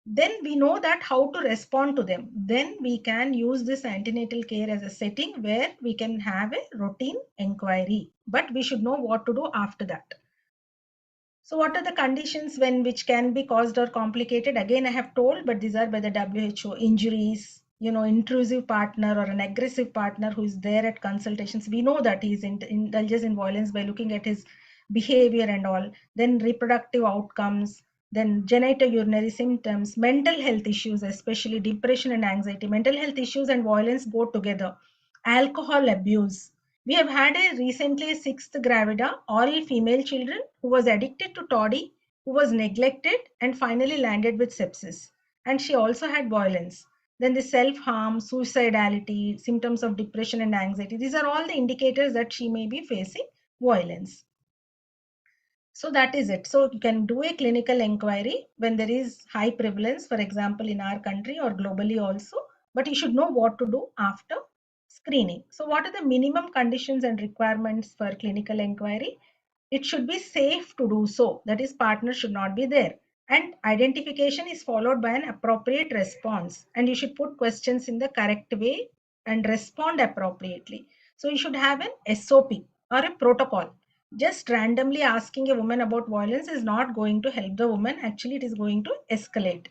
Then we know that how to respond to them. Then we can use this antenatal care as a setting where we can have a routine inquiry, but we should know what to do after that. So what are the conditions which can be caused or complicated? Again, I have told, but these are by the WHO. Injuries, intrusive partner or an aggressive partner who is there at consultations. We know that he indulges in violence by looking at his behavior and all. Then reproductive outcomes, then genitourinary symptoms, mental health issues, especially depression and anxiety. Mental health issues and violence go together. Alcohol abuse. We have had recently a 6th gravida, all female children, who was addicted to toddy, who was neglected and finally landed with sepsis. And she also had violence. Then the self-harm, suicidality, symptoms of depression and anxiety. These are all the indicators that she may be facing violence. So that is it. So you can do a clinical inquiry when there is high prevalence, for example, in our country or globally also, but you should know what to do after screening. So what are the minimum conditions and requirements for clinical inquiry? It should be safe to do so. That is, partner should not be there. And identification is followed by an appropriate response. And you should put questions in the correct way and respond appropriately. So you should have an SOP or a protocol. Just randomly asking a woman about violence is not going to help the woman. Actually, it is going to escalate.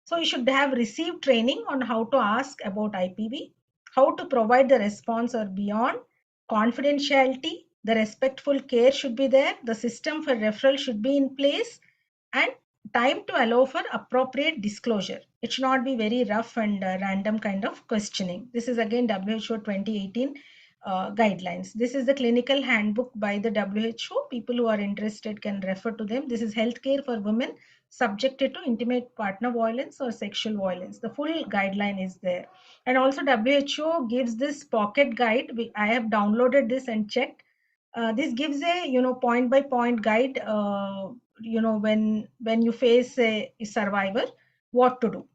So you should have received training on how to ask about IPV, how to provide the response or beyond, confidentiality, the respectful care should be there, the system for referral should be in place, and time to allow for appropriate disclosure. It should not be very rough and random kind of questioning. This is again WHO 2018 guidelines. This is the clinical handbook by the WHO. People who are interested can refer to them. This is healthcare for women subjected to intimate partner violence or sexual violence. The full guideline is there. And also WHO gives this pocket guide. I have downloaded this and checked. This gives a point by point guide. When you face a survivor, what to do.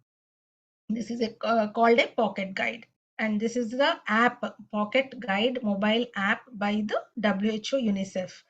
This is called a pocket guide, and this is the app, pocket guide mobile app by the WHO UNICEF.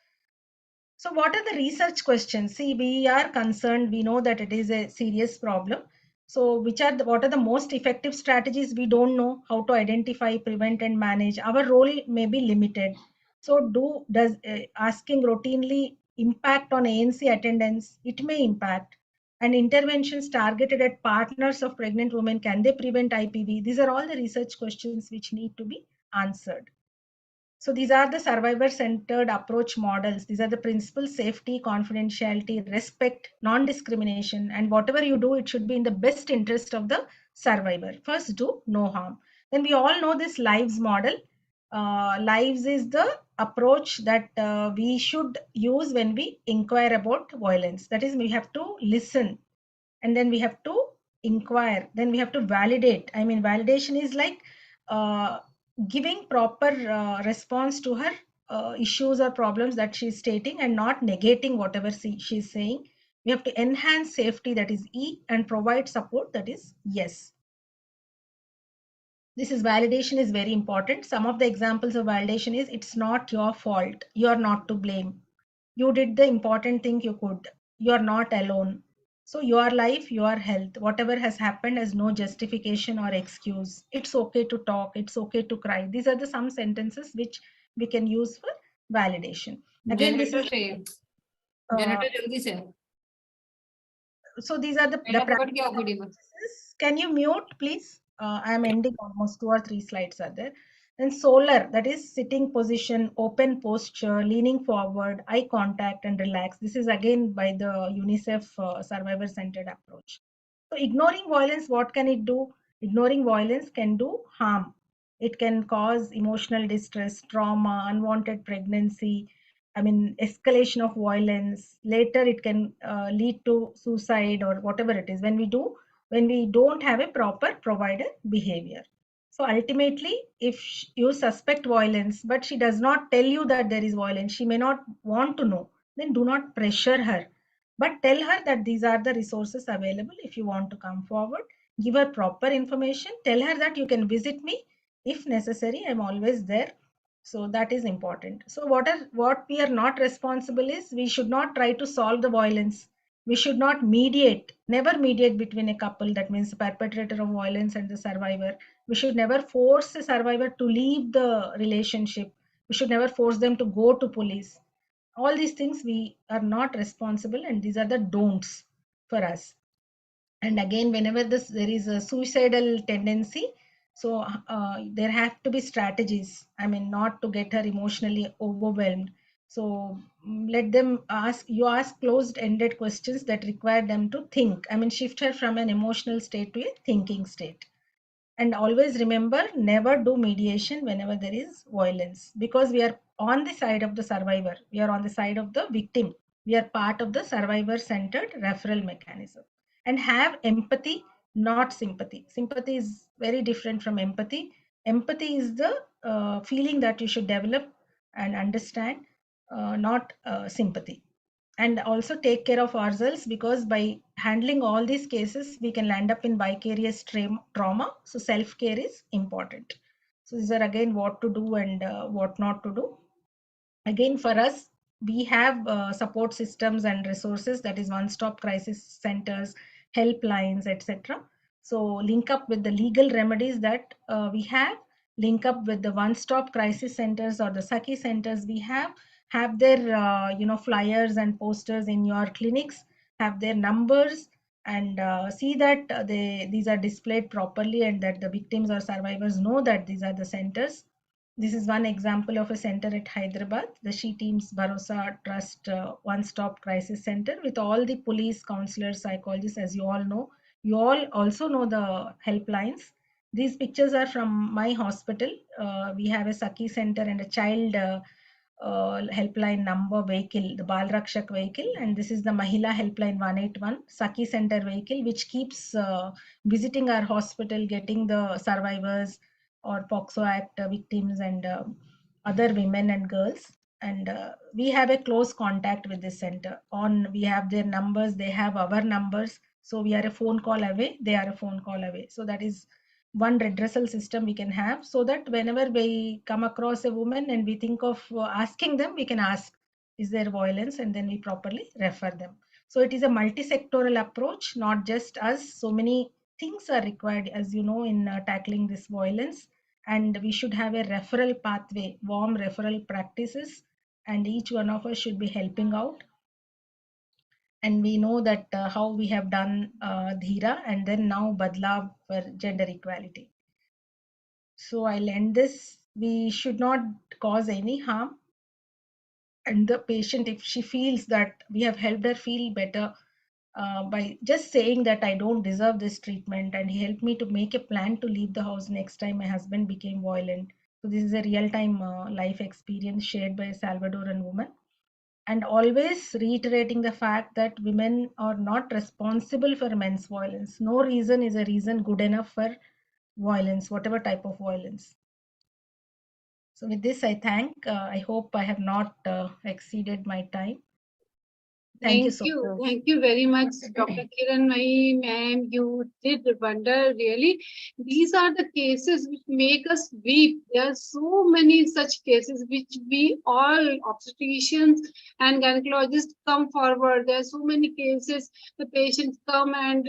So what are the research questions? See, we are concerned, we know that it is a serious problem. So what are the most effective strategies? We don't know how to identify, prevent and manage. Our role may be limited. So does asking routinely impact on ANC attendance? It may impact. And interventions targeted at partners of pregnant women, can they prevent IPV? These are all the research questions which need to be answered. So these are the survivor-centered approach models. These are the principles: safety, confidentiality, respect, non-discrimination, and whatever you do, it should be in the best interest of the survivor. First, do no harm. Then we all know this lives model. Lives is the approach that we should use when we inquire about violence. That is, we have to listen, and then we have to inquire, then we have to validate. I mean, validation is like giving proper response to her issues or problems that she's stating, and not negating whatever she's saying. We have to enhance safety, that is E, and provide support, that is yes. This is validation is very important. Some of the examples of validation is, it's not your fault, you are not to blame, you did the important thing you could, you are not alone. So your life, your health, whatever has happened has no justification or excuse. It's okay to talk, it's okay to cry. These are the some sentences which we can use for validation. Again, this is so these are the practices. Can you mute, please? I am ending, almost 2 or 3 slides are there. Then solar, that is sitting position, open posture, leaning forward, eye contact and relax. This is again by the UNICEF survivor-centered approach. So ignoring violence, what can it do? Ignoring violence can do harm. It can cause emotional distress, trauma, unwanted pregnancy, I mean, escalation of violence. Later, it can lead to suicide or whatever it is when we don't have a proper provider behavior. So ultimately, if you suspect violence, but she does not tell you that there is violence, she may not want to know, then do not pressure her. But tell her that these are the resources available if you want to come forward. Give her proper information. Tell her that you can visit me if necessary. I'm always there. So that is important. So what we are not responsible is, we should not try to solve the violence. We should not mediate, never mediate between a couple. That means the perpetrator of violence and the survivor. We should never force the survivor to leave the relationship. We should never force them to go to police. All these things we are not responsible, and these are the don'ts for us. And again, whenever there is a suicidal tendency, so there have to be strategies. I mean, not to get her emotionally overwhelmed. So let them ask closed-ended questions that require them to think. I mean, shift her from an emotional state to a thinking state. And always remember, never do mediation whenever there is violence, because we are on the side of the survivor. We are on the side of the victim. We are part of the survivor-centered referral mechanism. And have empathy, not sympathy. Sympathy is very different from empathy. Empathy is the feeling that you should develop and understand, not sympathy. And also take care of ourselves, because by handling all these cases, we can land up in vicarious trauma. So self-care is important. So these are again what to do and what not to do. Again, for us, we have support systems and resources, that is one-stop crisis centers, helplines, etc. So link up with the legal remedies that we have, link up with the one-stop crisis centers or the Saki centers we have their flyers and posters in your clinics, have their numbers, and see that these are displayed properly, and that the victims or survivors know that these are the centers. This is one example of a center at Hyderabad, the She Teams Bharosa Trust One-Stop Crisis Center with all the police, counselors, psychologists, as you all know. You all also know the helplines. These pictures are from my hospital. We have a Saki center and a child helpline number vehicle, the Bal Rakshak vehicle, and this is the Mahila helpline 181 Saki center vehicle, which keeps visiting our hospital, getting the survivors or POXO Act victims and other women and girls. And we have a close contact with this center. We have their numbers, they have our numbers. So we are a phone call away, they are a phone call away. So that is one redressal system we can have, so that whenever we come across a woman and we think of asking them, we can ask, is there violence? And then we properly refer them. So it is a multi-sectoral approach, not just us. So many things are required, as you know, in tackling this violence. And we should have a referral pathway, warm referral practices, and each one of us should be helping out. And we know that how we have done Dhira and then now Badlav for gender equality. So I'll end this. We should not cause any harm. And the patient, if she feels that we have helped her feel better by just saying that I don't deserve this treatment, and he helped me to make a plan to leave the house next time my husband became violent. So this is a real-time life experience shared by a Salvadoran woman. And always reiterating the fact that women are not responsible for men's violence. No reason is a reason good enough for violence, whatever type of violence. So with this, I thank. I hope I have not exceeded my time. Thank you so much. Thank you very much, Dr. Kiranmai, ma'am. You did wonder, really. These are the cases which make us weep. There are so many such cases which we all obstetricians and gynecologists come forward. There are so many cases the patients come and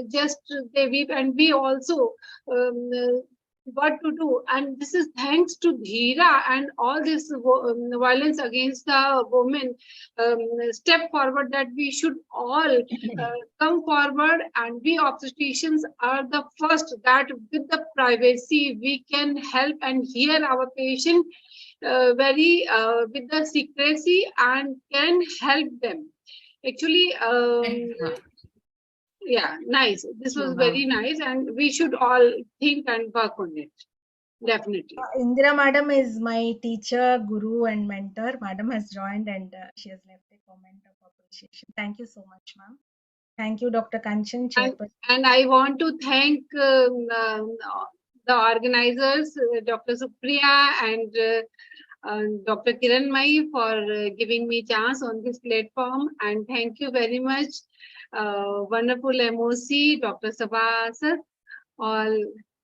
just they weep, and we also what to do. And this is thanks to Dhira and all this violence against the women step forward, that we should all come forward, and we obstetricians are the first that with the privacy we can help and hear our patient very with the secrecy and can help them. Actually, yeah, nice. This was very nice, and we should all think and work on it. Definitely. Indira Madam is my teacher, guru, and mentor. Madam has joined and she has left a comment of appreciation. Thank you so much, ma'am. Thank you, Dr. Kanchan, chairperson. And I want to thank the organizers, Dr. Supriya and Dr. Kiranmai for giving me chance on this platform. And thank you very much, wonderful MOC, Dr. Sabha sir, all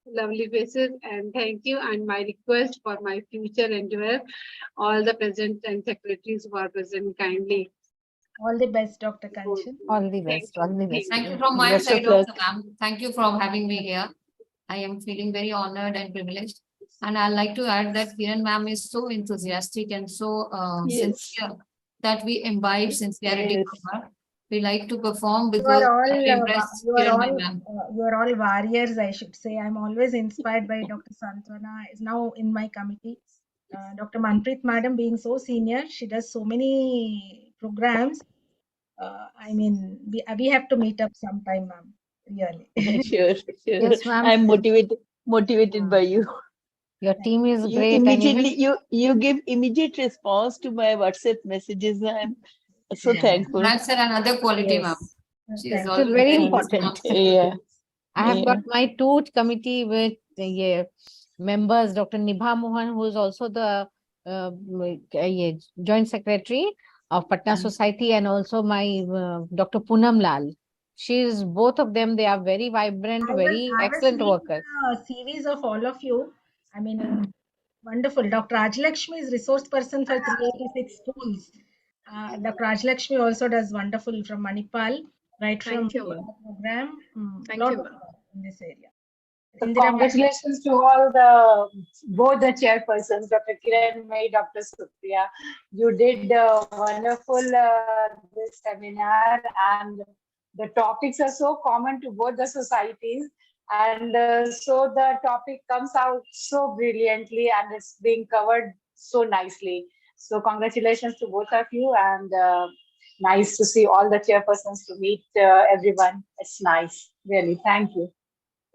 lovely faces, and thank you. And my request for my future endeavor, all the president and secretaries who are present kindly. All the best, Dr. Kanchan. All the best. All the best. Thank you from my side also, ma'am. Thank you for having me here. I am feeling very honored and privileged. And I'd like to add that Kiran ma'am is so enthusiastic and so sincere that we imbibe sincerity from her. We like to perform because you are all warriors, I should say. I'm always inspired by Dr. Santwana, is now in my committee. Dr. Manpreet Madam being so senior, she does so many programs. I mean, we have to meet up sometime, ma'am. Really. Sure. Yes, ma'am. I'm motivated by you. Your team is You great. immediately you give immediate response to my WhatsApp messages. I'm so thankful. That's another quality, ma'am. She is It is very important. Yeah. I have got my two committee with members, Dr. Nibha Mohan, who is also the joint secretary of Patna Society, and also my Dr. Poonam Lal. She's both of them. They are very vibrant, very excellent workers. Series of all of you. I mean, wonderful. Dr. Rajlakshmi is resource person for 386 schools. Dr. Rajlakshmi also does wonderful from Manipal, right from the program. Thank Lot you, of work in this area. So congratulations to all both the chairpersons, Dr. Kiran May, Dr. Supriya. You did wonderful this seminar, and the topics are so common to both the societies. And so the topic comes out so brilliantly and it's being covered so nicely. So congratulations to both of you, and nice to see all the chairpersons, to meet everyone. It's nice, really. Thank you.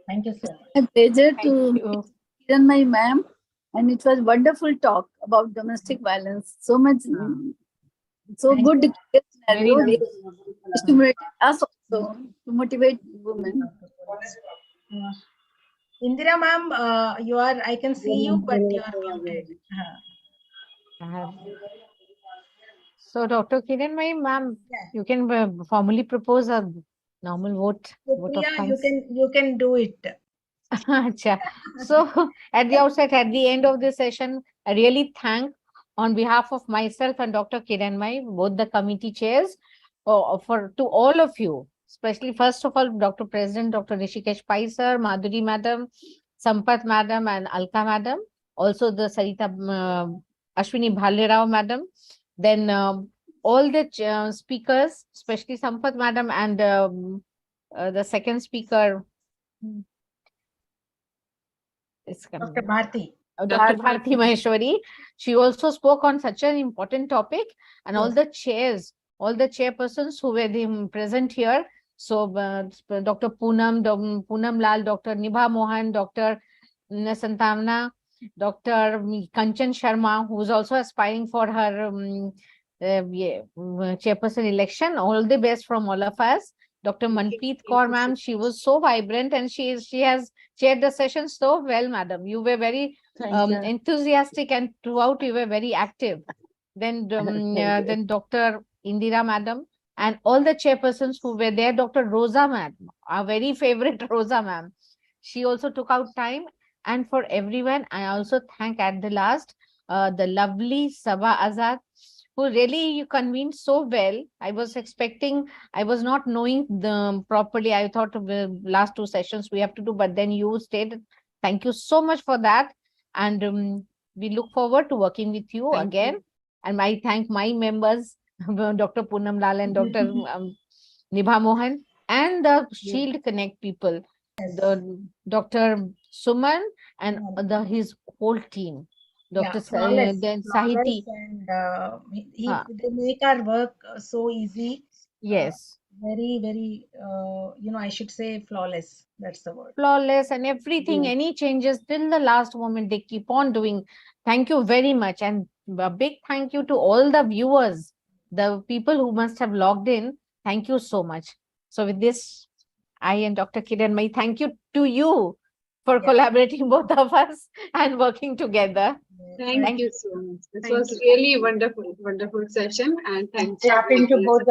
Thank you so much. A pleasure Thank to you. Kiran, my ma'am, and it was wonderful talk about domestic violence. So much, so Thank good you. scenario, Very which nice. stimulated us also to motivate women. Indira ma'am, I can see you, but you are muted. So, Dr. Kiran, my ma'am, you can formally propose a normal vote of Supriya, thanks. you can do it. Acha. So, at the outset, at the end of this session, I really thank on behalf of myself and Dr. Kiranmai, both the committee chairs, to all of you, especially first of all, Dr. President, Dr. Rishikesh Pai sir, Madhuri madam, Sampath madam, and Alka madam, also the Sarita Ashwini Bhalerao madam, then all the speakers, especially Sampath madam and the second speaker, Dr. Bharti. Dr. Bharti Maheshwari. She also spoke on such an important topic, and all the chairs, all the chairpersons who were present here. So, Dr. Poonam Lal, Dr. Nibha Mohan, Dr. Santavna, Dr. Kanchan Sharma, who is also aspiring for her chairperson election. All the best from all of us. Dr. Manpreet Kaur ma'am, she was so vibrant and she has chaired the session so well, madam. You were very enthusiastic and throughout you were very active. Then then Dr. Indira madam and all the chairpersons who were there, Dr. Rosa madam, our very favorite Rosa ma'am. She also took out time, and for everyone, I also thank at the last the lovely Sabha Azad, who really you convened so well. I was expecting, I was not knowing the properly. I thought of the last two sessions we have to do, but then you stayed. Thank you so much for that. And we look forward to working with you again. And I thank my members, Dr. Poonam Lal and Dr. Nibha Mohan, and the Shield Connect people, the Dr. Suman and his whole team. Dr. Then Sahiti. And they make our work so easy. Yes. Very, very, I should say flawless. That's the word. Flawless, and everything, any changes till the last moment, they keep on doing. Thank you very much. And a big thank you to all the viewers, the people who must have logged in. Thank you so much. So with this, I and Dr. Kiranmai, thank you to you for collaborating both of us and working together. Thank you so much. This was really wonderful session, and thanks Clapping to both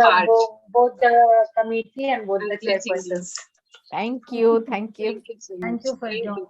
the committee and both the chairpersons. Thank you. Thank you. Thank you so much. Thank you for Thank you. joining.